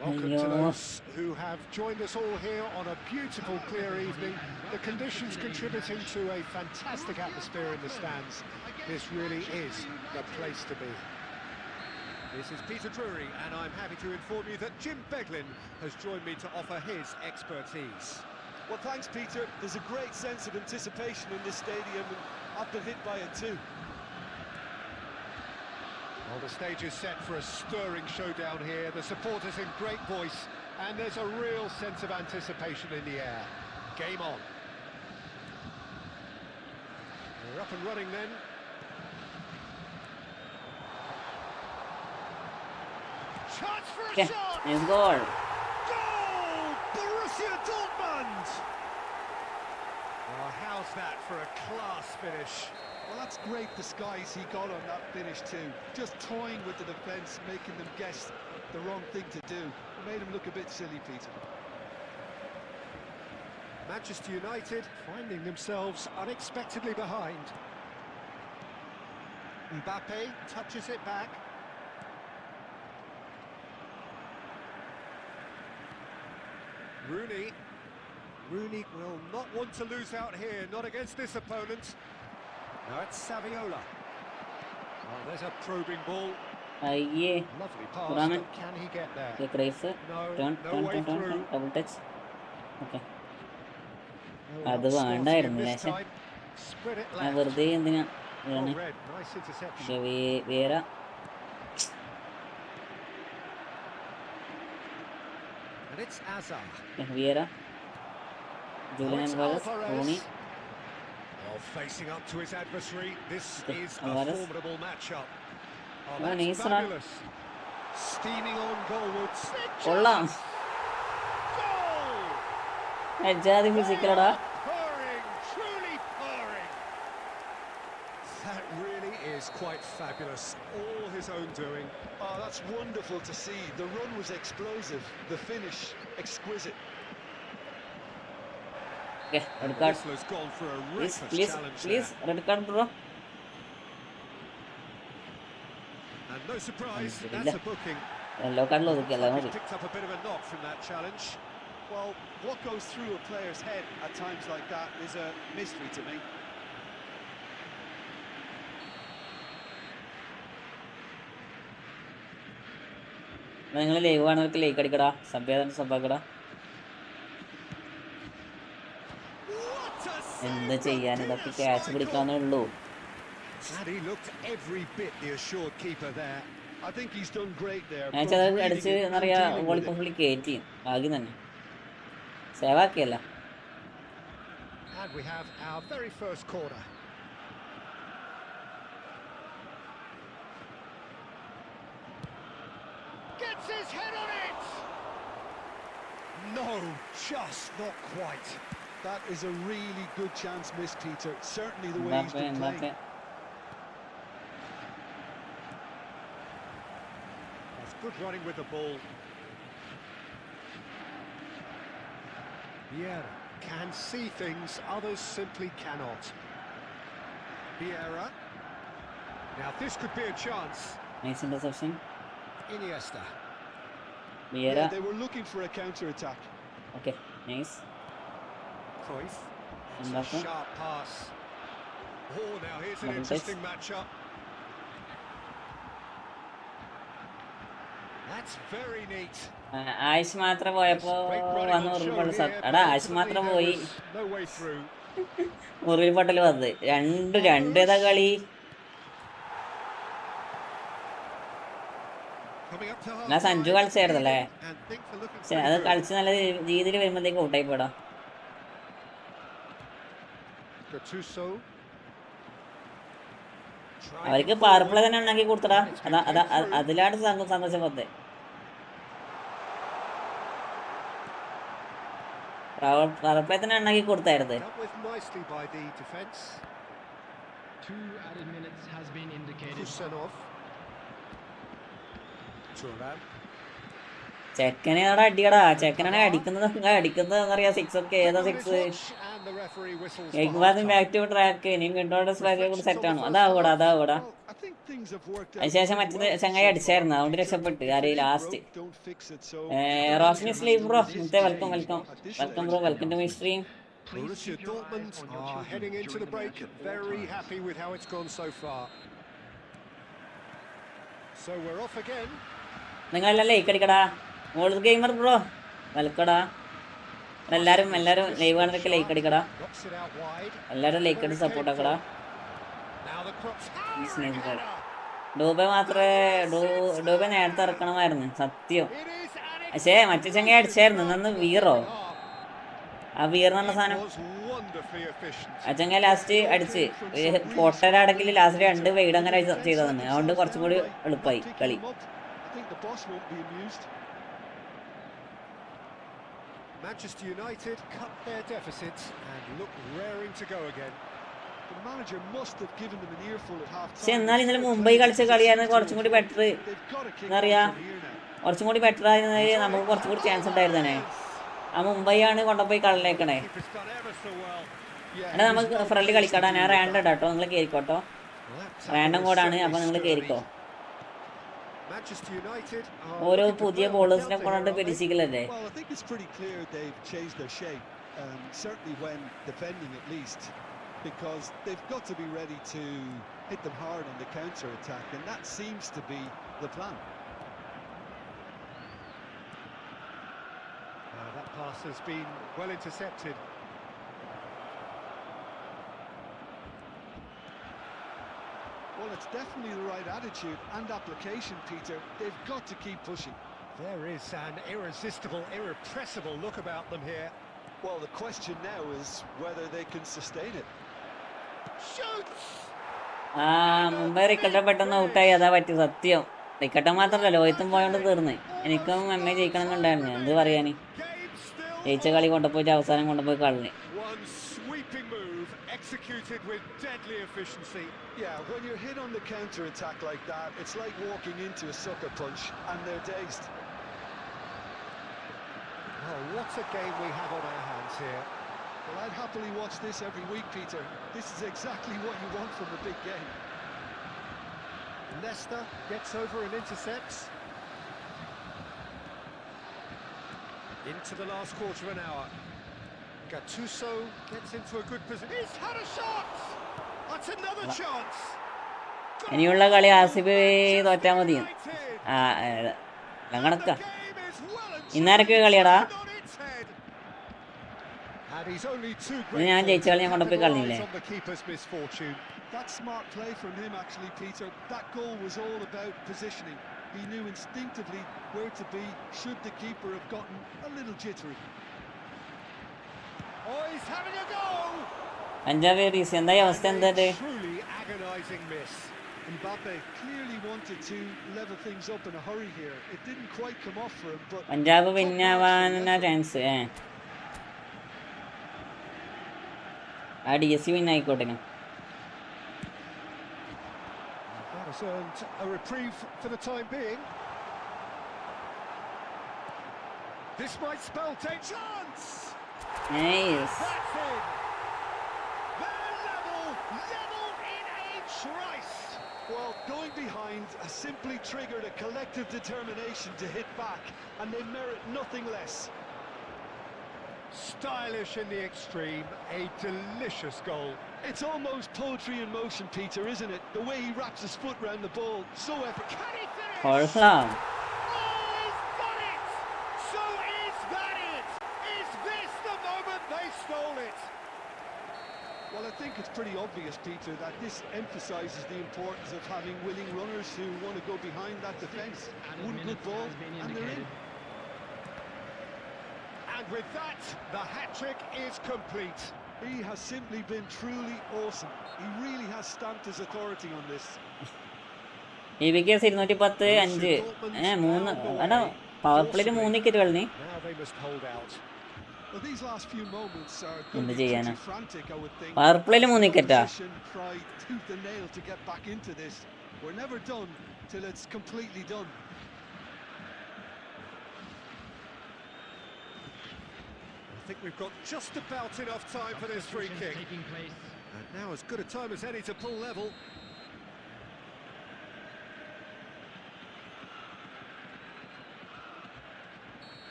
Speaker 5: Welcome to those who have joined us all here on a beautiful, clear evening. The conditions contributing to a fantastic atmosphere in the stands. This really is the place to be.
Speaker 3: This is Peter Drury, and I'm happy to inform you that Jim Beglin has joined me to offer his expertise.
Speaker 7: Well, thanks, Peter. There's a great sense of anticipation in this stadium, and I've been hit by it too.
Speaker 5: Well, the stage is set for a stirring showdown here. The supporters in great voice, and there's a real sense of anticipation in the air. Game on. We're up and running then. Chance for a
Speaker 4: Okay,
Speaker 5: shot!
Speaker 4: nice goal.
Speaker 5: Goal! Borussia Dortmund! Well, how's that for a class finish?
Speaker 3: Well, that's great disguise he got on that finish too. Just toying with the defence, making them guess the wrong thing to do. It made him look a bit silly, Peter. Manchester United finding themselves unexpectedly behind. Mbappe touches it back. Rooney will not want to lose out here, not against this opponent. Now it's Saviola. Oh, there's a probing ball.
Speaker 4: അയ്യേ
Speaker 5: Lovely pass,
Speaker 4: Raman.
Speaker 5: but can he get there?
Speaker 4: ക്രൈസ്
Speaker 5: No,
Speaker 4: turn
Speaker 5: no
Speaker 4: turn
Speaker 5: way
Speaker 4: turn turn
Speaker 5: through.
Speaker 4: Double touch. Okay,
Speaker 5: Oh,
Speaker 4: അത്
Speaker 5: not
Speaker 4: വേണ്ടായിരുന്നു
Speaker 5: sporty in this
Speaker 4: ലേശം.
Speaker 5: time. Spread it
Speaker 4: ഞാൻ
Speaker 5: left.
Speaker 4: വെറുതെ എന്തിനാ
Speaker 5: Oh, red, nice interception.
Speaker 4: വേര
Speaker 5: And it's Azar.
Speaker 4: വിയര
Speaker 5: Oh,
Speaker 4: Julian
Speaker 5: it's
Speaker 4: Alvarez Rooney.
Speaker 5: Alvarez. Oh, facing up to his adversary. This
Speaker 4: Okay,
Speaker 5: is a
Speaker 4: Alvarez.
Speaker 5: formidable matchup. Oh,
Speaker 4: Oh,
Speaker 5: that's
Speaker 4: nice run.
Speaker 5: fabulous. Steaming on goalwards.
Speaker 4: കൊള്ളാം.
Speaker 5: Goal!
Speaker 4: അജാതി ഫിസിക്കലടാ.
Speaker 5: Purring, truly purring. That really is quite fabulous. All his own doing.
Speaker 3: Oh, that's wonderful to see. The run was explosive, the finish exquisite.
Speaker 4: Okay, red
Speaker 5: The
Speaker 4: card
Speaker 5: whistler's gone for a
Speaker 4: please
Speaker 5: ruthless
Speaker 4: please
Speaker 5: challenge
Speaker 4: please
Speaker 5: there.
Speaker 4: Red card bro.
Speaker 5: And no surprise,
Speaker 4: Alhamdulillah.
Speaker 5: that's a booking.
Speaker 4: Yellow കാർഡിൽ ഒതുക്കിയല്ല
Speaker 5: He's
Speaker 4: മതി.
Speaker 5: picked up a bit of a knock from that challenge.
Speaker 3: Well, what goes through a player's head at times like that is a mystery to me.
Speaker 4: നിങ്ങൾ live കാണുന്നവർക്ക് like അടിക്കടാ, സബ്ബാക്കടാ.
Speaker 5: What a
Speaker 4: എന്താ
Speaker 5: save
Speaker 4: ചെയ്യാൻ,
Speaker 5: from
Speaker 4: ഇതൊക്കെ
Speaker 5: Dinas
Speaker 4: catch
Speaker 5: Michael.
Speaker 4: പിടിക്കാന്നേ ഉള്ളൂ.
Speaker 5: And he looked every bit the assured keeper there.
Speaker 3: I think he's done great there.
Speaker 4: ഞാൻ
Speaker 3: both
Speaker 4: ചില
Speaker 3: reading
Speaker 4: അടിച്ച്
Speaker 3: it and
Speaker 4: എന്നറിയാ
Speaker 3: dealing with
Speaker 4: goalie
Speaker 3: it.
Speaker 4: പുള്ളി കയറ്റി ഭാഗ്യം തന്നെ, സേവാക്കിയല്ല.
Speaker 5: And we have our very first corner. Gets his head on it! No, just not quite.
Speaker 3: That is a really good chance missed, Peter. Certainly the way he's been playing.
Speaker 5: That's good running with the ball. Vieira can see things, others simply cannot. Vieira. Now this could be a chance.
Speaker 4: Nice interception.
Speaker 5: Iniesta.
Speaker 4: Vieira.
Speaker 3: Yeah, they were looking for a counter-attack.
Speaker 4: Okay, nice.
Speaker 5: Cruyff. It's a
Speaker 4: Mbappe.
Speaker 5: sharp pass. Oh, now here's an
Speaker 4: Double
Speaker 5: interesting matchup. That's very neat.
Speaker 4: Ayush മാത്രം പോയപ്പോ
Speaker 5: Great running
Speaker 4: വന്ന്
Speaker 5: on show
Speaker 4: ഉരുൾപൊട്ടൽ
Speaker 5: here,
Speaker 4: എടാ
Speaker 5: but
Speaker 4: Ayush മാത്രം
Speaker 5: ultimately
Speaker 4: പോയി
Speaker 5: there was no way through.
Speaker 4: ഉരുൾപൊട്ടൽ വന്നത് രണ്ടേതാ കളി.
Speaker 5: Coming up to
Speaker 4: എന്നാ
Speaker 5: half
Speaker 4: Sanju
Speaker 5: time,
Speaker 4: കളിച്ചായിരുന്നല്ലേ?
Speaker 5: and things are looking
Speaker 4: പക്ഷെ
Speaker 5: pretty
Speaker 4: അത്
Speaker 5: good.
Speaker 4: കളിച്ച് നല്ല രീതിയിൽ വരുമ്പോഴത്തേക്ക് ഔട്ടായി പോടാ.
Speaker 5: Gattuso.
Speaker 4: അവർക്ക് പവർ പ്ലേ തന്നെ ഉണ്ടാക്കി കൊടുത്തടാ. അതിലാണ് സന്തോഷം പത്ത്. പവർ പ്ലേ തന്നെ ഉണ്ടാക്കി കൊടുത്തായിരുന്നു.
Speaker 5: Dealt with nicely by the defence.
Speaker 6: 2 added minutes has been indicated.
Speaker 5: Kusanov. Thuram.
Speaker 4: ചെക്കനെ അവിടെ അടിയടാ. ചെക്കനാണ് അടിക്കുന്നതെന്നറിയാം. സിക്സ് ഒക്കെ ഏതാ six.
Speaker 5: And the referee whistles for
Speaker 4: ഏകവാദം
Speaker 5: half-time.
Speaker 4: Back to track. ഇനിയും കണ്ടോടെ സ്ട്രൈക്ക് കൂടെ സെറ്റാണോ? അതാവൂടാ.
Speaker 3: Well, I think things have worked out
Speaker 4: അതിനുശേഷം
Speaker 3: pretty
Speaker 4: മറ്റേ
Speaker 3: well
Speaker 4: ചങ്ങായി
Speaker 3: so
Speaker 4: അടിച്ചായിരുന്നു.
Speaker 3: far.
Speaker 4: അതുകൊണ്ട് രക്ഷപ്പെട്ട്. ആരെയും last.
Speaker 3: Don't fix it, so
Speaker 4: Roshni sleeve bro.
Speaker 3: This
Speaker 4: welcome
Speaker 3: change
Speaker 4: welcome
Speaker 3: at this
Speaker 4: welcome
Speaker 3: stage.
Speaker 4: Bro. Welcome to my stream.
Speaker 6: Please
Speaker 5: Borussia
Speaker 6: keep your eyes
Speaker 5: Dortmund
Speaker 6: on your
Speaker 5: are
Speaker 6: children
Speaker 5: heading into
Speaker 6: during
Speaker 5: the break.
Speaker 6: match at all
Speaker 5: Very
Speaker 6: times.
Speaker 5: happy with how it's gone so far. So we're off again.
Speaker 4: നിങ്ങളെല്ലാം like അടിക്കടാ. മോൾസ് gamer bro വെൽക്കടാ. എല്ലാരും live കാണുന്നതൊക്കെ like അടിക്കടാ.
Speaker 5: Knocks it out wide.
Speaker 4: എല്ലാരും like അടിച്ച് support ആക്കടാ.
Speaker 5: Now the cross.
Speaker 4: Dube Dube നേരത്തെ ഇറക്കണമായിരുന്നു സത്യം.
Speaker 5: It is and
Speaker 4: പക്ഷേ മറ്റേ ചങ്ങ അടിച്ചായിരുന്നു. നിന്ന് വീറോ ആ വീറിനുള്ള സാധനം
Speaker 5: was wonderfully efficient.
Speaker 4: ആ ചങ്ങ ലാസ്റ്റ് അടിച്ച് പൊട്ടലാണെങ്കിൽ ലാസ്റ്റ് 2 വെയിഡ് അങ്ങനെ ചെയ്തതാണ്. അതുകൊണ്ട് കുറച്ചും കൂടി എളുപ്പമായി കളി.
Speaker 3: I think the boss won't be amused.
Speaker 5: Manchester United cut their deficit and look raring to go again.
Speaker 3: The manager must have given them an earful at half
Speaker 4: പക്ഷെ
Speaker 3: time.
Speaker 4: എന്നാൽ ഇന്നലെ മുംബൈ കളിച്ച കളിയാണ് കുറച്ചും കൂടി better.
Speaker 3: They've got to kick on
Speaker 4: എന്നറിയാ
Speaker 3: from here now.
Speaker 4: കുറച്ചും കൂടി better ആയിരുന്നെങ്കിൽ നമുക്ക് കുറച്ചും കൂടി ചാൻസ് ഉണ്ടായിരുന്നേ. ആ മുംബൈ ആണ് കൊണ്ടുപോയി കളഞ്ഞേക്കണേ.
Speaker 5: Keeper's done ever so well.
Speaker 4: എടാ നമുക്ക് ഫ്രണ്ട് കളിക്കടാ. ഞാൻ റാൻഡം കേട്ടോ. നിങ്ങൾ കയറിക്കോട്ടോ. റാൻഡം കോഡാണ്. അപ്പൊ നിങ്ങൾ കയറിക്കോ.
Speaker 5: Manchester United
Speaker 4: ഓരോ പുതിയ ബോളേഴ്സിനെ കൊണ്ടിട്ട് പരിശീലല്ലേ.
Speaker 3: Well, I think it's pretty clear they've changed their shape, certainly when defending at least, because they've got to be ready to hit them hard on the counter-attack, and that seems to be the plan.
Speaker 5: that pass has been well intercepted.
Speaker 3: Well, it's definitely the right attitude and application, Peter. They've got to keep pushing.
Speaker 5: There is an irresistible, irrepressible look about them here.
Speaker 3: Well, the question now is whether they can sustain it.
Speaker 5: Shoots!
Speaker 4: ആ മുംബൈ റിക്കട്ട പെട്ടെന്ന് ഔട്ടായി. അതാ പറ്റി സത്യം. റിക്കട്ട മാത്രമല്ല ലോഹിത്തും പോയോണ്ട് തീർന്ന്. എനിക്കും എന്നെ ജയിക്കണം എന്നുണ്ടായിരുന്നു. എന്ത് പറയാന്.
Speaker 5: Game still.
Speaker 4: ജയിച്ച കളി കൊണ്ടുപോയിട്ട് അവസാനം കൊണ്ടുപോയി കളഞ്ഞ്.
Speaker 5: One sweeping move executed with deadly efficiency.
Speaker 3: Yeah, when you're hit on the counter-attack like that, it's like walking into a sucker punch and they're dazed.
Speaker 5: Oh, what a game we have on our hands here.
Speaker 3: Well, I'd happily watch this every week, Peter. This is exactly what you want from a big game.
Speaker 5: Leicester gets over and intercepts. Into the last quarter of an hour. Gattuso gets into a good position. He's had a shot! That's another chance!
Speaker 4: ഇനിയുള്ള കളി ആസിഫ് തോറ്റാ മതി. ആ കണക്കാ. ഇന്നാരൊക്കെ കളിയാടാ. ഞാൻ ജയിച്ച കളി ഞാൻ കൊണ്ടുപോയി കളഞ്ഞില്ലേ.
Speaker 3: That's smart play from him, actually, Peter. That goal was all about positioning. He knew instinctively where to be should the keeper have gotten a little jittery.
Speaker 5: Oh, he's having a go!
Speaker 4: Punjab എന്തായി അവസ്ഥ എന്താ?
Speaker 5: Truly agonizing miss.
Speaker 3: Mbappe clearly wanted to level things up in a hurry here. It didn't quite come off for him, but
Speaker 4: Punjab പിന്നാവാനാ chance. ആ DSC പിന്നെ ആയിക്കോട്ടെ.
Speaker 5: That has earned a reprieve for the time being. This might spell take chance.
Speaker 4: Nice.
Speaker 5: That's it. They're level in a trice.
Speaker 3: Well, going behind has simply triggered a collective determination to hit back, and they merit nothing less.
Speaker 5: Stylish in the extreme, a delicious goal.
Speaker 3: It's almost poetry in motion, Peter, isn't it? The way he wraps his foot round the ball, so effortless.
Speaker 5: Can he finish?
Speaker 4: Kolla.
Speaker 5: Oh, he's got it! So is that it? Is this the moment they stole it?
Speaker 3: Well, I think it's pretty obvious, Peter, that this emphasises the importance of having willing runners who want to go behind that defence. One good ball, and they're in.
Speaker 5: And with that, the hat-trick is complete.
Speaker 3: He has simply been truly awesome. He really has stamped his authority on this.
Speaker 4: EBKS 210 5 3 എടാ power പ്ലേയിൽ 3 wicket കളഞ്ഞി.
Speaker 5: Now they must hold out.
Speaker 3: Well, these last few moments are
Speaker 4: എന്ത്
Speaker 3: going to be
Speaker 4: ചെയ്യാനാ?
Speaker 3: pretty frantic, I would think.
Speaker 4: Power പ്ലേയിൽ 3 വിക്കറ്റാ.
Speaker 3: Opposition try tooth and nail to get back into this. We're never done till it's completely done.
Speaker 5: I think we've got just about enough time for this free kick.
Speaker 6: Taking place.
Speaker 5: And now as good a time as any to pull level.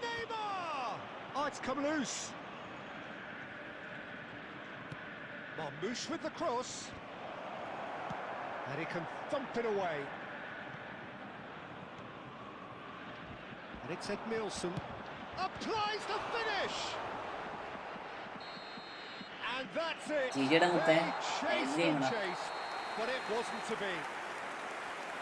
Speaker 5: Neymar! Oh, it's come loose. Marmouche with the cross. And he can thump it away. And it's Ed Nielsen. Applies the finish! And that's it!
Speaker 4: ജിജിയുടെ മുത്തേ
Speaker 5: They chased and chased, but it wasn't to be.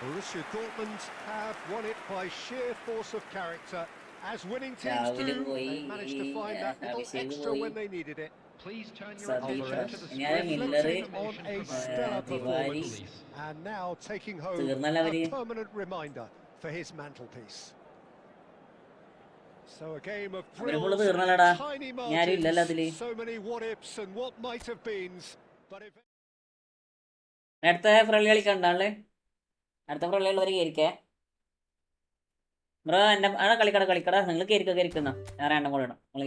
Speaker 5: Borussia Dortmund have won it by sheer force of character. As winning teams do, they managed to find that little extra when they needed it.
Speaker 6: Please turn your
Speaker 4: Sadiq.
Speaker 6: attention to the
Speaker 4: ഇനി ആരാ
Speaker 6: screen.
Speaker 4: മില്ലറ്?
Speaker 5: On a stellar
Speaker 4: Tiwari.
Speaker 5: performance. And now taking home
Speaker 4: തീർന്നല്ലോ അവര്.
Speaker 5: a permanent reminder for his mantelpiece. So a game of
Speaker 4: അവരെ full
Speaker 5: thrills,
Speaker 4: തീർന്നല്ലടാ.
Speaker 5: tiny
Speaker 4: ഇനി ആരും ഇല്ലല്ലോ അതില്.
Speaker 5: margins, so many what ifs and what might have beens, but if
Speaker 4: അടുത്ത ഫ്രള്ളി കളിക്കണ്ടാള്. അടുത്ത ഫ്രള്ളി ഉള്ളവർ കയറിക്കേ. ബ്രോ എന്റെ അവിടെ കളിക്കട നിങ്ങൾ കയറിക്കുന്ന ഞാൻ രണ്ടും കൂടെ ഇടാം. നിങ്ങൾ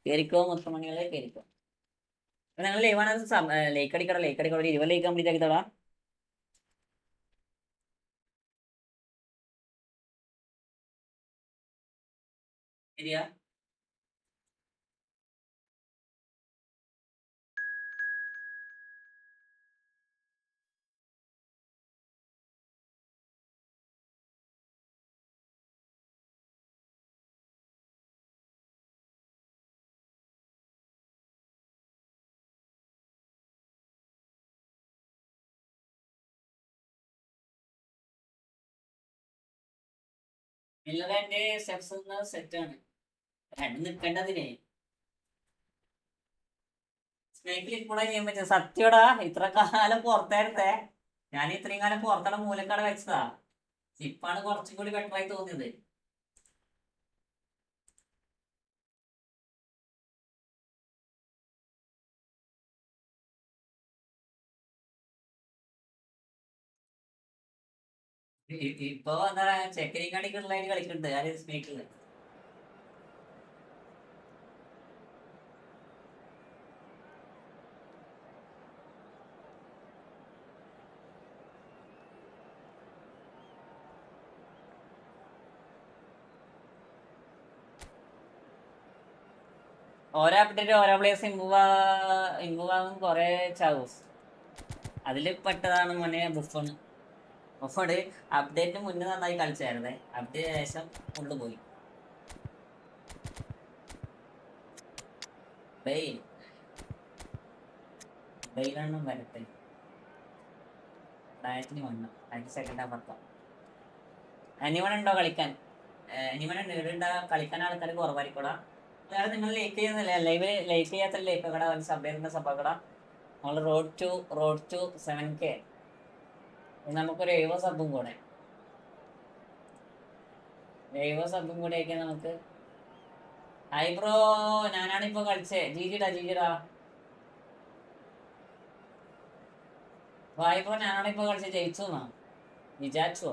Speaker 4: കേറിക്കോ മുത്തമണികളെ കേറിക്കോ. നിങ്ങൾ ലൈവാണ് ലൈക്ക് അടിക്കട ഒരു 20 ലൈക്ക് കംപ്ലീറ്റ് ആക്കി തടാ. ശരിയാ എല്ലാവരും എന്റെ സ്റ്റെപ്സ് സെറ്റ് ആണ്. രണ്ടും നിൽക്കേണ്ടതിനെ സ്നേക്കിൽ ഇപ്പോഴാ ചെയ്യാൻ പറ്റും. സത്യടാ ഇത്ര കാലം പുറത്തായിരുന്നേ. ഞാൻ ഇത്രയും കാലം പുറത്തട മൂലക്കട വെച്ചതാ. ഇപ്പാണ് കുറച്ചും കൂടി ബെറ്ററായി തോന്നിയത്. ഇപ്പൊ എന്താ ചെക്കനിങ് കടിക്കുള്ളതിന് കളിക്കുന്നുണ്ട് ആര് സ്നേക്കില്. ഓരോ അപ്ഡേറ്റ് ഓരോ പ്ലേസ് ഇമ്പ്രൂവ് ആകും കുറെ ചാവൂസ്. അതിൽ പെട്ടതാണ് മോനെ ബുഫണ്. ബുഫണ് അപ്ഡേറ്റിന് മുന്നേ നന്നായി കളിച്ചായിരുന്നേ. അപ്ഡേറ്റ് ശേഷം കൊണ്ടുപോയി. ബെയിലാണ് വരട്ടെ. ഡയറ്റിന് വന്നു. അതിന് സെക്കൻഡ് ഹാഫ് എത്താം. അനിമൺ ഉണ്ടോ കളിക്കാൻ? അനിമൺ ഉണ്ട്. ഇവിടെ ഉണ്ടാ കളിക്കാൻ ആൾക്കാർ കുറവായിരിക്കൂടാ. വേറെ നിങ്ങൾ ലൈക്ക് ചെയ്യുന്നില്ല. ലൈവ് ലൈക്ക് ചെയ്യാത്ത ലൈക്ക് കട സബ് ചെയ്യുന്ന സബ് കട. നമ്മൾ റോഡ് ടു 7K നമുക്കൊരു 70 സബും കൂടെ 70 സബും കൂടെ ഒക്കെ നമുക്ക്. ഹായ് ബ്രോ, ഞാനാണിപ്പോ കളിച്ചേ. ജിജിടാ ഹായ് ബ്രോ, ഞാനാണിപ്പോ കളിച്ചേ. ജയിച്ചു എന്നാ വിചാരിച്ചോ?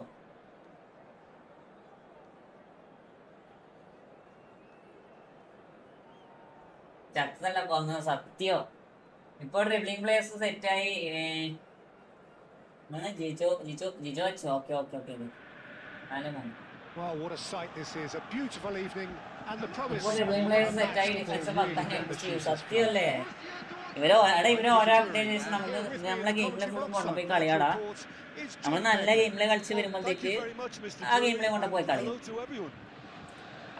Speaker 4: ചത്തല്ല കൊന്ന സത്യോ. ഇപ്പൊ ഡ്രിബ്ലിംഗ് പ്ലേയേഴ്സ് സെറ്റായി. ജിജോ വെച്ചോ. Okay.
Speaker 5: Well, what a sight this is. A beautiful evening and the promise
Speaker 4: ഇപ്പോൾ ഡ്രിബ്ലിംഗ് പ്ലേയേഴ്സ് സെറ്റായി. ഡിഫൻസ് പത്താൻ സത്യമല്ലേ? ഇവരെ ഓരോ അപ്ഡേറ്റ് ശേഷം നമുക്ക് നമ്മളെ ഗെയിമിലെ ഫുൾ കൊണ്ടുപോയി കളിയാടാ. നമ്മൾ നല്ല ഗെയിമിലെ കളിച്ച് വരുമ്പോഴത്തേക്ക് ആ ഗെയിമിലെ കൊണ്ടുപോയി കളി.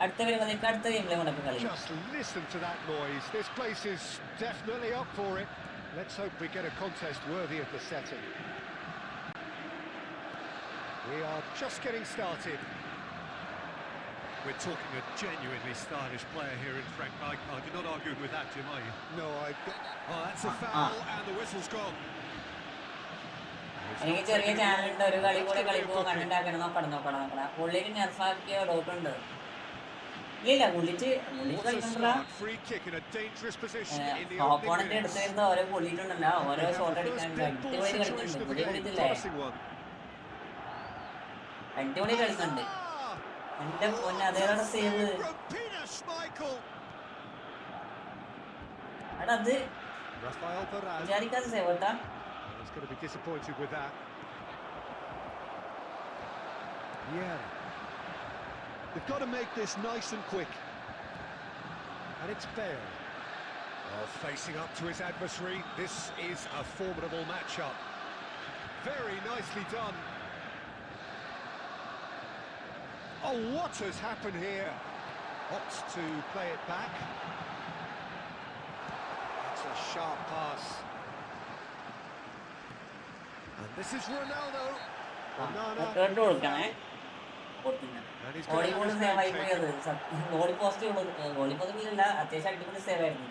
Speaker 4: അടുത്ത വരുമ്പോഴത്തേക്ക് അടുത്ത ഗെയിമിലെ കൊണ്ടുപോയി കളി.
Speaker 5: Just listen to that noise. This place is definitely up for it. Let's hope we get a contest worthy of the setting. We are just getting started.
Speaker 3: We're talking a genuinely stylish player here in Frank Rijkaard. You're not arguing with that, Jim, are you?
Speaker 5: No,
Speaker 3: Oh, that's a foul, and the whistle's gone.
Speaker 4: എനിക്ക് ചെറിയ ചാനലുണ്ട്. ഒരു കളി കൂടെ കളിക്കുമ്പോൾ കണ്ടിട്ടാക്കണം. നോക്കണം പുള്ളിക്ക് നെർഫാക്കിയ ഡോട്ടുണ്ട്. ഇല്ല പുള്ളിച്ച് കളിക്കണ്ടല്ല. ഓപ്പോണന്റ് എടുത്തു വരുന്ന ഓരോ പുള്ളിട്ടുണ്ടല്ലോ, ഓരോ ഷോട്ട് അടിക്കാൻ അടിപൊളി കളിക്കുന്നുണ്ട്. പുള്ളി കളിച്ചില്ലേ? അടിപൊളി കളിക്കുന്നുണ്ട്. എന്റെ പൊന്നെ, അതേതാണ് സേവ്. എടാ അത് വിചാരിക്കാതെ സേവ് കേട്ടാ.
Speaker 5: going to be disappointed with that. Yeah.
Speaker 3: They've got to make this nice and quick.
Speaker 5: And it's Bale.
Speaker 3: Oh, facing up to his adversary. This is a formidable matchup.
Speaker 5: Very nicely done. Oh, what has happened here? Opts to play it back. That's a sharp pass. And this is Ronaldo.
Speaker 4: Volleyball save ആയി പോയത്. Goalie post ഇല്ല, അത്യാവശ്യം അടിപൊളി save ആയിരുന്നു.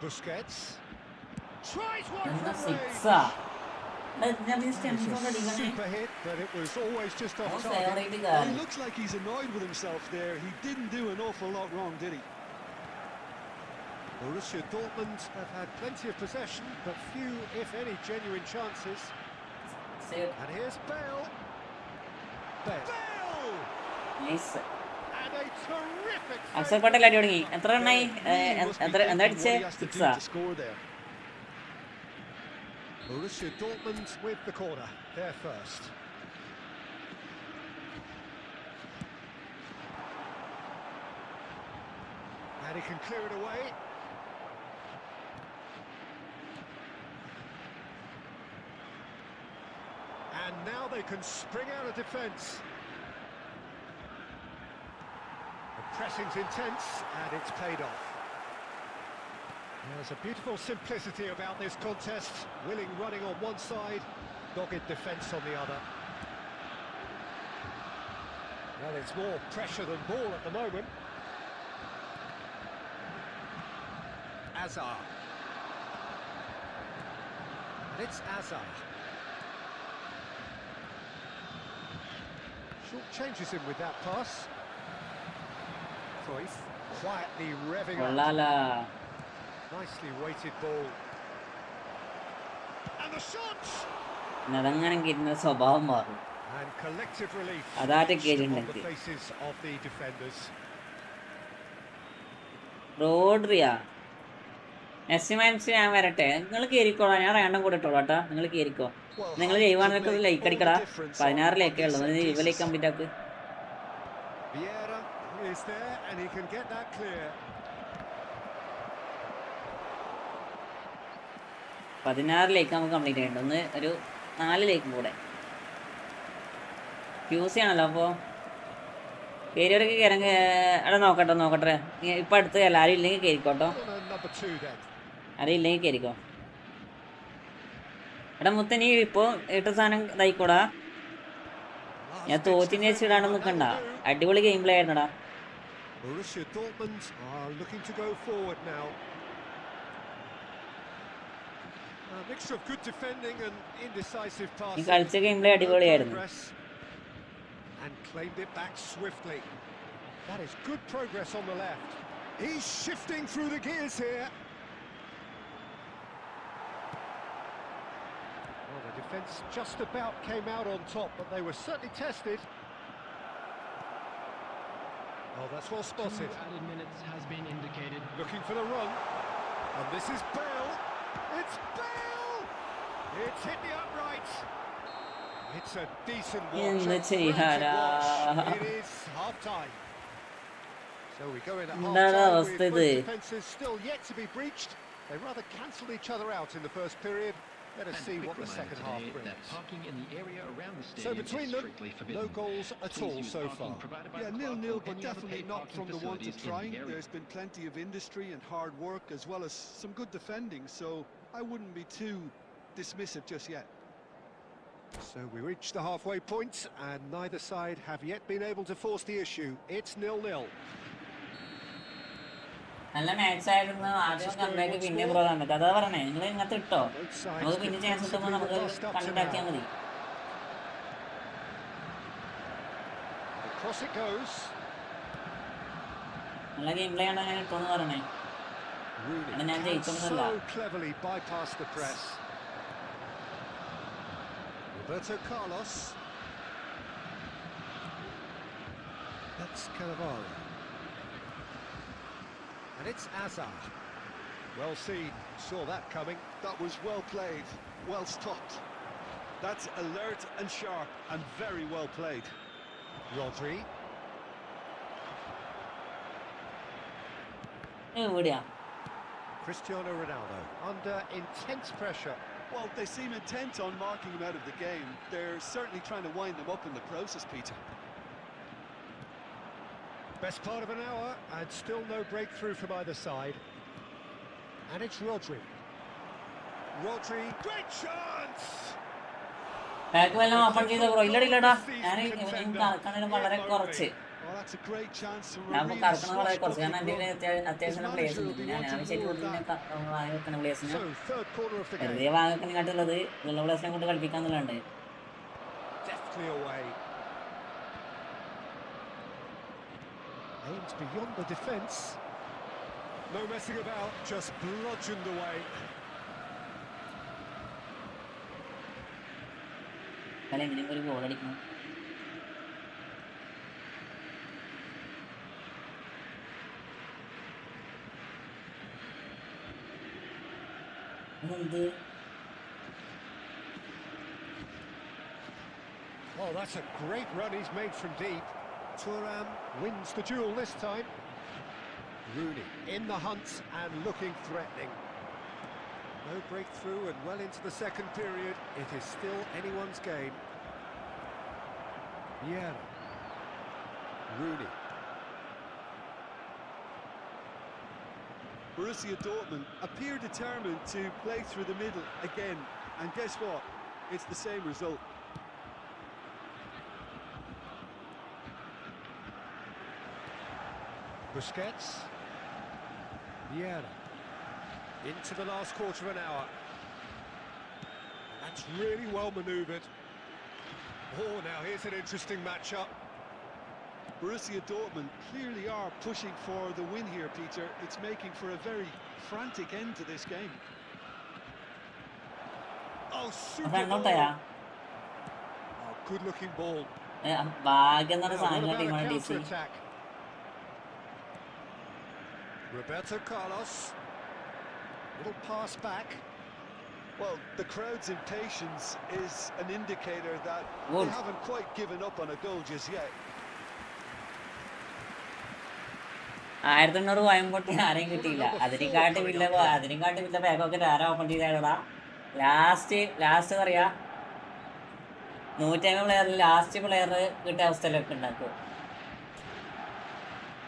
Speaker 5: Busquets.
Speaker 4: സിക്സാ.
Speaker 5: Super hit, but it was always just off target.
Speaker 3: Well, he looks like he's annoyed with himself there. He didn't do an awful lot wrong, did he?
Speaker 5: Borussia Dortmund have had plenty of possession, but few, if any, genuine chances. And here's Bale.
Speaker 4: Nice.
Speaker 5: And a terrific
Speaker 4: അക്സൽ Patel അടി തുടങ്ങി. എത്ര എണ്ണായി? എന്താ അടിച്ചേ? സിക്സാ.
Speaker 5: Borussia Dortmund with the corner. They're first. And he can clear it away. And now they can spring out of defence. The pressing's intense and it's paid off. There's a beautiful simplicity about this contest. Willing running on one side, dogged defence on the other. Well, it's more pressure than ball at the moment. Azar. And it's Azar. Short changes him with that pass. Cruyff quietly revving up. Nicely weighted ball. And the shots!
Speaker 4: അതങ്ങനെ കിട്ടുന്ന സ്വഭാവം മാറും.
Speaker 5: And collective relief
Speaker 4: on
Speaker 5: the faces of the defenders.
Speaker 4: റോഡ്രിയ Messi ഞാൻ വരട്ടെ. നിങ്ങൾ കയറിക്കോളാം, ഞാൻ random കൂടെ ഇട്ടോളാം കേട്ടാ. നിങ്ങൾ കയറിക്കോ. നിങ്ങൾ ചെയ്യുവാണെങ്കിൽ ഒരു ലൈക്ക് അടിക്കടാ. 16 ലൈക്കേ ഉള്ളൂ. ലൈക്ക് കംപ്ലീറ്റ് ആക്ക്.
Speaker 5: Vieira is there and he can get that clear.
Speaker 4: 16 like നമുക്ക് കംപ്ലീറ്റ് ചെയ്യണ്ട. ഒന്ന് ഒരു 4 ലൈക്കും കൂടെ. ക്യൂസി ആണല്ലോ. അപ്പോൾ കയറിയവരൊക്കെ കയറങ്ങ. അവിടെ നോക്കട്ടെ. ഇപ്പം അടുത്ത് എല്ലാവരും ഇല്ലെങ്കിൽ കയറിക്കോട്ടോ. ആരും ഇല്ലെങ്കിൽ കയറിക്കോ. എടാ മുത്ത, നീ ഇപ്പോൾ ഇട്ട സാധനം ഇതായിക്കോടാ. ഞാൻ തോറ്റിനെ വെച്ചിടാണ്ട് നിൽക്കണ്ട. അടിപൊളി ഗെയിം പ്ലേ ആയിരുന്നടാ.
Speaker 5: Borussia Dortmund are looking to go forward now. A mixture of good defending and indecisive
Speaker 4: ഈ
Speaker 5: passing.
Speaker 4: കളിച്ച ഗെയിം പ്ലേ
Speaker 5: No
Speaker 4: അടിപൊളിയായിരുന്നു.
Speaker 5: progress. And claimed it back swiftly. That is good progress on the left. He's shifting through the gears here. Well, the defence just about came out on top, but they were certainly tested. Oh, that's well
Speaker 6: 2
Speaker 5: spotted.
Speaker 6: added minutes has been indicated.
Speaker 5: Looking for the run. And this is Bale. It's Bale! It's hit the upright. It's a decent watch.
Speaker 4: എന്ത്
Speaker 5: A
Speaker 4: ചെയ്യാനാ?
Speaker 5: frantic watch. It is half-time. So we go in at
Speaker 4: എന്താണ്
Speaker 5: half-time with
Speaker 4: അവസ്ഥ
Speaker 5: both
Speaker 4: ഇത്?
Speaker 5: defences still yet to be breached. They rather cancelled each other out in the first period. Let us
Speaker 6: And
Speaker 5: see
Speaker 6: quick
Speaker 5: what the
Speaker 6: reminder
Speaker 5: second half
Speaker 6: today that
Speaker 5: brings.
Speaker 6: parking in the area around the
Speaker 5: So
Speaker 6: stadium
Speaker 5: between
Speaker 6: is
Speaker 5: them,
Speaker 6: strictly forbidden.
Speaker 5: no goals at
Speaker 6: Please
Speaker 5: all
Speaker 6: use
Speaker 5: so
Speaker 6: parking
Speaker 5: far.
Speaker 6: provided by
Speaker 3: Yeah,
Speaker 6: the club
Speaker 3: 0-0,
Speaker 6: or
Speaker 3: but
Speaker 6: any other
Speaker 3: definitely
Speaker 6: paid
Speaker 3: not
Speaker 6: parking
Speaker 3: from the want of
Speaker 6: facilities in the
Speaker 3: trying.
Speaker 6: area.
Speaker 3: There's been plenty of industry and hard work as well as some good defending, so I wouldn't be too dismissive just yet.
Speaker 5: So we reach the halfway point, and neither side have yet been able to force the issue. It's 0-0.
Speaker 4: നല്ല match ആയിരുന്നു. ആദ്യം comeback പിന്നെ pro തന്നിട്ട് അതാ പറഞ്ഞേ, നിങ്ങൾ ഇങ്ങനത്തെ ഇട്ടോ,
Speaker 5: Both sides
Speaker 4: നമുക്ക് പിന്നെ ചാൻസ് കിട്ടുമ്പോൾ നമുക്ക്
Speaker 5: defensively robust up to
Speaker 4: കണ്ടാക്കിയാൽ
Speaker 5: now.
Speaker 4: മതി.
Speaker 5: Across it goes.
Speaker 4: നല്ല ഗെയിം പ്ലേ ആണ് ഞാൻ ഇട്ടോന്ന് പറഞ്ഞേ.
Speaker 5: Rooney
Speaker 4: And then
Speaker 5: can
Speaker 4: they
Speaker 5: so cleverly bypass the press. Roberto Carlos. That's Cannavaro. And it's Azar. Well seen, saw that coming.
Speaker 3: That was well played, well stopped. That's alert and sharp and very well played.
Speaker 5: Rodri.
Speaker 4: എവിടെയാ?
Speaker 5: Cristiano Ronaldo under intense pressure.
Speaker 3: Well, they seem intent on marking him out of the game. They're certainly trying to wind them up in the process, Peter.
Speaker 5: Best part of an hour and still no breakthrough from either side. And it's Rodri. Rodri, great chance!
Speaker 4: Back വല്ലതും open ചെയ്ത bro? ഇല്ലടാ, ഞാൻ കറക്കണതിന് വളരെ കുറച്ച്.
Speaker 3: Well, that's a great chance to
Speaker 4: ഞാൻ ഇപ്പോൾ കറക്കണത് വളരെ കുറച്ച്,
Speaker 3: swashbuckling
Speaker 4: കാരണം എൻ്റെ
Speaker 3: run.
Speaker 4: അത്യാവശ്യം പ്ലേയേഴ്സ് ഉണ്ട്. ഞാൻ ആവശ്യമായിട്ട് കൊടുക്കുന്ന വാങ്ങി വെക്കുന്ന പ്ലേയേഴ്സിന്
Speaker 5: So, third corner of the game.
Speaker 4: വെറുതെ വാങ്ങിക്കാട്ടുള്ളത് ഉള്ള പ്ലേയേഴ്സിനെ കൊണ്ട് കളിപ്പിക്കാന്നുള്ളതുണ്ട്.
Speaker 5: Deftly away. Aims beyond the defence. No messing about, just bludgeoned away.
Speaker 4: കളി എങ്ങനെയും ഒരു ഗോൾ അടിക്കണം. അതെന്ത്?
Speaker 5: Oh, that's a great run he's made from deep. Thuram wins the duel this time. Rooney in the hunt and looking threatening. No breakthrough and well into the second period. It is still anyone's game. Vieira. Rooney.
Speaker 3: Borussia Dortmund appear determined to play through the middle again. And guess what? It's the same result.
Speaker 5: Busquets. Vieira. Into the last quarter of an hour. That's really well manoeuvred. Oh, now here's an interesting matchup.
Speaker 3: Borussia Dortmund clearly are pushing for the win here, Peter. It's making for a very frantic end to this game.
Speaker 5: Oh, super
Speaker 4: Run out
Speaker 5: ball.
Speaker 4: ആയാ?
Speaker 5: Oh, good-looking ball.
Speaker 4: ഭാഗ്യം എന്ന് പറഞ്ഞ
Speaker 5: Now, what
Speaker 4: സാധനങ്ങളുടെ
Speaker 5: about a
Speaker 4: ടീമാണ് D C.
Speaker 5: counter-attack? Roberto Carlos. Little pass back.
Speaker 3: Well, the crowd's impatience is an indicator that
Speaker 4: Goal.
Speaker 3: they haven't quite given up on a goal just yet.
Speaker 4: 1800 കോയമ്പൊട്ടി ആരെയും കിട്ടിയില്ല. അതിനെക്കാട്ടി വലിയ ബാഗൊക്കെ ആരാ open ചെയ്താടാ? Last പറയാ 150 പ്ലെയറിൽ last player കിട്ടിയ അവസ്ഥയിലൊക്കെ ഉണ്ടാക്കും.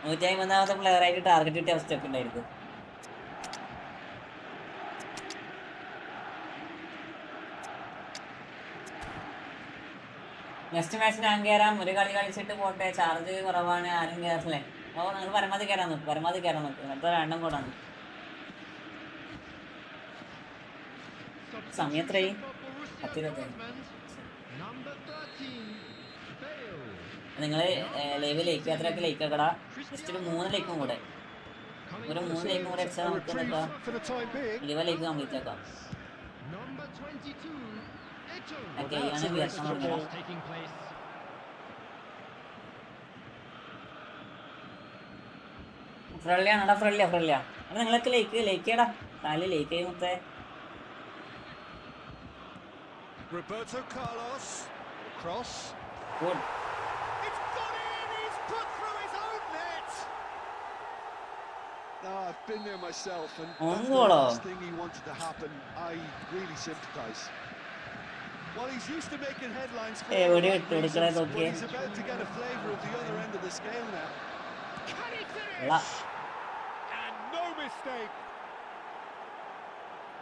Speaker 4: 150ാമത്തെ പ്ലെയറായിട്ട് target കിട്ടിയ അവസ്ഥയൊക്കെ ഉണ്ടായിരുന്നു. നെക്സ്റ്റ് മാച്ച് ഞാൻ കയറാം. ഒരു കളി കളിച്ചിട്ട് പോട്ടെ, ചാർജ് കുറവാണ്, ആരും കയറില്ലേ. അപ്പോൾ നിങ്ങൾ പരമാവധി കയറാൻ നോക്കും. അടുത്ത 2 കൂടാണ്. സമയം എത്രയായി?
Speaker 6: Borussia Dortmund. Number 13 failed.
Speaker 4: നിങ്ങൾ ലൈവ് ലൈക്ക് യാത്രയൊക്കെ ലൈക്ക് ആക്കടാ. ജസ്റ്റ് ഒരു 3 ലൈക്കും കൂടെ, ഒരു 3 ലൈക്കും കൂടെ അടിച്ചാൽ നമുക്ക് എന്താ
Speaker 5: For the time being.
Speaker 4: 20 like complete ആക്കാം.
Speaker 6: Number 22 Eto.
Speaker 4: ഓക്കെ, ഇയാണ് വിയർക്കാൻ തുടങ്ങിയത്.
Speaker 6: Taking place.
Speaker 4: ഫ്രണ്ട്ലിയാണടാ, ഫ്രണ്ട്ലിയാ. അപ്പം നിങ്ങളൊക്കെ ലൈക്ക് ചെയ്യടാ. താല് ലൈക്ക് ചെയ്യും മൊത്തേ.
Speaker 5: Roberto Carlos. Cross.
Speaker 4: Good.
Speaker 5: It's gone in. He's put through his own net.
Speaker 3: I've been there myself, and
Speaker 4: On
Speaker 3: that's the
Speaker 4: goal.
Speaker 3: last thing he wanted to happen. I really sympathise.
Speaker 7: Well, he's used to making headlines for
Speaker 4: Hey,
Speaker 7: all
Speaker 4: what
Speaker 7: the
Speaker 4: do you
Speaker 7: right
Speaker 4: do?
Speaker 7: reasons,
Speaker 4: Okay.
Speaker 7: but he's about to get a flavour of the other end of the scale now.
Speaker 5: Can he
Speaker 4: La.
Speaker 5: finish? And no mistake.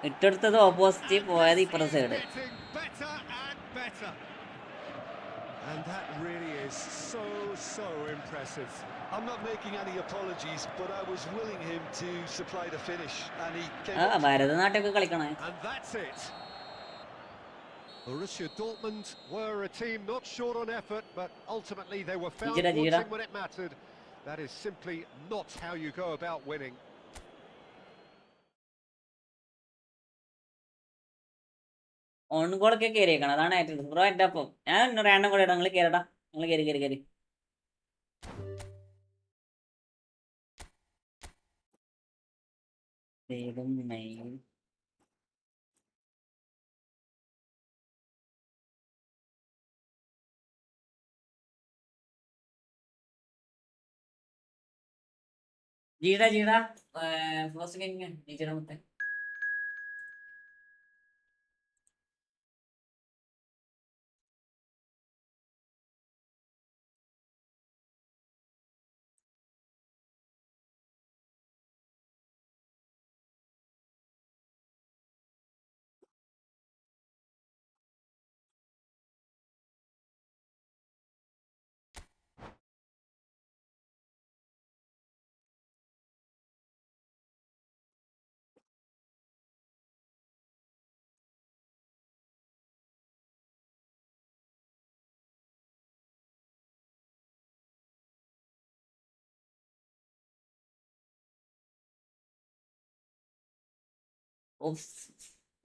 Speaker 4: ഇട്ടെടുത്തത് opposite, പോയത് ഇപ്പുറത്തെ side.
Speaker 5: Getting better and better. And that really is so impressive.
Speaker 3: I'm not making any apologies, but I was willing him to supply the finish, and he came
Speaker 4: ആ
Speaker 3: up
Speaker 4: ഭരതനാട്യമൊക്കെ കളിക്കണേ.
Speaker 5: And that's it. Borussia Dortmund were a team not short on effort, but ultimately they were found
Speaker 4: Jira.
Speaker 5: wanting when it mattered. That is simply not how you go about winning.
Speaker 4: Own ഗോളൊക്കെ കയറിയേക്കണം, അതാണ് ഏറ്റവും bro. എൻ്റെ അപ്പം ഞാൻ random കൂടെ ഇടാം. നിങ്ങൾ കയറടാ, നിങ്ങൾ കയറി. വേഗം മെയിൻ ജീടാ ഫസ്റ്റ് ഗെയിമിങ് ജീടാ മൊത്തം.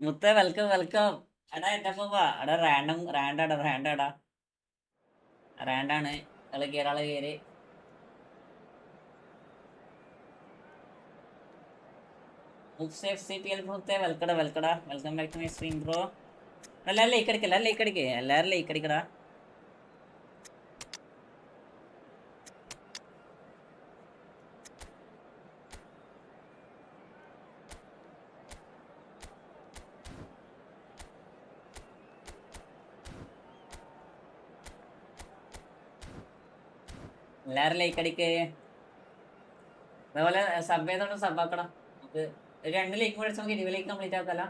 Speaker 4: മുത്ത വെൽക്കം. എടാ എൻ്റെ അപ്പം വാ. എടാ റാൻഡാണ്. ആള് കയറി. വെൽക്കടാ. Welcome back to my stream bro. എല്ലാവരും ലൈക്ക് അടിക്കുക. എല്ലാവരും ലൈക്ക് അടിക്കടാ. എല്ലാവരും ലൈക്ക് അടിക്കേ. അതേപോലെ സബ് ചെയ്തോണ്ട് സബാക്കണം. നമുക്ക് 2 ലൈക്ക് കൂടെ നമുക്ക് 20 ലൈക്ക് കംപ്ലീറ്റ് ആക്കല്ല.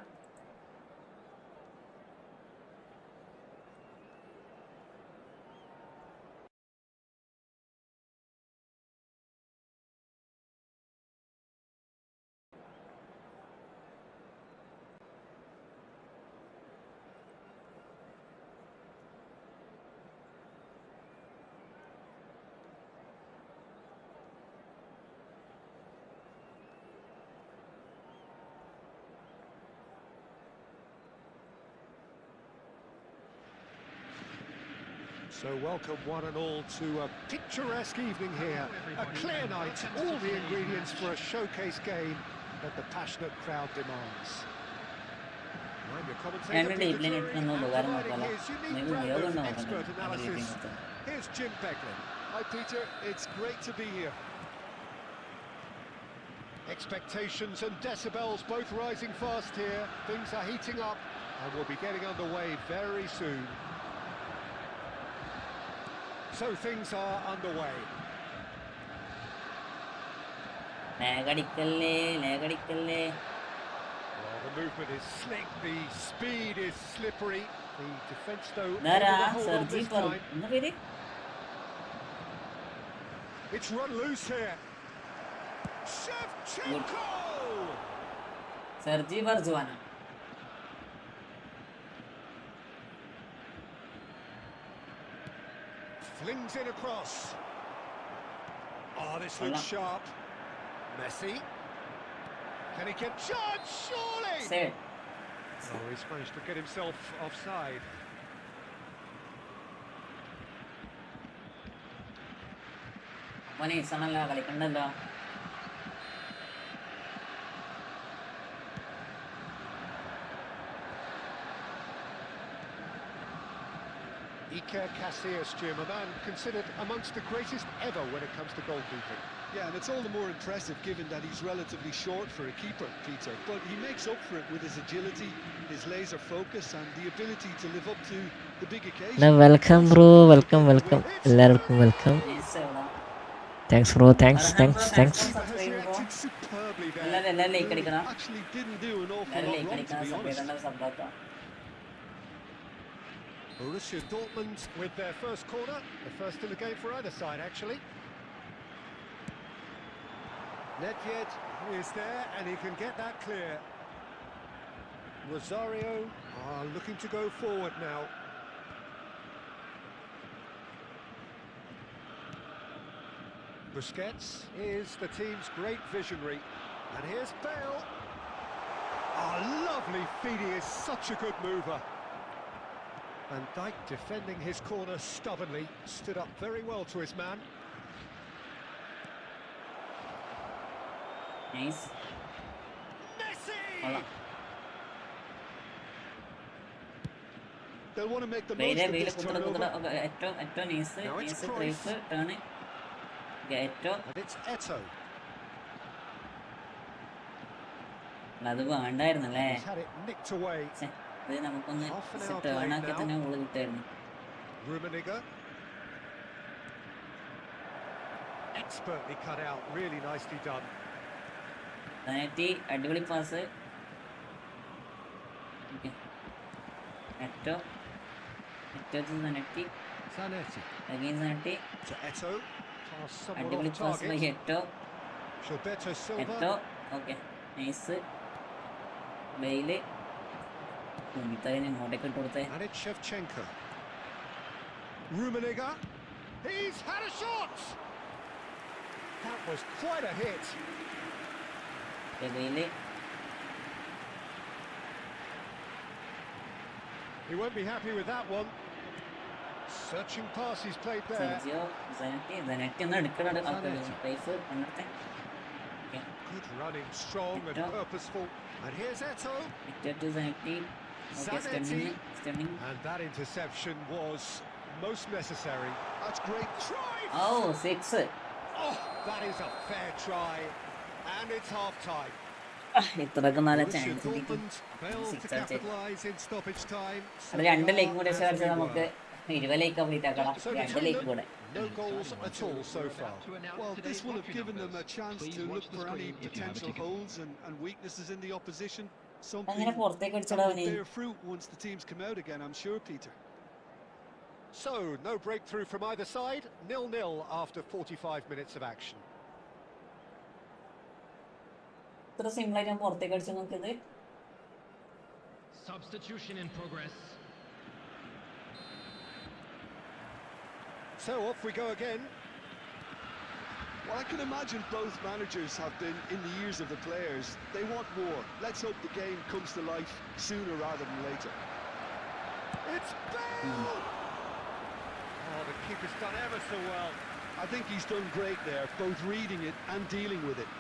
Speaker 5: So welcome one and all to a picturesque evening here. A clear night, all the ingredients for a showcase game that the passionate crowd demands. I'm your commentator, Peter Drury, and providing his unique brand of expert analysis. Here's Jim Beglin.
Speaker 3: Hi, Peter. It's great to be here.
Speaker 5: Expectations and decibels both rising fast here. Things are heating up and we'll be getting underway very soon. So things are underway.
Speaker 4: ലേഗടിക്കല്ലേ.
Speaker 5: Well, the movement is slick, the speed is slippery. The defence though
Speaker 4: ഇതാരാ?
Speaker 5: able to hold on
Speaker 4: സർജി
Speaker 5: this
Speaker 4: പറ.
Speaker 5: time.
Speaker 4: എന്താ പേര്?
Speaker 5: It's run loose here. Shevchenko!
Speaker 4: സർജി ബർജുവാന.
Speaker 5: Flings it across. Oh, this looks sharp. Messi. Can he get judged? Surely!
Speaker 4: Save.
Speaker 5: Oh, he's managed to get himself offside.
Speaker 4: മോനെ ഈസാണല്ലോ കളിക്കണ്ടല്ലോ.
Speaker 5: Iker Casillas, Jim, a man considered amongst the greatest ever when it comes to goalkeeping.
Speaker 3: Yeah, and it's all the more impressive given that he's relatively short for a keeper, Peter. But he makes up for it with his agility, his laser focus, and the ability to live up to the big occasion.
Speaker 2: Welcome bro, welcome എല്ലാവർക്കും welcome. Thanks bro, thanks.
Speaker 5: Superbly there.
Speaker 4: എല്ലാവരും like അടിക്കണം.
Speaker 3: Actually didn't do an awful
Speaker 4: എല്ലാവരും
Speaker 3: lot
Speaker 4: like
Speaker 3: wrong, to
Speaker 4: അടിക്കണം.
Speaker 3: be
Speaker 4: support
Speaker 3: honest.
Speaker 4: ചെയ്യേണ്ട സബ്ബാക്കാം.
Speaker 5: Borussia Dortmund with their first corner, the first in the game for either side, actually. Nedved is there, and he can get that clear. Rosario are looking to go forward now. Busquets is the team's great visionary, and here's Bale. Oh, lovely feed, he is such a good mover. Van Dijk defending his corner stubbornly, stood up very well to his man.
Speaker 4: Nice.
Speaker 5: Messi!
Speaker 3: They'll want to make the most
Speaker 4: വെയിലെ
Speaker 3: of
Speaker 4: വെയിലെ
Speaker 3: this
Speaker 4: കുത്തട
Speaker 3: turnover.
Speaker 4: ഏറ്റവും nice
Speaker 5: Now it's
Speaker 4: nice
Speaker 5: Cruyff.
Speaker 4: Cruyff turn ഏറ്റവും
Speaker 5: And it's Eto'o.
Speaker 4: അത് വേണ്ടായിരുന്നല്ലേ.
Speaker 5: He's had it nicked away.
Speaker 4: ഇത് നമുക്കൊന്ന്
Speaker 5: Half an hour
Speaker 4: turn
Speaker 5: played
Speaker 4: ആക്കി
Speaker 5: now.
Speaker 4: തന്നെ goal കിട്ടായിരുന്നു.
Speaker 5: Rummenigge. Expertly cut out, really nicely done.
Speaker 4: Zanetti അടിപൊളി pass. ഏറ്റവും Zanetti
Speaker 5: Zanetti
Speaker 4: again Zanetti
Speaker 5: to Eto'o. Pass somewhat
Speaker 4: അടിപൊളി
Speaker 5: off
Speaker 4: pass by
Speaker 5: target.
Speaker 4: ഏറ്റവും
Speaker 5: Gilberto Silva.
Speaker 4: Okay nice. ബെയില് കുമിത്തകന് ഇങ്ങോട്ടേക്ക് ഇട്ട് കൊടുത്തേ.
Speaker 5: And it's Shevchenko. Rummenigge. He's had a shot! That was quite a hit.
Speaker 4: Bale
Speaker 5: He won't be happy with that one. Searching pass he's played there.
Speaker 4: Sergio Zanetti ഒന്ന് എടുക്കണം. റൈഫ് അങ്ങനത്തെ
Speaker 5: Good running, strong and
Speaker 4: Eto'o.
Speaker 5: purposeful. And here's Eto'o.
Speaker 4: Zanetti okay സ്റ്റെമിങ്
Speaker 5: And that interception was most necessary.
Speaker 3: That's great.
Speaker 5: Try!
Speaker 4: ഓ 6.
Speaker 5: Oh, that is a fair try. And it's half-time.
Speaker 4: ഇത്രയൊക്കെ നല്ല
Speaker 5: Borussia
Speaker 4: chance കിട്ടും.
Speaker 5: Dortmund failed to capitalise in stoppage time.
Speaker 4: അത് 2 ലേക്ക് കൂടെ ചേർത്ത് നമുക്ക് 20 ലേക്ക് complete ആക്കണം. 2 ലേക്ക് കൂടെ.
Speaker 5: No goals at all so far.
Speaker 3: Well, this will have given them a chance to look for any potential holes and weaknesses in the opposition. Something
Speaker 4: അങ്ങനെ പുറത്തേക്ക്
Speaker 3: that
Speaker 4: അടിച്ചടാ
Speaker 3: will
Speaker 4: അവന്.
Speaker 3: bear fruit once the teams come out again, I'm sure, Peter.
Speaker 5: So, no breakthrough from either side. 0-0 after 45 minutes of action.
Speaker 4: ഇത്ര simple ആയിട്ട് ഞാൻ പുറത്തേക്ക് അടിച്ചു നോക്കിയത്.
Speaker 6: Substitution in progress.
Speaker 5: So, off we go again.
Speaker 3: Well, I can imagine both managers have been in the ears of the players. They want more. Let's hope the game comes to life sooner rather than later.
Speaker 5: It's Bale! Oh, the keeper's done ever so well.
Speaker 3: I think he's done great there, both reading it and dealing with it.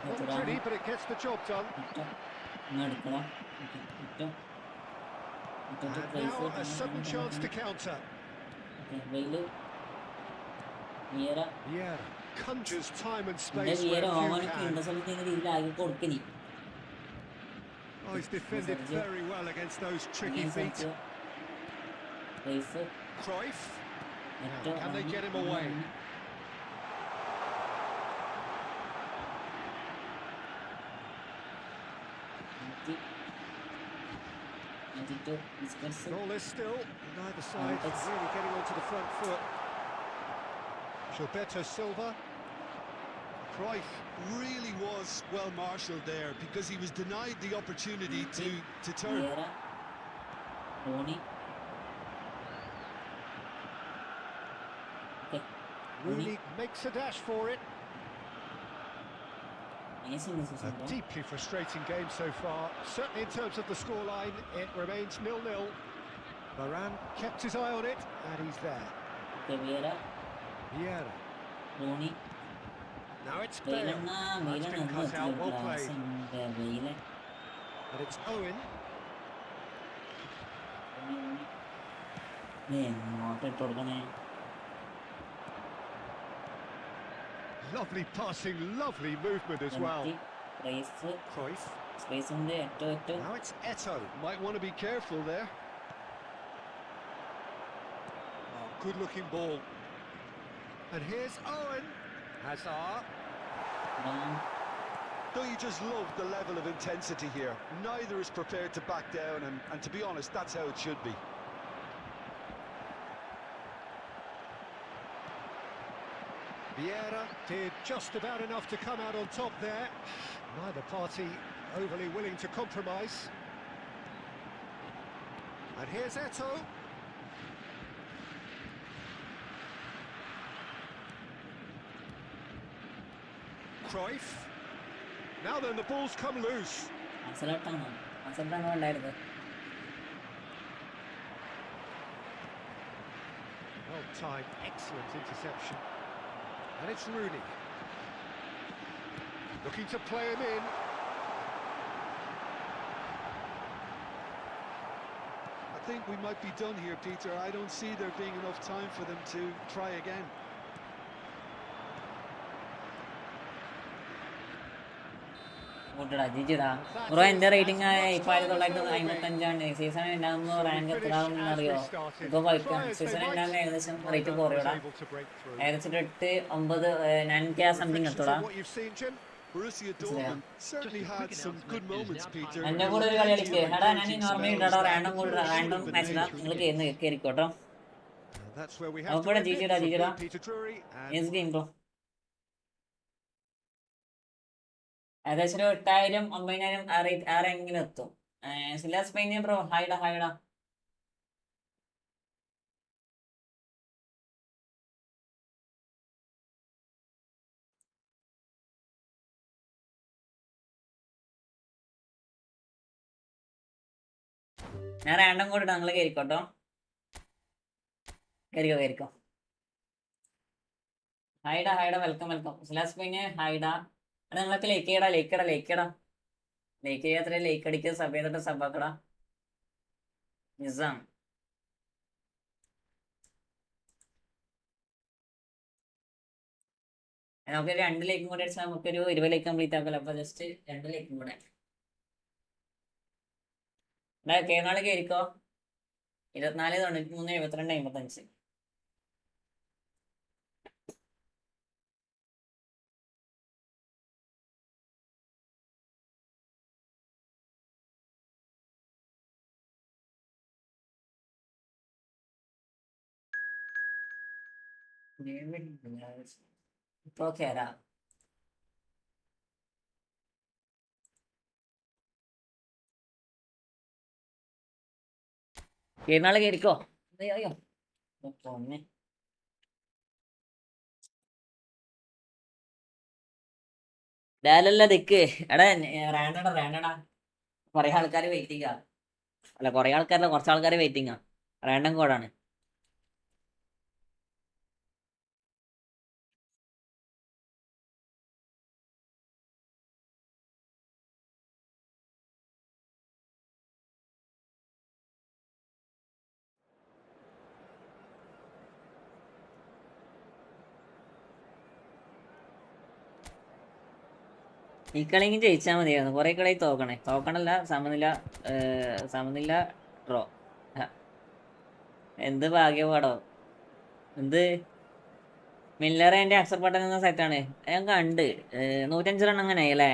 Speaker 5: Not pretty, but it gets the job done.
Speaker 4: ഒന്ന് എടുക്കണം.
Speaker 5: And now a sudden chance to counter.
Speaker 4: വെയില് Vieira
Speaker 5: Yeah, conjures time and
Speaker 4: എന്റെ
Speaker 5: space
Speaker 4: Vieira
Speaker 5: where few
Speaker 4: ഓവനൊക്കെ
Speaker 5: can.
Speaker 4: ഇന്ന സമയത്ത് ഇങ്ങനെ രീതിയിലാക്കി കൊടുക്കനി.
Speaker 5: Oh, he's defended very well against those tricky feet.
Speaker 4: റൈഫ്
Speaker 5: Cruyff. Now, can they get him away? Goal is still, neither side
Speaker 4: it's-
Speaker 5: really getting onto the front foot. Gilberto Silva.
Speaker 3: Cruyff really was well marshalled there because he was denied the opportunity to turn.
Speaker 4: Vieira, Rooney. Okay.
Speaker 5: Rooney makes a dash for it.
Speaker 4: Amazing this
Speaker 5: A
Speaker 4: season, bro.
Speaker 5: deeply frustrating game so far. Certainly in terms of the scoreline, it remains 0-0. Varane kept his eye on it, and he's there.
Speaker 4: Okay, Vieira,
Speaker 5: Vieira.
Speaker 4: Rooney.
Speaker 5: Now it's
Speaker 4: Vieira
Speaker 5: Bale.
Speaker 4: na
Speaker 5: That's
Speaker 4: Vieira
Speaker 5: been
Speaker 4: number
Speaker 5: cut out, well
Speaker 4: class
Speaker 5: played.
Speaker 4: and Vieira.
Speaker 5: And it's Owen.
Speaker 4: ഇങ്ങോട്ട് ഇട്ട് കൊടുക്കണേ.
Speaker 5: Lovely passing, lovely movement as well. Cruyff.
Speaker 4: Space ഉണ്ട് ഏറ്റവും
Speaker 5: Now it's Eto.
Speaker 3: Might want to be careful there.
Speaker 5: Oh, good looking ball. And here's Owen. Hazard.
Speaker 3: Don't you just love the level of intensity here? Neither is prepared to back down, and to be honest, that's how it should be.
Speaker 5: Vieira did just about enough to come out on top there. Neither party overly willing to compromise. And here's Eto. Cruyff. Now then, the ball's come loose.
Speaker 4: അസലാട്ടാണ് ഉണ്ടായിരുന്നത്.
Speaker 5: Well timed, excellent interception. And it's Rooney. Looking to play him in.
Speaker 3: I think we might be done here, Peter. I don't see there being enough time for them to try again.
Speaker 4: കൂട്ടടാ ജിജിടാ bro എന്റെ rating 1955 season ഉണ്ടാകുമ്പോൾ rank എത്രയാവും അറിയോ? ഇപ്പൊ season ഉണ്ടാകുമ്പോൾ ഏകദേശം rate കുറയൂടാ, ഏകദേശം 8-9 9K സംതിങ് എത്തൂടാ.
Speaker 3: Borussia Dortmund certainly had some good moments, Peter.
Speaker 4: എന്റെ കൂടെ ഒരു കളി കളിക്ക്. എടാ ഞാൻ നോർമലി ഇടാ റാൻഡം മാച്ച് ഇടാ, നിങ്ങൾ കേറിക്കോട്ടോ. അപ്പോൾ ജിജിടാ ഈസ് ഗെയിം ബ്രോ. ഏകദേശം 8,000 9,000 ആ റാങ്കിന് എത്തും. സിലാസ് സ്പെയിൻ ബ്രോ ഹൈഡാ. ഞാൻ റാൻഡം കൂടെ ഇടാം, നിങ്ങൾ കേറിക്കോട്ടോ. കേറിക്കോ. ഹൈഡാ വെൽക്കം. സിലാസ് സ്പെയിൻ ഹൈഡാ. നിങ്ങളൊക്കെ ലൈക്ക് ചെയ്യടാ. ലൈക്ക് ചെയ്യാത്ര ലൈക്ക് അടിക്കുക, സബ് ചെയ്തിട്ട് സബാക്കടാ. നിസാം നമുക്ക് 2 ലൈക്കും കൂടെ അടിച്ചാൽ നമുക്കൊരു 20 ലൈക്ക് കംപ്ലീറ്റ് ആക്കല്ലോ. അപ്പൊ ജസ്റ്റ് 2 ലൈക്കും കൂടെ കേരള കയറിക്കോ. 24 93 72 55. ഇപ്പൊ കേറാ. കേരള കയറിക്കോ. അയ്യോ പൊന്നെ. ഡാലല്ല ദിക്ക്. എടാ റാൻഡടാ. കൊറേ ആൾക്കാർ വെയിറ്റിംഗാ. അല്ല കൊറേ ആൾക്കാരല്ല, കുറച്ച് ആൾക്കാർ വെയിറ്റിംഗാ. റാൻഡം കോഡാണ്. ഈ കളിയെങ്കിൽ ജയിച്ചാൽ മതിയായിരുന്നു. കുറെ കളി തോക്കണല്ല. സമനില ഡ്രോ. എന്ത് ഭാഗ്യപാടോ. എന്ത് മില്ലർ എൻ്റെ അക്സർ പട്ടൻ എന്ന സെറ്റാണ് ഞാൻ കണ്ട്. 105 റൺ അങ്ങനെ അല്ലേ?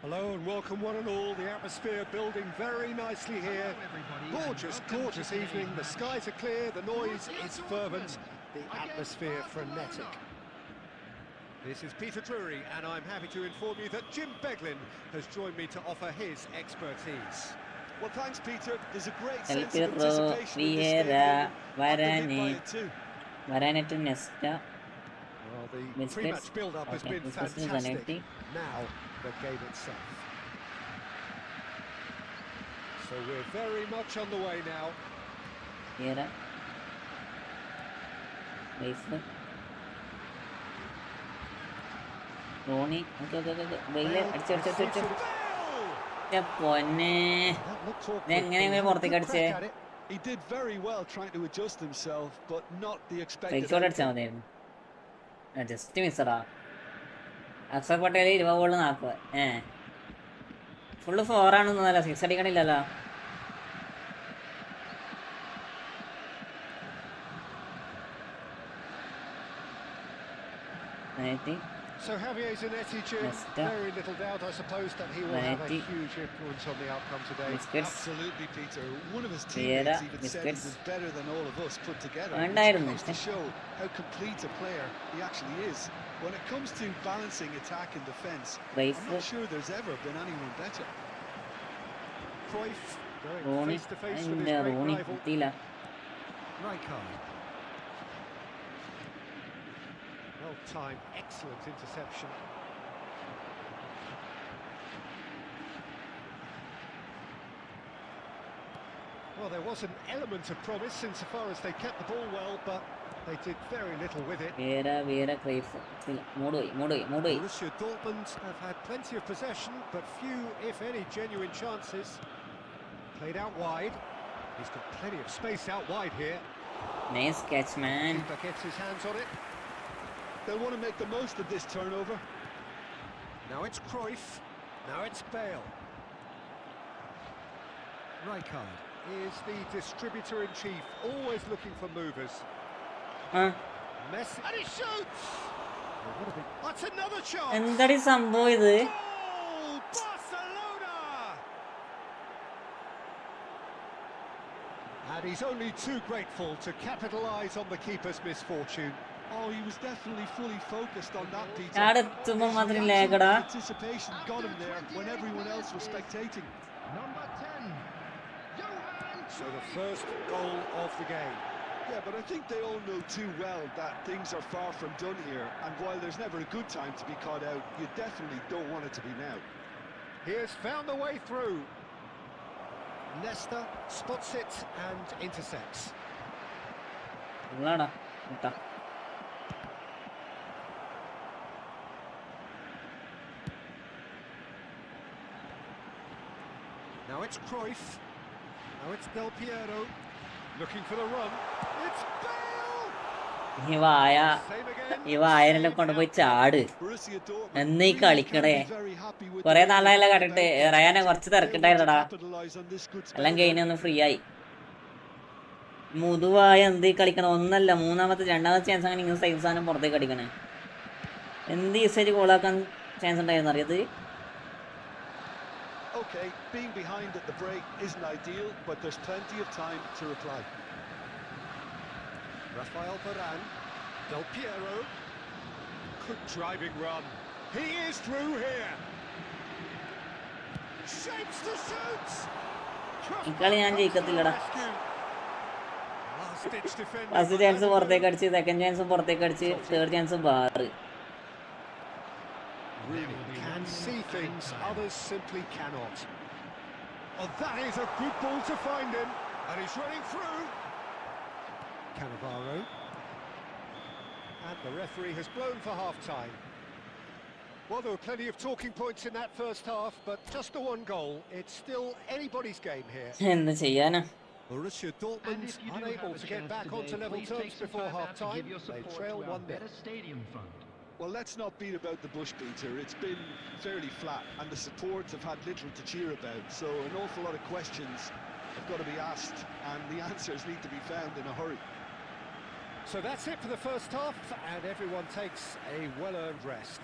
Speaker 5: Hello and welcome one and all. The atmosphere building very nicely here. Gorgeous, gorgeous evening. The skies are clear, the noise is fervent, the atmosphere frenetic. This is Peter Drury, and I'm happy to inform you that Jim Beglin has joined me to offer his expertise.
Speaker 7: Well, thanks, Peter. There's a great
Speaker 4: El
Speaker 7: sense of
Speaker 4: Pirro,
Speaker 7: anticipation in this
Speaker 4: Vieira,
Speaker 7: stadium. I've been hit by
Speaker 4: Varane,
Speaker 7: it too.
Speaker 4: Varane to Nesta,
Speaker 5: Well, the
Speaker 4: Biscuits.
Speaker 5: pre-match build-up has
Speaker 4: Okay,
Speaker 5: been
Speaker 4: Biscuits is
Speaker 5: fantastic.
Speaker 4: Zanetti.
Speaker 5: Now, the game itself. So we're very much on the way now.
Speaker 4: Vieira, Weisler, Rooney, okay. Bale, അടിച്ചു. പൊന്നെ ഇതെങ്ങനെ പുറത്തേക്ക് അടിച്ചേ?
Speaker 7: He did very well trying to adjust himself, but not the expected
Speaker 4: ഫേക്കോട് അടിച്ചാൽ
Speaker 7: outcome.
Speaker 4: മതിയായിരുന്നു. Just മിസ്സടാ. Akshar Patel 20 ഗോളിൽ 40. Full 4 ആണെന്നല്ല, 6 അടിക്കണില്ലല്ലോ.
Speaker 5: So Javier Zanetti, Jim,
Speaker 4: Nesta.
Speaker 5: very little doubt, I suppose, that he will have a
Speaker 4: Zanetti.
Speaker 5: huge influence on the outcome today.
Speaker 4: Biscuits,
Speaker 7: Absolutely, Peter. One of his
Speaker 4: Vieira,
Speaker 7: teammates even said he
Speaker 4: Biscuits.
Speaker 7: was better than all of us put together.
Speaker 4: ഉണ്ടായിരുന്നു.
Speaker 7: Which goes to show how complete a player he actually is. When it comes to balancing attack and defence, I'm
Speaker 4: Weisler,
Speaker 7: not sure there's ever been anyone better.
Speaker 5: Cruyff going
Speaker 4: Rooney,
Speaker 5: face to face with his
Speaker 4: അതിൻ്റെ
Speaker 5: great
Speaker 4: Rooney
Speaker 5: rival.
Speaker 4: കിട്ടിയില്ല.
Speaker 5: Rijkaard. Well timed, excellent interception. Well, there was an element of promise insofar as they kept the ball well, but they did very little with it.
Speaker 4: Vieira, Cruyff. മൂടുപോയി.
Speaker 5: Borussia Dortmund have had plenty of possession, but few, if any, genuine chances. Played out wide. He's got plenty of space out wide here.
Speaker 4: Nice catch, man.
Speaker 5: Keeper gets his hands on it.
Speaker 7: They'll want to make the most of this turnover.
Speaker 5: Now it's Cruyff. Now it's Bale. Rijkaard is the distributor-in-chief, always looking for movers. Messi. And he shoots! Oh, what a big... That's another chance!
Speaker 4: എന്താടി സംഭവം ഇത്?
Speaker 5: Goal! Barcelona! And he's only too grateful to capitalise on the keeper's misfortune.
Speaker 7: Oh, he was definitely fully focused on that, Peter.
Speaker 4: അവിടെ എത്തുമ്പോൾ മാത്രം
Speaker 7: His
Speaker 4: ലേഖടാ.
Speaker 7: anticipation got him there when everyone else was spectating.
Speaker 6: Number 10, Johan.
Speaker 5: So the first goal of the game.
Speaker 7: Yeah, but I think they all know too well that things are far from done here, and while there's never a good time to be caught out, you definitely don't want it to be now.
Speaker 5: He has found the way through. Nesta spots it and intercepts.
Speaker 4: ഉള്ളാടാ മുട്ട.
Speaker 5: Now it's Cruyff. Now it's Del Piero. Looking for the run. It's Bale!
Speaker 4: ഈ വായ
Speaker 5: Same again.
Speaker 4: ഈ വായനെല്ലാം കൊണ്ടുപോയി ചാട്.
Speaker 7: Borussia Dortmund
Speaker 4: എന്നീ
Speaker 7: really
Speaker 4: കളിക്കണേ.
Speaker 7: can be very happy with
Speaker 4: കൊറേ
Speaker 7: the
Speaker 4: നാളായല്ലോ
Speaker 7: way
Speaker 4: കണ്ടിട്ട്.
Speaker 7: they developed.
Speaker 4: റയാനെ കുറച്ച് തിരക്കുണ്ടായിരുന്നടാ.
Speaker 7: Capitalise on this good spell.
Speaker 4: എല്ലാം കഴിഞ്ഞൊന്ന് ഫ്രീ ആയി. മുതുവായ എന്ത് കളിക്കണം? ഒന്നല്ല, രണ്ടാമത്തെ ചാൻസ് അങ്ങനെ ഇങ്ങനെ സൈഡ് സാധനം പുറത്തേക്ക് അടിക്കണേ. എന്ത് യൂസേജ് ഗോളാക്കാൻ ചാൻസ് ഉണ്ടായിരുന്നു അറിയത്?
Speaker 7: Okay, being behind at the break isn't ideal, but there's plenty of time to reply.
Speaker 5: Rafael Varane. Del Piero. Good driving run. He is through here. Shapes to shoot.
Speaker 4: ഈ കളി ഞാൻ ജയിക്കത്തില്ലടാ.
Speaker 5: Last ditch defending.
Speaker 4: First chance പുറത്തേക്ക് അടിച്ച്, second ചാൻസും പുറത്തേക്ക് അടിച്ച്, third ചാൻസും bar.
Speaker 5: Really can see things others simply cannot. Oh, that is a good ball to find him, and he's running through. Cannavaro. And the referee has blown for half-time. Well, there were plenty of talking points in that first half, but just the one goal. It's still anybody's game here.
Speaker 4: എന്ത് ചെയ്യാനാ?
Speaker 5: Borussia
Speaker 6: And
Speaker 5: Dortmund
Speaker 6: if you do
Speaker 5: unable
Speaker 6: have a
Speaker 5: to get
Speaker 6: chance
Speaker 5: back onto
Speaker 6: today,
Speaker 5: level
Speaker 6: please
Speaker 5: terms
Speaker 6: take some
Speaker 5: before
Speaker 6: time out to
Speaker 5: half-time.
Speaker 6: give your
Speaker 5: They
Speaker 6: support
Speaker 5: trail
Speaker 6: to our
Speaker 5: 1-0.
Speaker 6: Better Stadium Fund.
Speaker 7: Well, let's not beat about the bush, Peter. It's been fairly flat, and the supports have had little to cheer about. So an awful lot of questions have got to be asked, and the answers need to be found in a hurry.
Speaker 5: So that's it for the first half, and everyone takes a well-earned rest.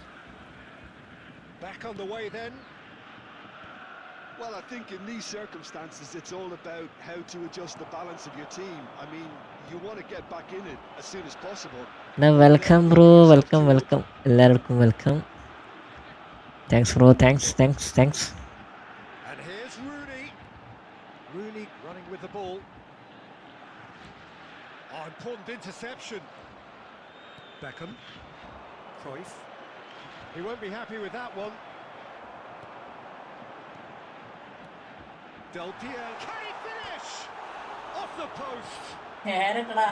Speaker 5: Back on the way then.
Speaker 7: Well, I think in these circumstances, it's all about how to adjust the balance of your team. I mean, you want to get back in it as soon as possible.
Speaker 2: Welcome bro, welcome welcome, എല്ലാവർക്കും welcome. Thanks bro, thanks.
Speaker 5: And here's Rooney. Rooney running with the ball. Oh, important interception. Beckham. Cruyff. He won't be happy with that one. Del Piero. Can he finish? Off the post.
Speaker 4: നേരിട്ടടാ.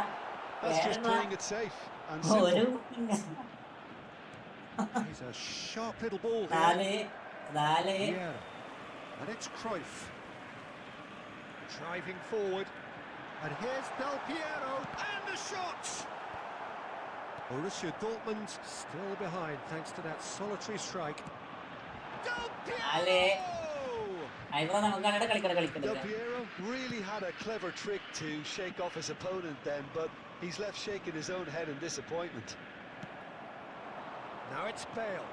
Speaker 7: That's just playing it safe and
Speaker 4: ഒരു
Speaker 7: simple.
Speaker 5: He's a sharp little ball here.
Speaker 4: നാല്
Speaker 5: Piero. And it's Cruyff. Driving forward. And here's Del Piero. And the shot! Borussia Dortmund still behind thanks to that solitary strike. Del Piero!
Speaker 4: ഇവിടെ നമുക്കാണ്
Speaker 7: Del
Speaker 4: കളിക്കുന്നത്.
Speaker 7: Piero really had a clever trick to shake off his opponent then, but he's left shaking his own head in disappointment.
Speaker 5: Now it's Bale.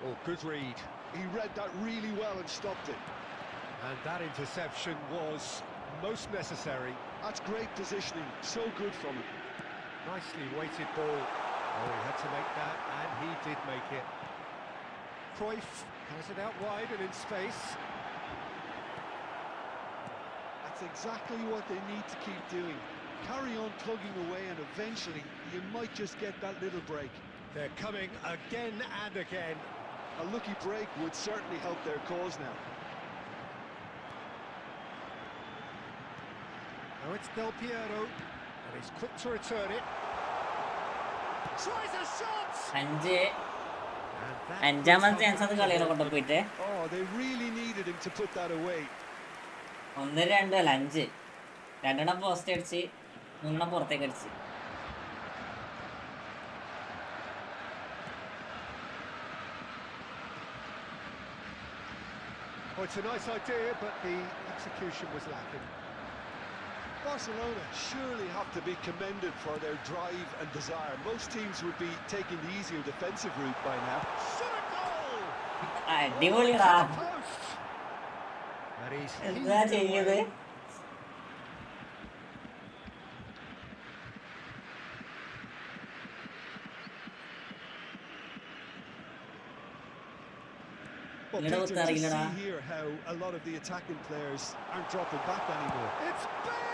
Speaker 5: Oh, good read.
Speaker 7: He read that really well and stopped it.
Speaker 5: And that interception was most necessary.
Speaker 7: That's great positioning, so good from him.
Speaker 5: Nicely weighted ball. Oh, he had to make that, and he did make it. Cruyff has it out wide and in space.
Speaker 7: That's exactly what they need to keep doing. Carry on plugging away and eventually you might just get that little break.
Speaker 5: They're coming again and again.
Speaker 7: A lucky break would certainly help their cause now.
Speaker 5: Now it's Del Piero, and he's quick to return it. Tries a shot!
Speaker 4: അഞ്ച്
Speaker 5: And that
Speaker 4: അഞ്ചാമത്തെ
Speaker 5: puts
Speaker 4: chance അത് കളികളെ കൊണ്ടുപോയിട്ട്
Speaker 7: Oh, they really needed him to put that away.
Speaker 4: 1 2 അല്ല 5 രണ്ടെണ്ണം post അടിച്ച് 3 പുറത്തേക്ക് അടിച്ച്.
Speaker 5: Oh, it's a nice idea, but the execution was lacking.
Speaker 7: Barcelona surely have to be commended for their drive and desire. Most teams would be taking the easier defensive route by now.
Speaker 5: Shot a goal!
Speaker 4: അടിപൊളിടാ.
Speaker 5: Post! And he's
Speaker 4: എന്താ
Speaker 5: heaved
Speaker 4: ചെയ്യത്?
Speaker 5: away.
Speaker 7: Well,
Speaker 4: You know
Speaker 7: Peter,
Speaker 4: what,
Speaker 7: just
Speaker 4: Tarina?
Speaker 7: see here how a lot of the attacking players aren't dropping back anymore.
Speaker 5: It's Bale!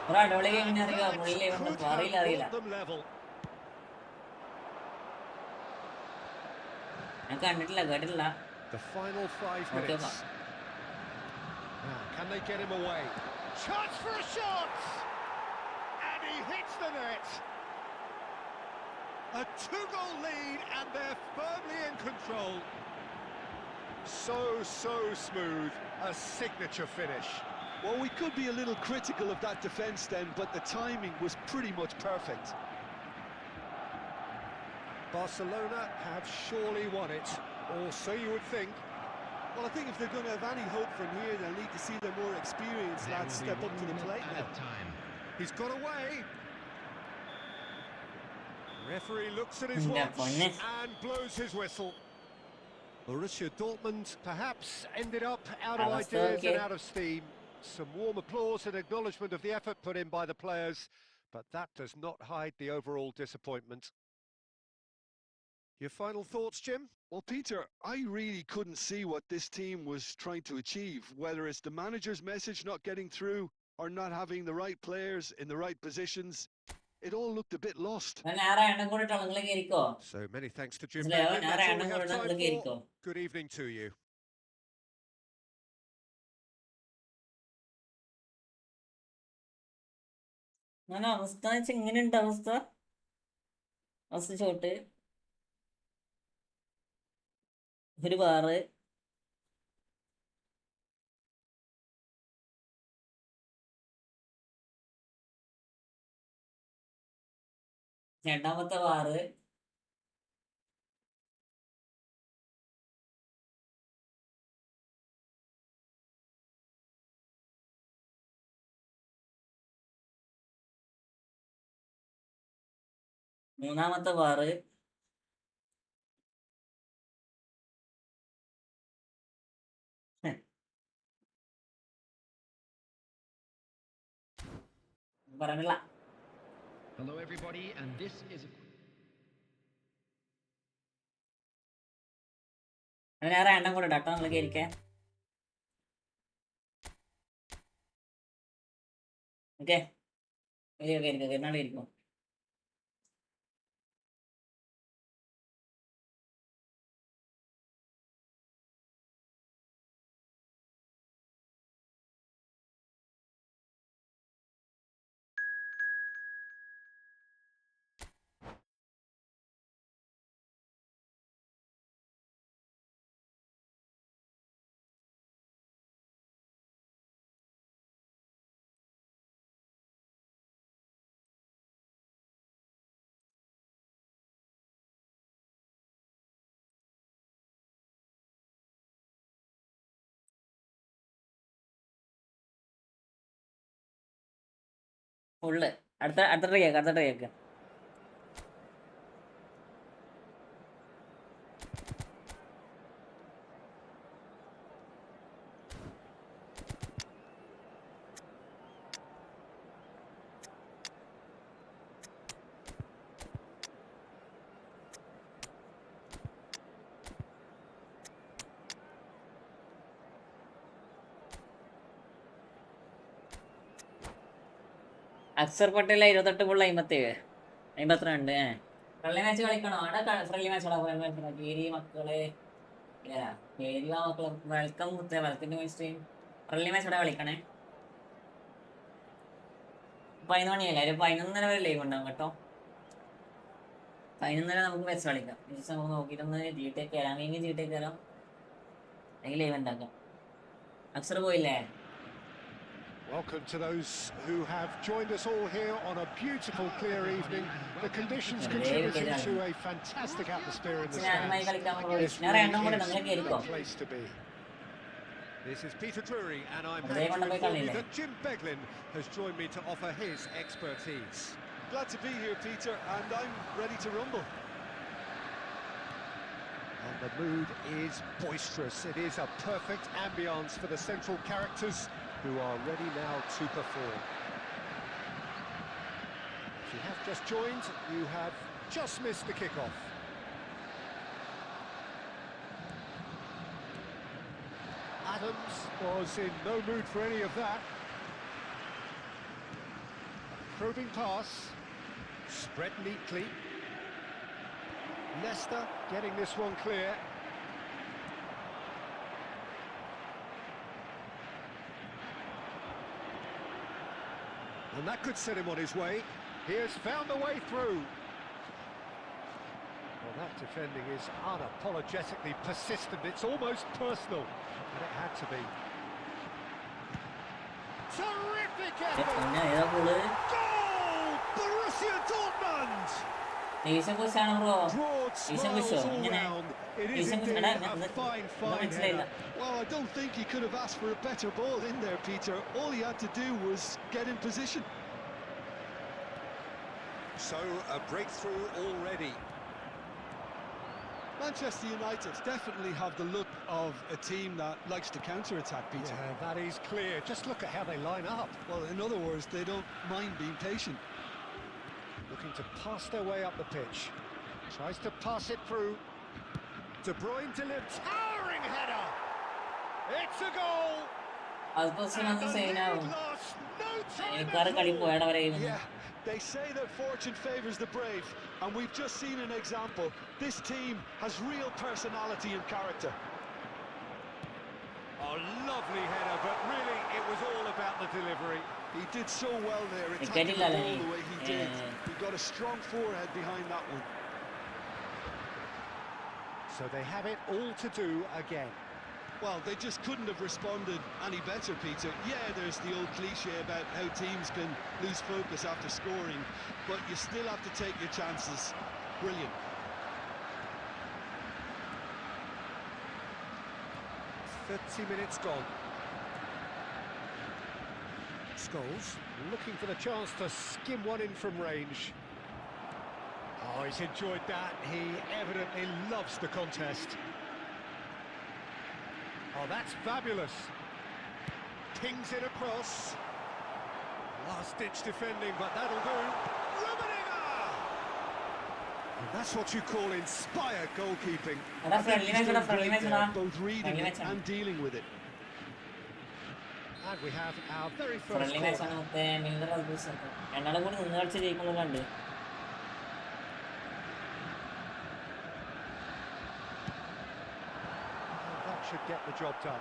Speaker 4: ഒരു അടിപൊളി ഗെയിമിനെ അറിയാം.
Speaker 5: That
Speaker 4: പുള്ളി
Speaker 5: could
Speaker 4: ഒന്നും
Speaker 5: have
Speaker 4: അറിയില്ല.
Speaker 5: brought them level.
Speaker 4: ഞാൻ കണ്ടിട്ടില്ല, കേട്ടിട്ടില്ല.
Speaker 5: The final 5
Speaker 4: Okay,
Speaker 5: minutes. Now, can they get him away? Chance for a shot! And he hits the net. A 2-goal lead, and they're firmly in control. So smooth. A signature finish.
Speaker 7: Well, we could be a little critical of that defence then, but the timing was pretty much perfect.
Speaker 5: Barcelona have surely won it, or so you would think.
Speaker 7: Well, I think if they're going to have any hope from here, they'll need to see their more experienced
Speaker 6: There
Speaker 7: lads
Speaker 6: will be
Speaker 7: step up to
Speaker 6: 1
Speaker 7: the
Speaker 6: minute
Speaker 7: plate now.
Speaker 6: added time.
Speaker 5: He's got away. Referee looks at his
Speaker 4: Yeah,
Speaker 5: watch
Speaker 4: ponne.
Speaker 5: and blows his whistle. Borussia Dortmund perhaps ended up out of
Speaker 4: That's
Speaker 5: ideas
Speaker 4: okay.
Speaker 5: and out of steam. Some warm applause and acknowledgement of the effort put in by the players, but that does not hide the overall disappointment. Your final thoughts, Jim?
Speaker 7: Well, Peter, I really couldn't see what this team was trying to achieve, whether it's the manager's message not getting through or not having the right players in the right positions. It all looked a bit lost.
Speaker 4: ഞാൻ ആരാ എണ്ണം കൂടിട്ടോ, നിങ്ങൾ കേറിക്കോ.
Speaker 5: So many thanks to Jim
Speaker 4: മനസ്സിലായോ?
Speaker 5: Beglin.
Speaker 4: ഞാൻ
Speaker 5: That's all
Speaker 4: എണ്ണം
Speaker 5: we have
Speaker 4: കൂടിട്ടോ,
Speaker 5: time
Speaker 4: നിങ്ങൾ കേറിക്കോ.
Speaker 5: for. Good evening to you.
Speaker 4: ഞാൻ അവസ്ഥ വെച്ചാൽ എങ്ങനെയുണ്ട് അവസ്ഥ ചോട്ട്? ഒരു വാറ്. രണ്ടാമത്തെ വാറ്. മൂന്നാമത്തെ വാറ്. പറഞ്ഞില്ല.
Speaker 6: Hello, everybody, and this is
Speaker 4: അങ്ങനെ വേറെ എണ്ണം കൂടെ കേട്ടോ നിങ്ങൾ കയറിക്കാൻ. ഓക്കെ, കയറിനാട് ഇരിക്കും. ഫുള്ള് അടുത്ത കേക്ക്. അക്സർ പട്ടേൽ 28 പുള്ള 57 52. ഫ്രണ്ട്ലി മാച്ച് കളിക്കണോ? അവിടെ ഫ്രണ്ട്ലി മാച്ച് കേരി മക്കളെ, കേരി മക്കളെ വെൽക്കം സ്ട്രീം. ഫ്രണ്ട്ലി മാച്ച് ഇവിടെ കളിക്കണേ. 11 മണിയല്ലേ, ഒരു 11:30 വരെ ലൈവ് ഉണ്ടാവും കേട്ടോ. 11:30 നമുക്ക് മാച്ച് കളിക്കാം. നമുക്ക് നോക്കിയിട്ടൊന്ന് GTA കയറാം. എങ്കിൽ GTA കയറാം, അല്ലെങ്കിൽ ലൈവ് ഉണ്ടാക്കാം. അക്സർ പോയില്ലേ?
Speaker 5: Welcome to those who have joined us all here on a beautiful, clear evening. The conditions contributing to a fantastic atmosphere in the stands. It's really a place to be. This is Peter Drury, and I'm happy to inform you that Jim Beglin has joined me to offer his expertise.
Speaker 3: Glad to be here, Peter, and I'm ready to rumble.
Speaker 5: And the mood is boisterous. It is a perfect ambience for the central characters, who are ready now to perform. If you have just joined, you have just missed the kickoff. Adams was in no mood for any of that. Probing pass, spread neatly. Leicester getting this one clear. And that could set him on his way. He has found a way through. Well, that defending is unapologetically persistent. It's almost personal, but it had to be. Terrific effort! Goal! Borussia Dortmund! Broad smiles all round. It is indeed a fine header.
Speaker 3: Well, I don't think he could have asked for a better ball in there, Peter. All he had to do was get in position.
Speaker 5: So, a breakthrough already.
Speaker 3: Manchester United definitely have the look of a team that likes to counter-attack, Peter.
Speaker 5: Yeah, that is clear. Just look at how they line up.
Speaker 3: Well, in other words, they don't mind being patient.
Speaker 5: Looking to pass their way up the pitch. Tries to pass it through. De Bruyne delivers. Towering header! It's a goal!
Speaker 3: Yeah, they say that fortune favours the brave, and we've just seen an example. This team has real personality and character.
Speaker 5: A lovely header, but really it was all about the delivery.
Speaker 3: He did so well there, attacking the ball the way he did. He got a strong forehead behind that one.
Speaker 5: So they have it all to do again.
Speaker 7: Well, they just couldn't have responded any better, Peter. Yeah, there's the old cliche about how teams can lose focus after scoring, but you still have to take your chances. Brilliant.
Speaker 5: Minutes gone. Scholes looking for the chance to skim one in from range. Oh, he's enjoyed that. He evidently loves the contest. Oh, that's fabulous. Pings it across. Last-ditch defending, but that'll do. And that's what you call inspired goalkeeping.
Speaker 4: എടാ friendly match എടാ friendly match എടാ
Speaker 7: Both reading
Speaker 4: Friendly
Speaker 7: it
Speaker 4: match.
Speaker 7: and dealing with it.
Speaker 5: And we have our very first
Speaker 4: friendly match
Speaker 5: corner.
Speaker 4: ആണ് മറ്റേ Miller അൽബൂസ് രണ്ടാളും കൂടി നിന്ന് കളിച്ച് ജയിക്കുന്നത് കണ്ട്
Speaker 5: That should get the job done.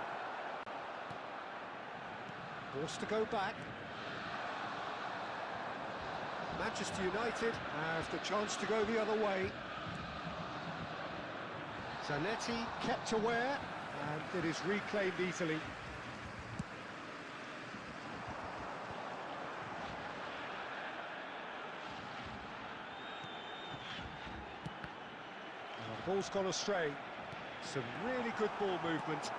Speaker 5: Forced to go back. Manchester United has the chance to go the other way. Zanetti kept aware, and it is reclaimed easily. The ball's gone astray. Some really good ball movement.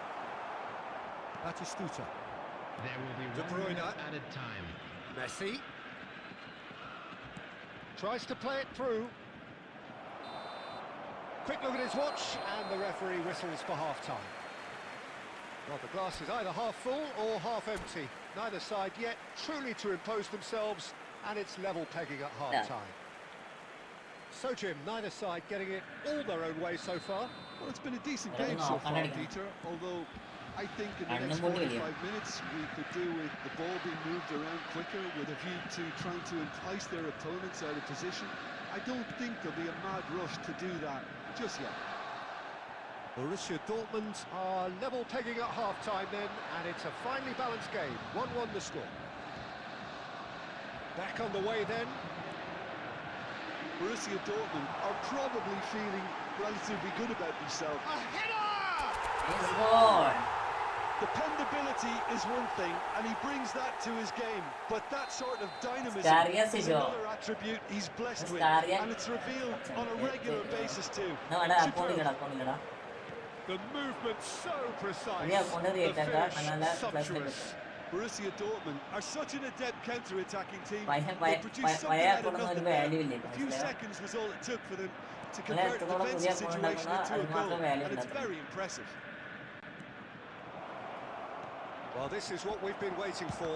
Speaker 5: Batistuta.
Speaker 6: There will be
Speaker 5: De
Speaker 6: 1
Speaker 5: Bruyne.
Speaker 6: minute added time.
Speaker 5: Messi. Tries to play it through. Quick look at his watch, and the referee whistles for half-time. Well, the glass is either half full or half empty. Neither side yet truly to impose themselves, and it's level pegging at half-time. So, Jim, neither side getting it all their own way so far.
Speaker 7: Well, it's been a decent
Speaker 4: Yeah,
Speaker 7: game
Speaker 4: no,
Speaker 7: so far,
Speaker 4: Canada.
Speaker 7: Peter, although I think in the
Speaker 4: And
Speaker 7: next
Speaker 4: number one,
Speaker 7: 45 minutes we could do with the ball being moved around quicker with a view to trying to entice their opponents out of position. I don't think there'll be a mad rush to do that just yet.
Speaker 5: Borussia Dortmund are level pegging at half-time then, and it's a finely balanced game. 1-1 the score. Back on the way then.
Speaker 7: Borussia Dortmund are probably feeling relatively good about themselves.
Speaker 5: A header!
Speaker 4: He's gone.
Speaker 7: Dependability is one thing, and he brings that to his game, but that sort of dynamism
Speaker 4: Scaria
Speaker 7: is
Speaker 4: Sijo.
Speaker 7: another attribute he's blessed with,
Speaker 4: Scaria.
Speaker 7: and it's revealed on a regular basis too.
Speaker 4: No, എടാ
Speaker 7: Superb.
Speaker 4: Account account
Speaker 5: The movement so precise.
Speaker 4: Yeah, corner
Speaker 5: The
Speaker 4: rate and that,
Speaker 5: finish
Speaker 4: and that plus
Speaker 5: sumptuous.
Speaker 7: Borussia Dortmund are such an adept counter-attacking team.
Speaker 4: പൈസ
Speaker 7: They produced something
Speaker 4: പഴയ
Speaker 7: out of
Speaker 4: account ഒരു
Speaker 7: nothing
Speaker 4: value
Speaker 7: there.
Speaker 4: ഇല്ല
Speaker 7: A few
Speaker 4: മനസ്സിലായോ
Speaker 7: seconds was all it took for them to
Speaker 4: അങ്ങനെ
Speaker 7: convert a
Speaker 4: എത്രത്തോളം പുതിയ
Speaker 7: defensive
Speaker 4: account
Speaker 7: situation
Speaker 4: ഉണ്ടാക്കുന്ന
Speaker 7: into a
Speaker 4: അതിന്
Speaker 7: goal,
Speaker 4: മാത്രം വാല്യൂ
Speaker 7: and it's
Speaker 4: ഉണ്ടാക്കും
Speaker 7: very impressive.
Speaker 5: Well, this is what we've been waiting for.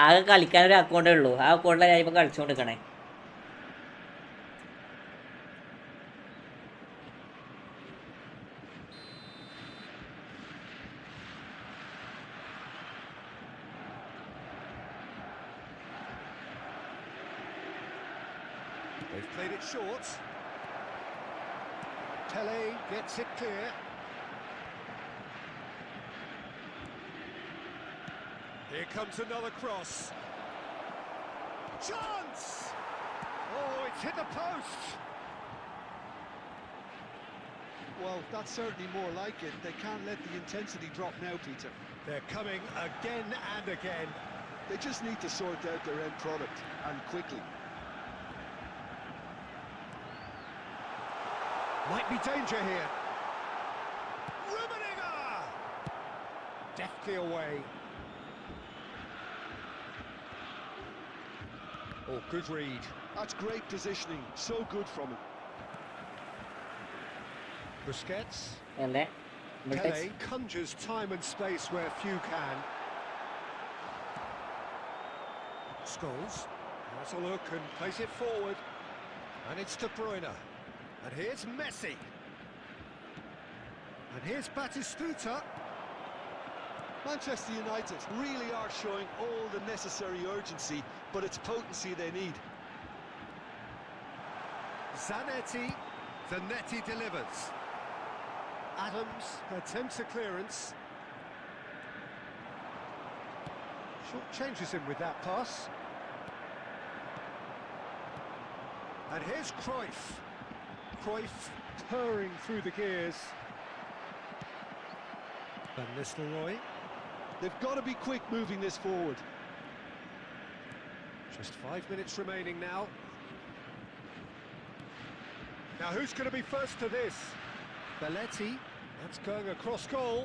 Speaker 4: ആകെ കളിക്കാൻ ഒരു അക്കൗണ്ടേ ഉള്ളൂ ആ അക്കൗണ്ടിലാണ് ഞാൻ ഇപ്പൊ കളിച്ചുകൊണ്ടിരിക്കണേ
Speaker 5: They've played it short. Tele gets it clear. Here comes another cross. Chance! Oh, it's hit the post.
Speaker 7: Well, that's certainly more like it. They can't let the intensity drop now, Peter.
Speaker 5: They're coming again and again.
Speaker 7: They just need to sort out their end product, and quickly.
Speaker 5: Might be danger here. Rummenigge! Deftly away. Oh, good read.
Speaker 7: That's great positioning. So good from him.
Speaker 5: Busquets.
Speaker 4: അല്ലേ
Speaker 5: Pele conjures time and space where few can. Scholes has a look and plays it forward. And it's De Bruyne. And here's Messi. And here's Batistuta.
Speaker 7: Manchester United really are showing all the necessary urgency, but it's potency they need.
Speaker 5: Zanetti. Zanetti delivers. Adams attempts a clearance. Short changes him with that pass. And here's Cruyff. Cruyff purring through the gears. Van Nistelrooy.
Speaker 3: They've got to be quick moving this forward.
Speaker 5: Just 5 minutes remaining now. Now who's going to be first to this? Belletti. That's going across goal.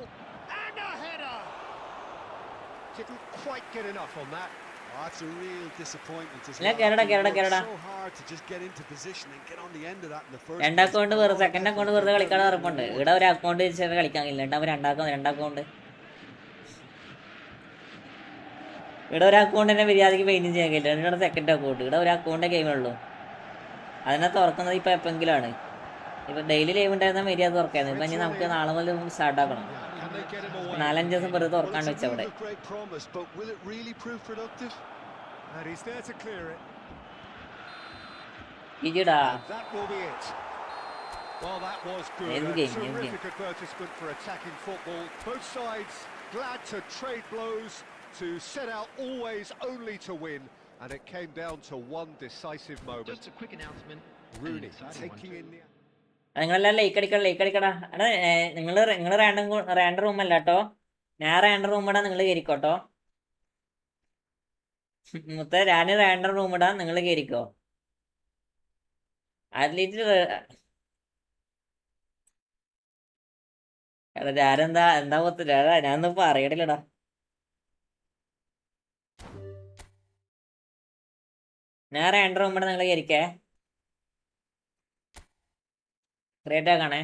Speaker 5: And a header! Didn't quite get enough on that.
Speaker 3: Oh, that's a real disappointment as
Speaker 2: Yeah,
Speaker 3: well.
Speaker 2: Canada,
Speaker 3: They
Speaker 2: Canada,
Speaker 3: worked
Speaker 2: Canada.
Speaker 3: so hard to just get into position and get on the end of that in the first
Speaker 2: രണ്ട്
Speaker 3: place.
Speaker 2: Account വെറുതെ second account വെറുതെ കളിക്കാൻ ഉറപ്പുണ്ട്. ഇവിടെ ഒരു account വെച്ചിട്ട് കളിക്കാൻ കഴിയില്ല. ഉണ്ടാവും രണ്ടക്കൗണ്ട്. ഇവിടെ ഒരു അക്കൗണ്ട് തന്നെ മര്യാദയ്ക്ക് പെയിന്റും ചെയ്യാൻ കഴിയില്ല. രണ്ടാണ് സെക്കൻഡ് അക്കൗണ്ട്. ഇവിടെ ഒരു അക്കൗണ്ടേ ഗെയിമുള്ളൂ. അതിനെ തുറക്കുന്നത് ഇപ്പം എപ്പെങ്കിലും ആണ്. ഇപ്പം ഡെയിലി ലൈവ് ഉണ്ടായിരുന്ന മര്യാദ തുറക്കായിരുന്നു. ഇപ്പം ഇനി നമുക്ക് നാളെ മുതൽ സ്റ്റാർട്ട് ആക്കണം. 4-5 ദിവസം വെറുതെ തുറക്കാണ്ട് വെച്ച അവിടെ.
Speaker 5: And he's there to clear it.
Speaker 2: ഇജിടാ.
Speaker 5: That will be it. Well, that was good.
Speaker 2: End
Speaker 5: A
Speaker 2: game.
Speaker 5: terrific advertisement for attacking football. Both sides glad to trade blows, to set out always only to win, and it came down to one decisive moment.
Speaker 6: Just a quick announcement.
Speaker 5: Rooney taking in the...
Speaker 2: നിങ്ങളെല്ലാം like അടിക്കടാ. എടാ നിങ്ങൾ റാൻഡർ room അല്ല കേട്ടോ. ഞാൻ റാൻഡർ room ഇടാൻ നിങ്ങൾ കയറിക്കോട്ടോ. ഞാൻ റാൻഡർ റൂം ഇടാൻ നിങ്ങൾ കയറിക്കോ. അറ്റ്ലീസ്റ്റ് എടാ എന്താ പോത്തില്ല. ഞാനൊന്നും പറയണില്ലടാ. ഞാൻ റാൻഡർ റൂം ഇടാൻ നിങ്ങൾ കയറിക്കേ. ക്രിയേറ്റ് ആക്കണേ.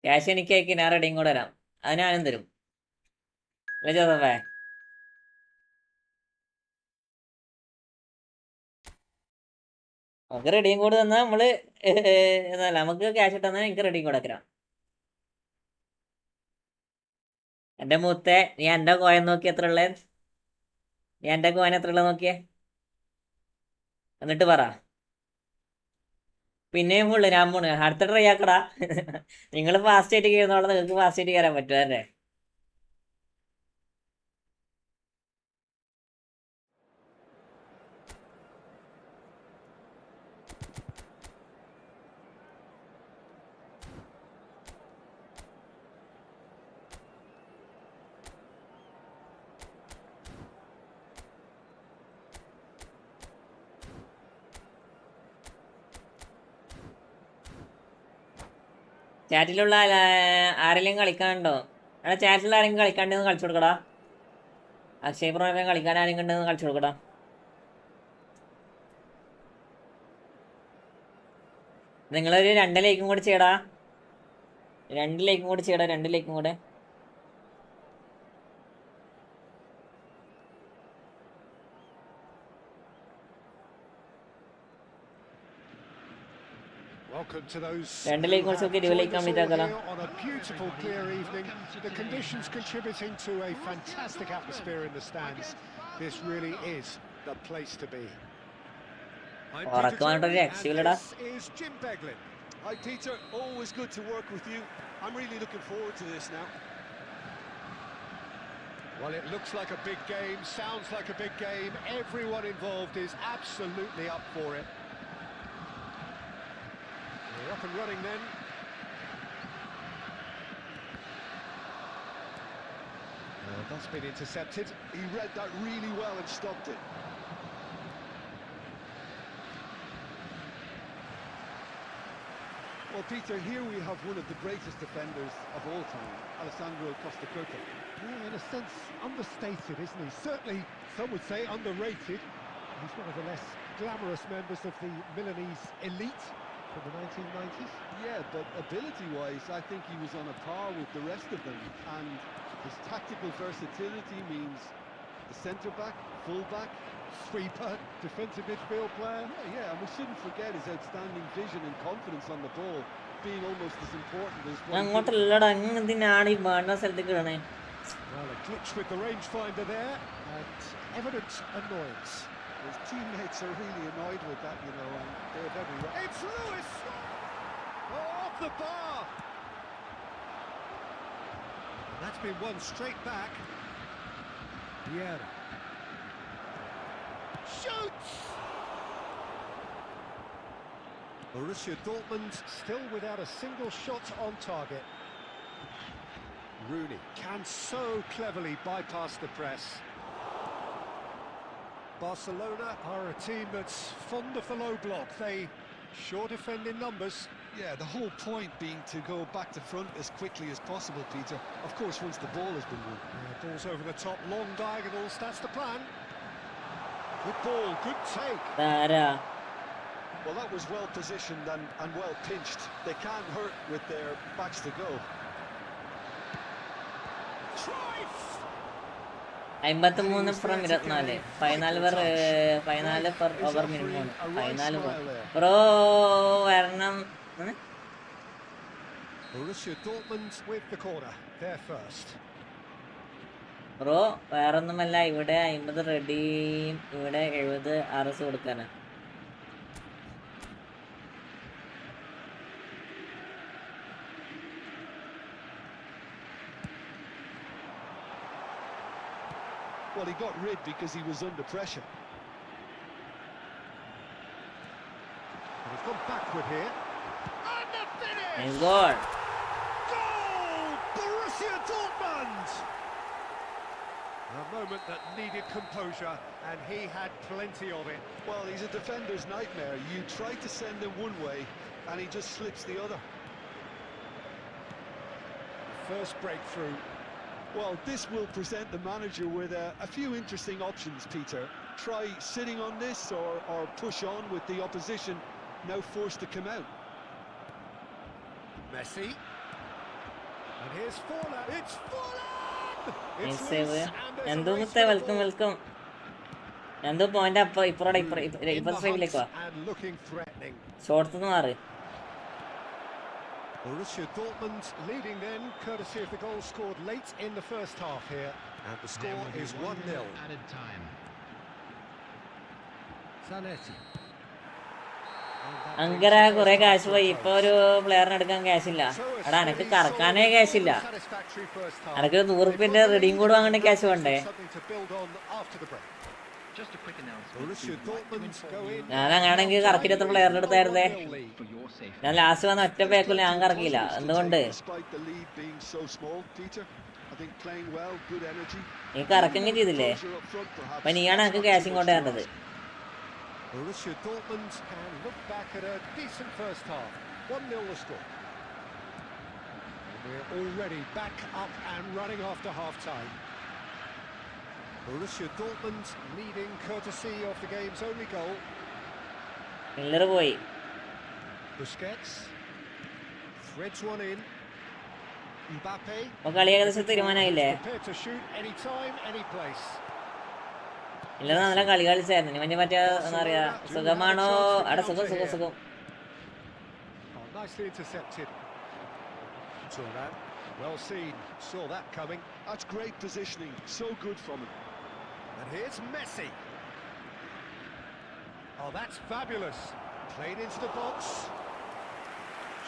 Speaker 2: ക്യാഷ് എനിക്ക് അയക്കി ഞാൻ റെഡിയും കൂടെ വരാം. അത് ഞാനും തരും. അല്ലേ ജോസഫേ? നമുക്ക് റെഡിയും കൂടെ തന്നാൽ നമ്മള് എന്നല്ല നമുക്ക് ക്യാഷ് ഇട്ടെന്നാൽ എനിക്ക് റെഡിയും കൂടെ വെക്കാം. എന്റെ മൂത്തെ നീ എന്റെ കോയൻ നോക്കി എത്ര ഉള്ളത്? നീ എന്റെ കോയൻ എത്ര ഉള്ളത് നോക്കിയേ, എന്നിട്ട് പറ. പിന്നെയും ഫുള്ള് ഞാൻ പോണ്. അടുത്ത ട്രൈ ആക്കടാ. നിങ്ങൾ ഫാസ്റ്റ് ആയിട്ട് കയറുന്നോളാം. നിങ്ങൾക്ക് ഫാസ്റ്റ് ആയിട്ട് കയറാൻ പറ്റുമല്ലേ? ചാറ്റിലുള്ള ആരെങ്കിലും കളിക്കാനുണ്ടോ? എടാ ചാറ്റിൽ ആരെങ്കിലും കളിക്കാണ്ടെന്ന് കളിച്ചു കൊടുക്കടാ. അക്ഷയ് പ്രൊമേ കളിക്കാൻ ആരെങ്കിലും ഉണ്ടെന്ന് കളിച്ചു കൊടുക്കടാ. നിങ്ങളൊരു 2 ലൈക്കും കൂടി ചെയ്യടാ. 2 ലൈക്കും കൂടി ചെയ്യടാ. 2 ലൈക്കും കൂടെ.
Speaker 5: Welcome to those
Speaker 2: who have joined us here
Speaker 5: on a beautiful clear evening. The conditions contributing to a fantastic atmosphere in the stands. This really is the place to be.
Speaker 3: This is Jim Beglin. Hi Peter, always good to work with you. I'm really looking forward to this now.
Speaker 5: Well, it looks like a big game, sounds like a big game. Everyone involved is absolutely up for it. We're up and running then. That's been intercepted.
Speaker 3: He read that really well and stopped it. Well, Peter, here we have one of the greatest defenders of all time, Alessandro Costa Curta.
Speaker 5: Yeah, in a sense, understated, isn't he? Certainly, some would say underrated. He's one of the less glamorous members of the Milanese elite from the 1990s.
Speaker 3: Yeah, but ability-wise, I think he was on a par with the rest of them. And his tactical versatility means the centre-back, full-back,
Speaker 5: sweeper, defensive midfield player.
Speaker 3: Yeah, and we shouldn't forget his outstanding vision and confidence on the ball being almost as important as what
Speaker 5: Well, a glitch with the rangefinder there, and evident annoyance.
Speaker 3: His teammates are really annoyed with that, you know, and they have every right.
Speaker 5: It's Lewis! Oh, off the bar! That's been won straight back. Vieira. Shoots! Borussia Dortmund still without a single shot on target. Rooney can so cleverly bypass the press. Barcelona are a team that's fond of the low block. They sure defend in numbers.
Speaker 7: Yeah, the whole point being to go back to front as quickly as possible, Peter. Of course, once the ball has been won.
Speaker 5: Ball's over the top, long diagonals, that's the plan. Good ball, good take.
Speaker 7: Well, that was well positioned and well pinched. They can't hurt with their backs to go.
Speaker 2: 53 from 24 14 per over minimum 14 bro വരണം.
Speaker 5: Borussia Dortmund with the corner, they're first.
Speaker 2: Bro വേറൊന്നുമല്ല, ഇവിടെ 50 റെഡിയും ഇവിടെ 70 RS കൊടുക്കാനാ.
Speaker 7: Well, he got rid because he was under pressure.
Speaker 5: And he's gone backward here. And the finish!
Speaker 2: He's gone.
Speaker 5: Goal! Borussia Dortmund! A moment that needed composure, and he had plenty of it.
Speaker 7: Well, he's a defender's nightmare. You try to send him one way, and he just slips the other.
Speaker 5: First breakthrough.
Speaker 7: Well, this will present the manager with a few interesting options, Peter. Try sitting on this or push on with the opposition now forced to come out.
Speaker 5: Messi. And here's Forlan. It's Forlan!
Speaker 2: Nice save. Nandu mutte welcome. Nandu point up ippor save lekku.
Speaker 5: And looking threatening.
Speaker 2: Short nu maru.
Speaker 5: Borussia Dortmund leading then, courtesy of the goal scored late in the first half here. And the score is 1-0.
Speaker 6: Added time.
Speaker 5: Zanetti.
Speaker 2: അങ്കര കുറെ കാശ് പോയി. ഇപ്പൊ ഒരു പ്ലെയറിനെ എടുക്കാൻ ക്യാഷില്ല. എടാ എനക്ക് കറക്കാനേ ക്യാഷില്ല. എനക്ക് 100 റുപ്യന്റെ redeem code വാങ്ങേണ്ട ക്യാഷ് വേണ്ടേ? ഞാൻ അങ്ങനെയാണെങ്കിൽ കറക്കിട്ട് എത്ര പ്ലെയറിന്റെ അടുത്തായിരുന്നേ? ഞാൻ ലാസ്റ്റ് വന്ന ഒറ്റ പേക്കിൽ ഞാൻ കറക്കിയില്ല. എന്തുകൊണ്ട്? നീ കറക്കുകയും ചെയ്തില്ലേ? അപ്പൊ നീയാണ് എനിക്ക് ക്യാഷ് ഇങ്ങോട്ട് തരേണ്ടത്.
Speaker 5: Borussia Dortmund can look back at a decent first half. 1-0 the score. And we're already back up and running after half-time. Borussia Dortmund leading courtesy of the game's only goal.
Speaker 2: Miller boy.
Speaker 5: Busquets threads one in. Mbappe.
Speaker 2: Prepared
Speaker 5: to shoot any time, any place.
Speaker 2: ഇല്ല നല്ല കളി കളിച്ചായിരുന്നു. ഇനി മറ്റേ എന്താ പറയാ സുഖമാണോ? അവിടെ സുഖം.
Speaker 5: Nicely intercepted. Well seen. Saw that coming.
Speaker 7: That's great positioning. So good from him.
Speaker 5: And here's Messi. Oh, that's fabulous. Played into the box.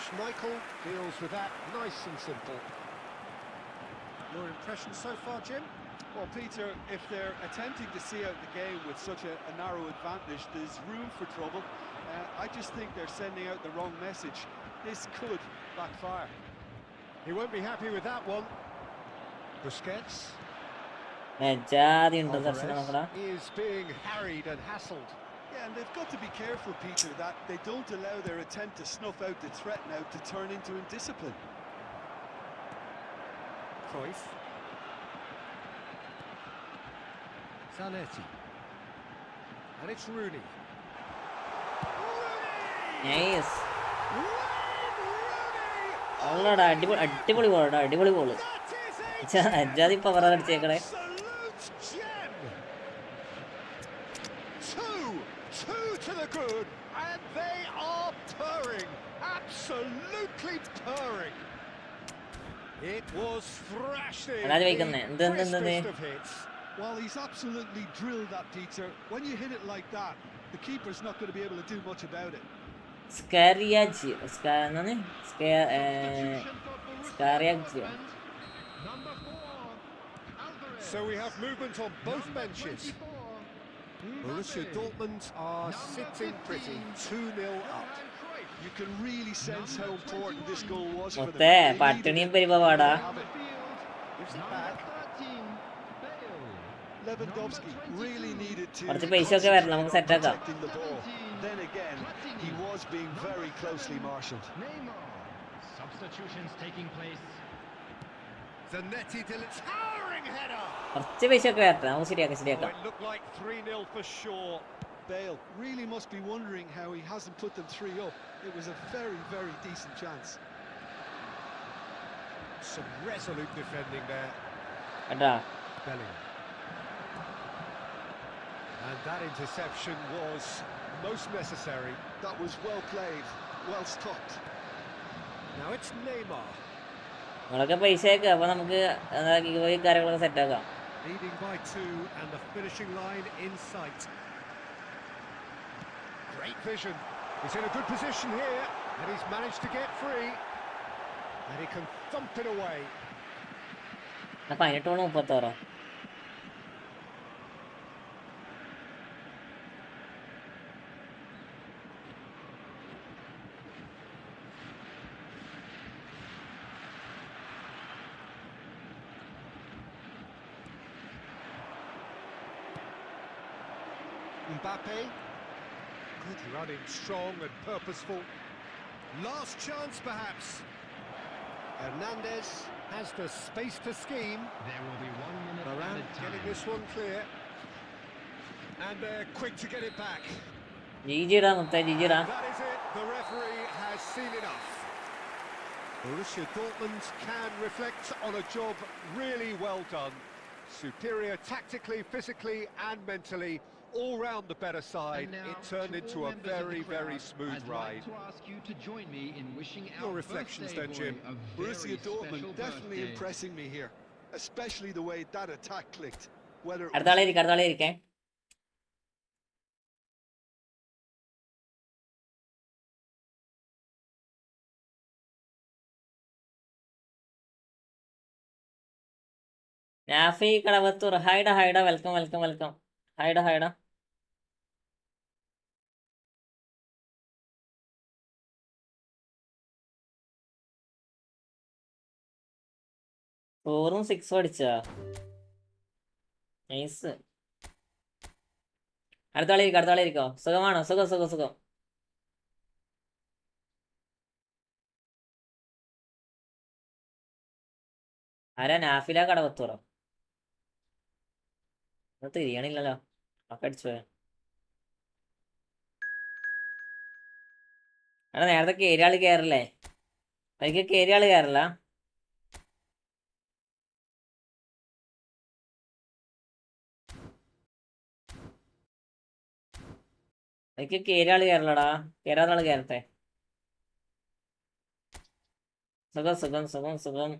Speaker 5: Schmeichel deals with that nice and simple. Your impression so far, Jim?
Speaker 7: Well, Peter, if they're attempting to see out the game with such a narrow advantage, there's room for trouble. I just think they're sending out the wrong message. This could backfire.
Speaker 5: He won't be happy with that one. Busquets. Is being harried and hassled.
Speaker 7: Yeah, and they've got to be careful, Peter, that they don't allow their attempt to snuff out the threat now to turn into indiscipline.
Speaker 5: Cruyff. Zanetti. And it's Rooney.
Speaker 2: Nice. അല്ലടാ അടിപൊളി ball. അജാതി power അടിച്ചേക്കണേ.
Speaker 5: Two to the good, and they are purring, absolutely purring. It was thrashed in. Of hits.
Speaker 7: Well, he's absolutely drilled that, Peter. When you hit it like that, the keeper's not going to be able to do much about it.
Speaker 6: Scariaggio.
Speaker 5: Number 4. So we have movement on both benches. Borussia Dortmund are sitting pretty, 2-0 up.
Speaker 3: You can really sense how important this goal was for them.
Speaker 2: മൊത്തേ
Speaker 3: They needed
Speaker 2: പട്ടിണിയും
Speaker 3: it.
Speaker 2: പരിപാടാ.
Speaker 3: They have it.
Speaker 5: Gives it back.
Speaker 3: Lewandowski really needed to
Speaker 2: കുറച്ച് പൈസയൊക്കെ വരണം, നമുക്ക്
Speaker 3: concentrate on
Speaker 2: സെറ്റാക്കാം.
Speaker 3: protecting the ball. Then again, he was being very closely marshalled.
Speaker 6: Substitutions taking place.
Speaker 5: Zanetti till it's towering header.
Speaker 2: കുറച്ച് പൈസയൊക്കെ വരണം, നമുക്ക്
Speaker 5: Oh,
Speaker 2: ശരിയാക്കാം.
Speaker 5: it looked like 3-0 for sure.
Speaker 3: Bale really must be wondering how he hasn't put them 3 up. It was a very, very decent chance.
Speaker 5: Some resolute defending there.
Speaker 2: കേട്ടാ.
Speaker 5: Bellingham. And that interception was most necessary.
Speaker 3: That was well played, well stopped.
Speaker 5: Now it's Neymar.
Speaker 2: നിങ്ങളൊക്കെ പൈസ അയക്കുക, അപ്പൊ നമുക്ക് ഈ കാര്യങ്ങളൊക്കെ സെറ്റാക്കാം.
Speaker 5: Leading by 2 and the finishing line in sight. Great vision. He's in a good position here and he's managed to get free. And he can thump it away.
Speaker 2: 18-36.
Speaker 5: Mbappe. Good running, strong and purposeful. Last chance perhaps. Hernandez has the space to scheme.
Speaker 6: There will be 1 minute
Speaker 5: Varane
Speaker 6: added time.
Speaker 5: getting this one clear. And they're quick to get it back.
Speaker 2: ജിജിടാ മുത്തേ, ജിജിടാ.
Speaker 5: That is it. The referee has seen enough. Borussia Dortmund can reflect on a job really well done. Superior tactically, physically and mentally. All round the better side.
Speaker 6: And now,
Speaker 5: It turned
Speaker 6: to
Speaker 5: into
Speaker 6: all
Speaker 5: a
Speaker 6: members of
Speaker 5: very,
Speaker 6: the crowd,
Speaker 5: very smooth
Speaker 6: I'd
Speaker 5: ride.
Speaker 6: like to ask you to join me in wishing
Speaker 5: Your
Speaker 6: our
Speaker 5: reflections
Speaker 6: birthday
Speaker 5: then, Jim.
Speaker 6: boy a very
Speaker 3: Borussia Dortmund
Speaker 6: special
Speaker 3: definitely
Speaker 6: birthday.
Speaker 3: impressing me here, especially the way that attack clicked. Whether it
Speaker 2: അടുത്ത ആളെ ഇരിക്കാം, അടുത്ത ആളെ ഇരിക്കേ. നാഫി കടവത്തൂർ, ഹൈഡ ഹൈഡ, welcome welcome welcome. ഹൈഡ ഹൈഡ. ഫോറും 6 അടിച്ചാ. നൈസ്. അടുത്ത ആളെ ഇരിക്കാം, അടുത്ത ആളെ ഇരിക്കോ. സുഖമാണോ? സുഖം സുഖം സുഖം. ആരാ? നാഫില കടവത്തൂറോ? അത് തിരിയണില്ലല്ലോ, ഒക്കെ അടിച്ചു പോയ. എടാ നേരത്തെ കേരിയാള് കയറില്ലേ? എനിക്ക് കേരിയാള് കയറില്ല. എനിക്ക് കേരിയാള് കയറില്ലടാ, കേരാത്ത ആള് കയറട്ടെ. സുഖം സുഖം സുഖം സുഖം.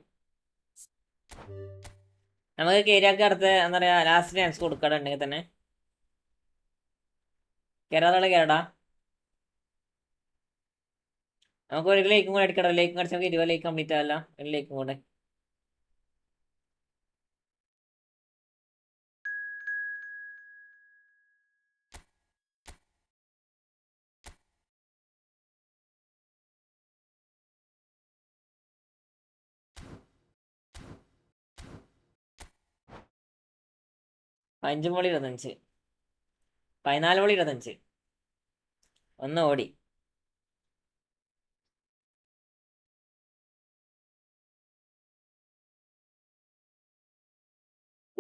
Speaker 2: നമുക്ക് കേരിയാക്ക് അടുത്ത് എന്താ പറയാ, ലാസ്റ്റ് ചാൻസ് കൊടുക്കട ഉണ്ടെങ്കിൽ തന്നെ. കേരാത്ത ആള് കയറടാ. നമുക്ക് ഒരു ലേക്കും കൂടെ അടിക്കടാ. ലേക്കും അടിച്ച് നമുക്ക് 20 ലേക്ക് കംപ്ലീറ്റ് ആവല്ല. ഒരു ലേക്കും കൂടെ. അഞ്ച് ബോൾ 25, 14 ബോൾ 25. ഒന്ന് ഓടി.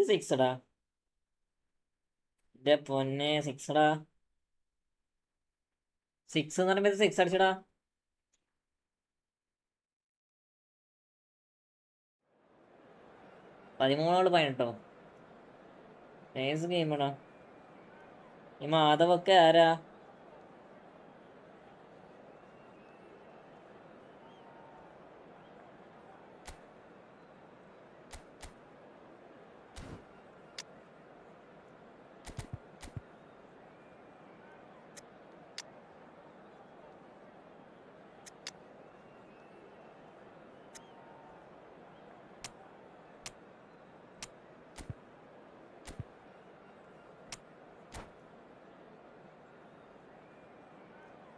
Speaker 2: സിക്സ്ഡാ, എന്റെ പൊന്നെ സിക്സ്ഡാ. 6 എന്ന് പറയുമ്പോ 6 അടിച്ചടാ. പതിമൂന്നോട് 18. നൈസ് ഗെയിമാടാ. ഈ മാധവൊക്കെ ആരാ?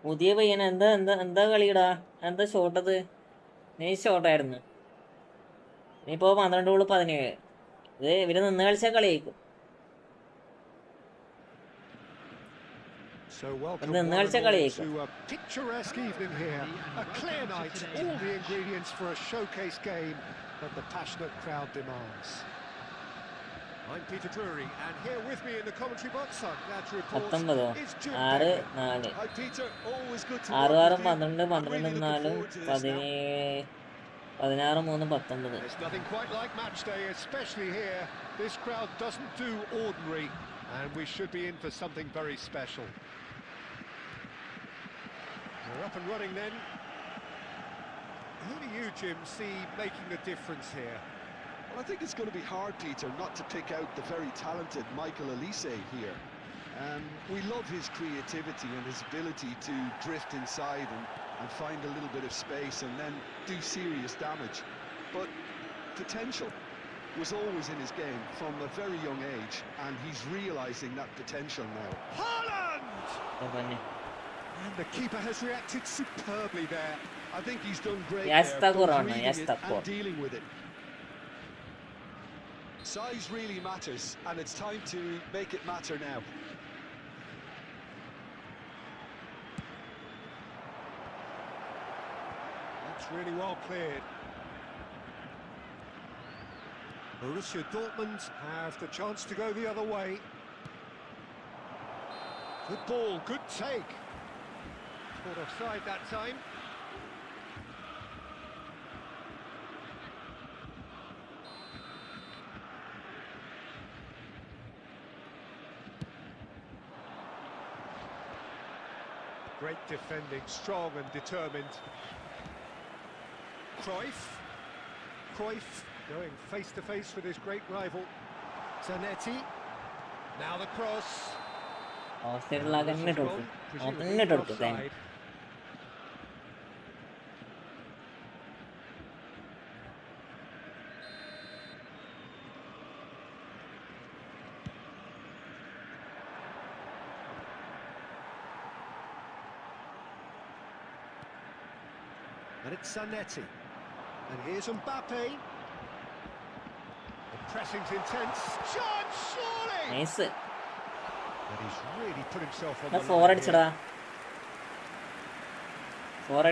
Speaker 2: പുതിയ പയ്യൻ എന്താ എന്താ എന്താ കളിയിടാ? എന്താ ഷോട്ടത്? നൈസ് ഷോട്ടായിരുന്നു. ഇനിയിപ്പോ 12-17. ഇത് ഇവര് നിന്ന് കളിച്ചാൽ കളിയായിരിക്കും.
Speaker 5: So welcome
Speaker 2: നിന്ന്
Speaker 5: one
Speaker 2: കളിച്ചാൽ
Speaker 5: and all
Speaker 2: കളിയായിരിക്കും.
Speaker 5: to a picturesque evening here. A clear night, all the ingredients for a showcase game that the passionate crowd demands. I'm Peter Drury, and here with me in the commentary box, our glad to report,
Speaker 2: 19
Speaker 5: is Jim
Speaker 2: 6
Speaker 5: Begley.
Speaker 2: 4
Speaker 7: Hi Peter, always good to
Speaker 2: 6
Speaker 7: work
Speaker 2: 6
Speaker 7: with you.
Speaker 2: 12
Speaker 7: I'm
Speaker 2: 12
Speaker 7: really looking
Speaker 2: 4
Speaker 7: forward to this now.
Speaker 2: 16 3 19.
Speaker 5: There's nothing quite like match day, especially here. This crowd doesn't do ordinary, and we should be in for something very special. We're up and running then. Who do you, Jim, see making a difference here?
Speaker 7: Well, I think it's going to be hard, Peter, not to pick out the very talented Michael Elise here. We love his creativity and his ability to drift inside and find a little bit of space and then do serious damage. But potential was always in his game from a very young age, and he's realising that potential now.
Speaker 5: Haaland! And the keeper has reacted superbly there.
Speaker 7: I think he's done great
Speaker 2: Yes,
Speaker 7: there,
Speaker 2: Tagore,
Speaker 7: both
Speaker 2: Anna,
Speaker 7: reading
Speaker 2: yes,
Speaker 7: it
Speaker 2: Tagore.
Speaker 7: and dealing with it. Size really matters, and it's time to make it matter now.
Speaker 5: That's really well cleared. Borussia Dortmund have the chance to go the other way. Good ball, good take. Caught offside that time. Great defending, strong and determined. Cruyff going face to face with his great rival. Zanetti. Now the cross.
Speaker 2: Off സൈഡിലാകെ തന്നെ ഇട്ട് കൊടുക്കും. തന്നെ ഇട്ട് കൊടുക്കും തന്നെ.
Speaker 5: And it's Zanetti. And here's Mbappe. The pressing's intense. Chance, surely!
Speaker 2: Nice.
Speaker 5: But he's really put himself on
Speaker 2: എന്നാ
Speaker 5: the
Speaker 2: 4
Speaker 5: line
Speaker 2: അടിച്ചടാ.
Speaker 5: here.
Speaker 2: 4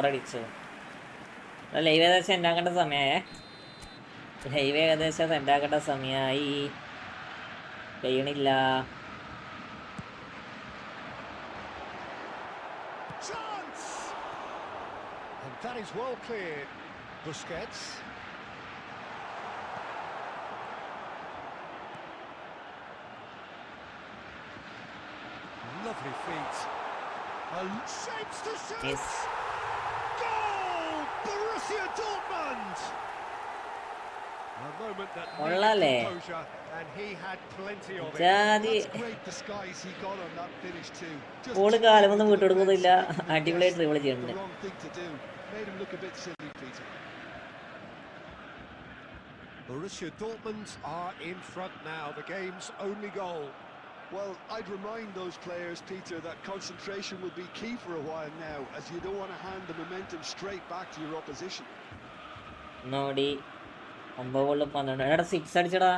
Speaker 2: അടിച്ചു. ലൈവ് ഏകദേശം ഉണ്ടാക്കേണ്ട സമയമായേ. ലൈവ് ഏകദേശം ഉണ്ടാക്കേണ്ട സമയമായി. ചെയ്യണില്ല.
Speaker 5: Chance! And that is well cleared. Busquets. Lovely feet. Shapes to shoot!
Speaker 2: Yes.
Speaker 5: Goal! Borussia Dortmund! A moment that
Speaker 2: Ollale.
Speaker 5: needed composure, and he had plenty of it.
Speaker 2: ജാതി
Speaker 7: That's great disguise he got on that finish too. Just
Speaker 2: ball
Speaker 7: chipped
Speaker 2: കാലമൊന്നും
Speaker 7: into the
Speaker 2: വിട്ടുകൊടുക്കുന്നില്ല.
Speaker 7: defence and
Speaker 2: അടിപൊളിയായിട്ട്
Speaker 7: guessed
Speaker 2: dribble
Speaker 7: the
Speaker 2: ചെയ്യുന്നുണ്ട്.
Speaker 7: wrong thing to do. Made him look a bit silly, Peter.
Speaker 5: Borussia Dortmund are in front now, the game's only goal.
Speaker 7: Well, I'd remind those players, Peter, that concentration will be key for a while now, as you don't want to hand the momentum straight back to your opposition.
Speaker 2: നോടി 9 ബോളിൽ 12. എടാ 6 അടിച്ചടാ.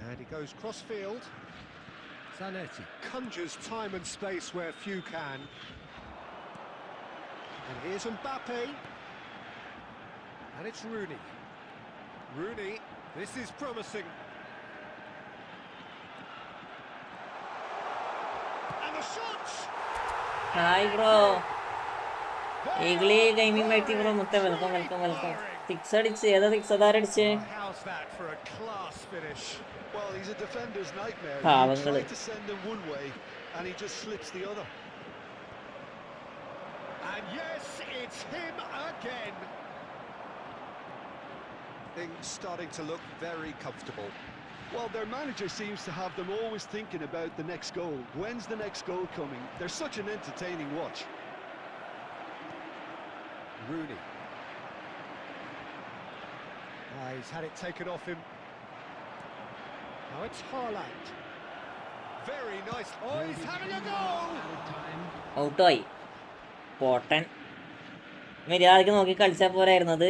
Speaker 5: And he goes cross-field. Zanetti conjures time and space where few can. And here's Mbappe. And it's Rooney. Rooney, this is promising. And the shot!
Speaker 2: Hi bro. ഈഗിളി gaming mighty bro മുത്ത welcome. 6 അടിച്ച്. ഏതാ 6 അതാരടിച്ച്?
Speaker 5: How's that for a class finish?
Speaker 7: Well, he's a defender's nightmare.
Speaker 2: Ah,
Speaker 7: You
Speaker 2: Bengali.
Speaker 7: try to send him one way, and he just slips the other.
Speaker 5: And yes, it's him again. Things starting to look very comfortable.
Speaker 7: Well, their manager seems to have them always thinking about the next goal. When's the next goal coming? They're such an entertaining watch.
Speaker 5: Rooney. He's had it taken off him. Now it's Haaland. Very nice. Oh, he's having a go.
Speaker 2: ഔട്ടായി പോട്ടൻ. മര്യാദക്ക് നോക്കി കളിച്ചാൽ പോരായിരുന്നത്.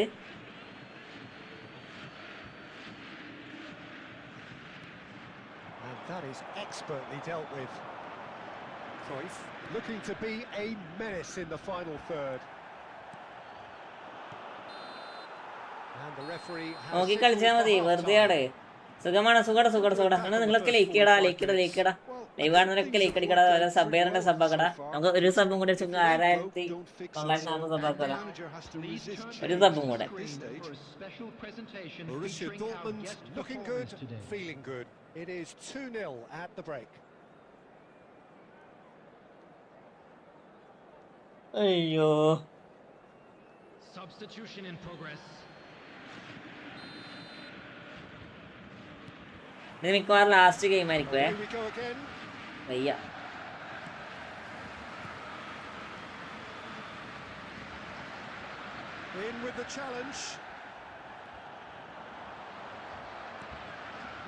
Speaker 5: And that is expertly dealt with. Cruyff looking to be a menace in the final third. And the referee has
Speaker 2: നോക്കി കളിച്ചാൽ മതി, വെറുതെ ആട്. സുഖമാണ്, സുഖടാ. അങ്ങനെ നിങ്ങളൊക്കെ ലൈക്ക് ചെയ്യടാ. ലൈവ് കാണുന്നവരൊക്കെ ലൈക്ക് അടിക്കടാ. ഓരോ സബ്ബേറിന്റെ സബ്ബാക്കടാ. നമുക്ക് ഒരു സബ്ബും കൂടെ 1940 സബ്ബാക്കടാ. ഒരു സബ്ബും കൂടെ.
Speaker 5: Borussia Dortmund looking good, feeling good. It is 2-0 at the break.
Speaker 2: അയ്യോ,
Speaker 6: Substitution in progress.
Speaker 2: ഇത് മിക്കവാറും ലാസ്റ്റ് ഗെയിം ആയിരിക്കുവേ.
Speaker 5: Here we go again.
Speaker 2: വയ്യ.
Speaker 5: In with the challenge.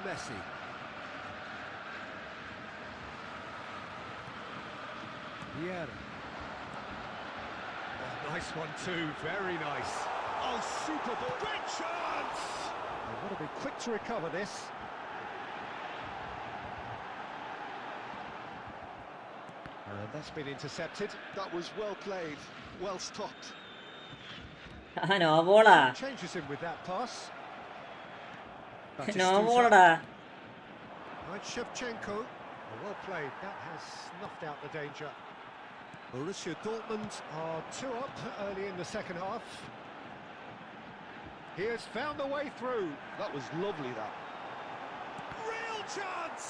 Speaker 5: Messi. Vieira. Oh, nice one too, very nice. Oh, super ball. Great chance! They've got to be quick to recover this. That's been intercepted.
Speaker 7: That was well played, well stopped.
Speaker 2: No ബോളാ.
Speaker 5: Changes him with that pass.
Speaker 2: No ബോളടാ.
Speaker 5: Right, Shevchenko. Well played. That has snuffed out the danger. Borussia Dortmund are 2 up early in the second half. He has found the way through.
Speaker 7: That was lovely, that.
Speaker 5: Real chance!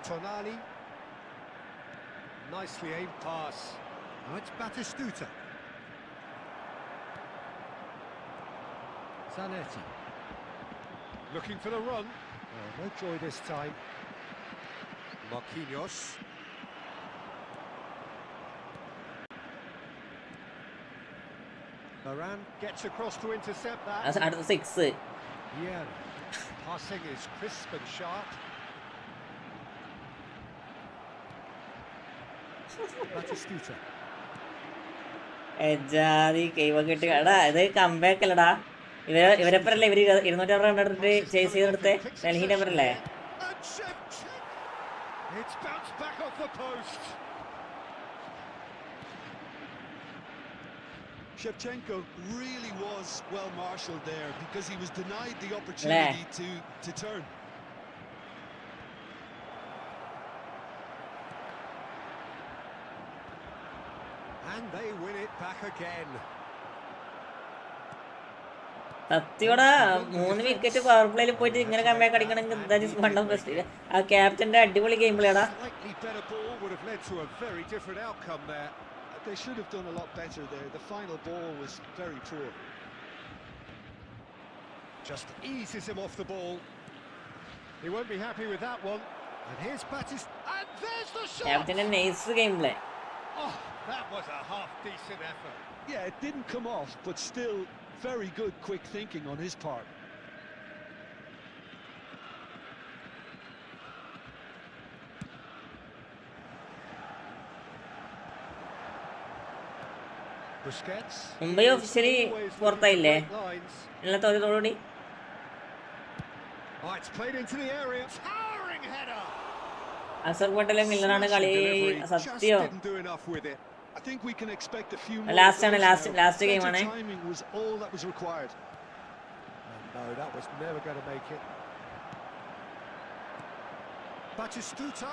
Speaker 5: Tonali. Nicely aimed pass. Now it's Batistuta. Zanetti. Looking for the run. Oh, no joy this time. Marquinhos. Varane gets across to intercept that.
Speaker 2: അടുത്ത 6.
Speaker 5: Yeah. Passing is crisp and sharp. Batistuta.
Speaker 2: എജാതി കൈവൊക്കെ ഇട്ട് എടാ, ഇത് comeback അല്ലടാ. ഇവരെപ്പറല്ലേ ഇവര് 260 run എടുത്തിട്ട് chase ചെയ്തെടുത്തെ ഡൽഹിന്റെ പേരല്ലേ.
Speaker 5: And Shevchenko. It's bounced back off the post.
Speaker 7: Shevchenko really was well marshalled there because he was denied the opportunity to turn.
Speaker 5: And they win it back again.
Speaker 2: സത്യോടാ, 3 wicket power പ്ലേയിൽ പോയിട്ട് ഇങ്ങനെ comeback അടിക്കണമെങ്കിൽ that is one of best. ആ ക്യാപ്റ്റന്റെ അടിപൊളി game പ്ലേടാ.
Speaker 5: Slightly better ball would have led to a very different outcome there.
Speaker 7: They should have done a lot better there. The final ball was very poor.
Speaker 5: Just eases him off the ball. He won't be happy with that one. And here's Batist. And there's the shot!
Speaker 2: ക്യാപ്റ്റന്റെ nice game play.
Speaker 5: Oh, that was a half-decent effort.
Speaker 7: Yeah, it didn't come off, but still very good quick thinking on his part.
Speaker 5: Busquets.
Speaker 2: Mumbai officially പുറത്തായില്ലേ എല്ലാ തോറ്റതോടുകൂടി.
Speaker 5: Oh, it's played into the area. Towering header.
Speaker 2: അസർ പട്ടേലെ മില്ലറാണ് കളി.
Speaker 5: Just
Speaker 2: സത്യം
Speaker 5: didn't do enough with it.
Speaker 7: I think we can expect a few more.
Speaker 2: Last ആണ്,
Speaker 7: goals now.
Speaker 2: last game
Speaker 7: Better
Speaker 2: ആണ്.
Speaker 7: timing was all that was required.
Speaker 5: No, that was never going to make it. Batistuta.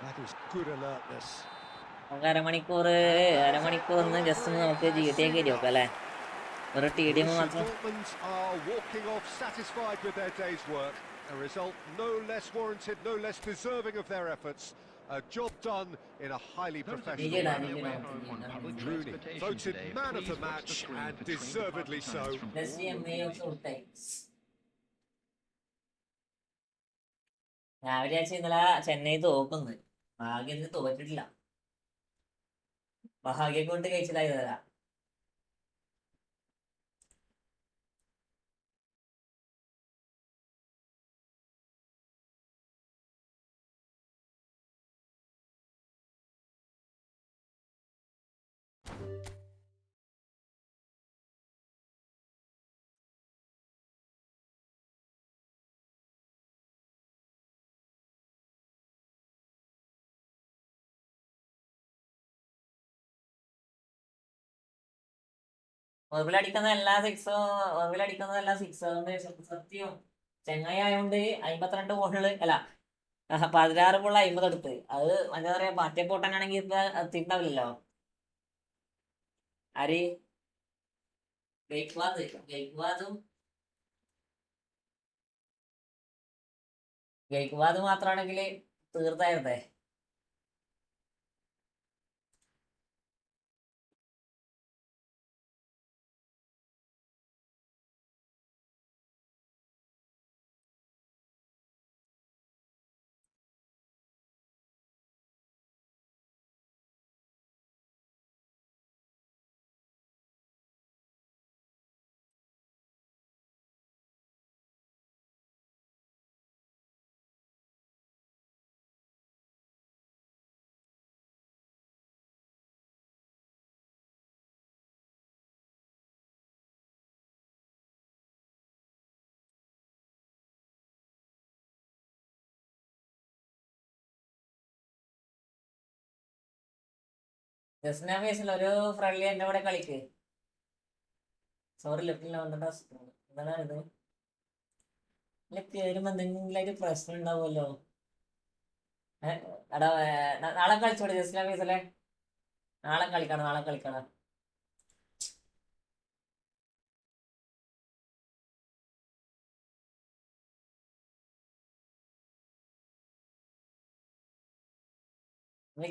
Speaker 5: That is good alertness.
Speaker 2: നമുക്ക് അരമണിക്കൂർ ഒന്ന് just ഒന്ന് നമുക്ക് ജീവിതത്തേക്ക് നോക്കാം അല്ലേ. ഒരു TDM മാത്രം.
Speaker 5: Dortmund are walking off satisfied with their day's work. A result no less warranted, no less deserving of their efforts. A job done in a highly professional manner. Rooney voted man of the match and deservedly so.
Speaker 2: രാവിലെ ഇന്നലെ ചെന്നൈ തോക്കുന്നു. ഭാഗ്യത്തിന് തോറ്റിട്ടില്ല. ഭാഗ്യം കൊണ്ട് കഴിച്ചിലായതല്ല.
Speaker 4: ഒറിവിലടിക്കുന്ന എല്ലാ സിക്സും ഒറിവിലടിക്കുന്നതെല്ലാം six. അതുകൊണ്ട് സത്യം ചെങ്ങായി ആയതുകൊണ്ട് 52 ബോളില് അല്ല 16 ബോളിൽ 50 എടുത്ത്. അത് എന്താ പറയാ, മറ്റേ പൊട്ടനാണെങ്കിൽ ഇപ്പൊ എത്തിണ്ടാവില്ലല്ലോ. ആര് ഗെയ്ക്വാദ് മാത്രമാണെങ്കിൽ തീർത്തായിരുന്നേ. ജസ്ന ഫേസിൽ ഒരു ഫ്രണ്ട്ലി എന്റെ കൂടെ കളിക്ക്. സോറി ലെഫ്റ്റിൽ എന്താണ് ഇത്? കേറുമ്പോ എന്തെങ്കിലും പ്രശ്നം ഉണ്ടാവുമല്ലോ. എടാ നാളെ കളിച്ചോടെ ജസ്ന ഫേസിലെ? നാളെ കളിക്കണം.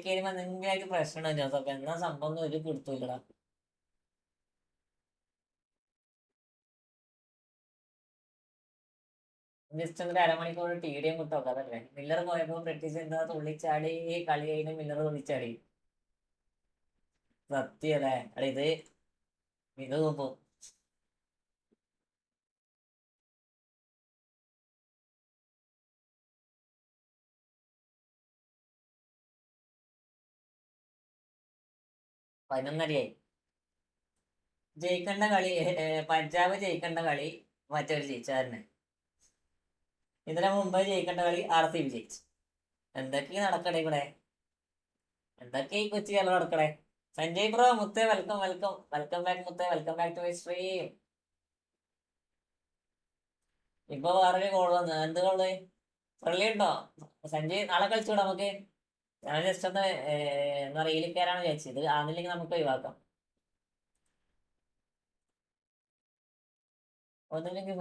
Speaker 4: കേറുമ്പോ എന്തെങ്കിലും പ്രശ്നം ഉണ്ടാവും ജോസഫ്. എന്നാ സംഭവം ഒന്നും ഒരു കൊടുത്തില്ലടാ. ജസ്റ്റ് ഒരു അരമണിക്കൂർ TDM കിട്ടും. അതല്ലേ മില്ലർ പോയപ്പോ ബ്രിട്ടീഷ് എന്താ തുള്ളിച്ചാടി, കളി കഴിഞ്ഞ് മില്ലർ തുള്ളിച്ചാടി. സത്യല്ലേ അട ഇത് നോക്കും. പതിനൊന്നരയായി. ജയിക്കേണ്ട കളി പഞ്ചാബ് ജയിക്കേണ്ട കളി മറ്റൊരു ജയിച്ചാരനെ. ഇതിനെ മുമ്പ് ജയിക്കേണ്ട കളി RCB ജയിച്ചു. എന്തൊക്കെ നടക്കണേ ഇവിടെ? എന്തൊക്കെ ഈ കൊച്ചി കേരളം നടക്കണേ? സഞ്ജയ് ബ്രോ മുത്തേ വെൽക്കം ബാക്ക് മുത്തേ, welcome back to my stream. ഇപ്പൊ വേറൊരു കോൾ വന്നു. എന്ത് കോള്? ഫ്രണ്ട്ലി ഉണ്ടോ സഞ്ജയ്? നാളെ കളിച്ചൂടാ നമുക്ക്? ഞാൻ ജസ്റ്റ് ഒന്ന് എന്താ റീലിൽ കയറാണ് വിചാരിച്ചത്. ഇത് ആണെന്നില്ലെങ്കിൽ നമുക്ക് ഒഴിവാക്കാം. ഒന്നില്ലെങ്കിൽ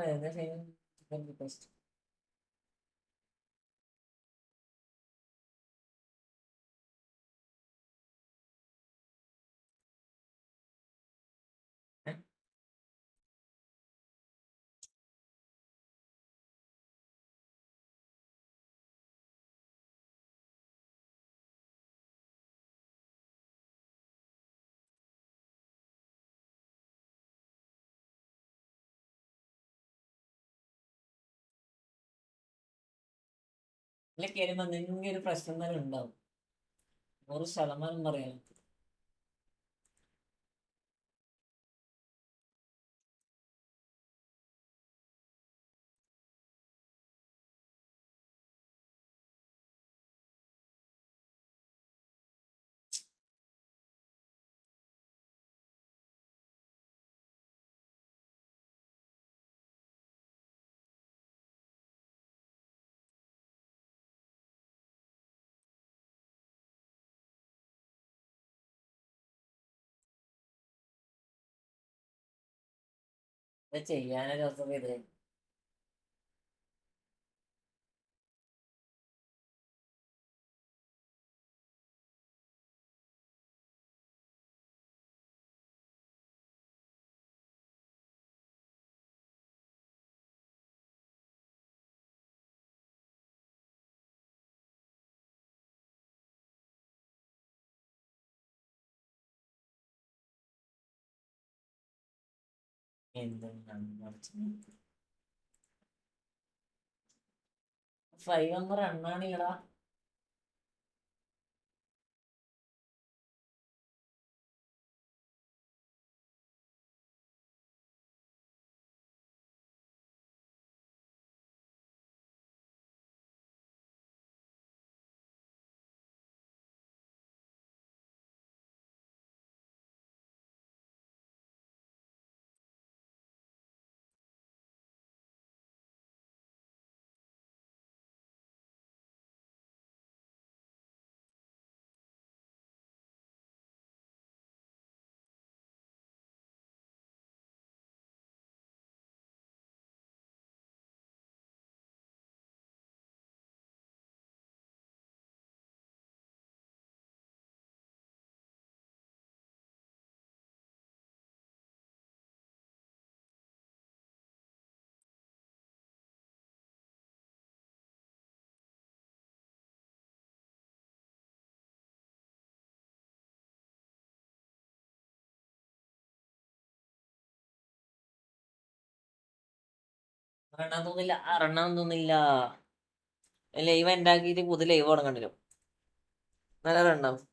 Speaker 4: കയറുമ്പോ എന്തെങ്കിലും ഒരു പ്രശ്നം തന്നെ ഉണ്ടാവും. 100% പറയാം. ഇത് ചെയ്യാനൊരു ദിവസം ഇത് എന്തെന്നാണ് 5 റണ്ണാണ് ഈടാ. റണ്ണാൻ തോന്നില്ല. ലൈവ് ഉണ്ടാക്കിയിട്ട് പുതിയ ലൈവ് തുടങ്ങേണ്ടി വരും. നല്ല റണ്ണാവും.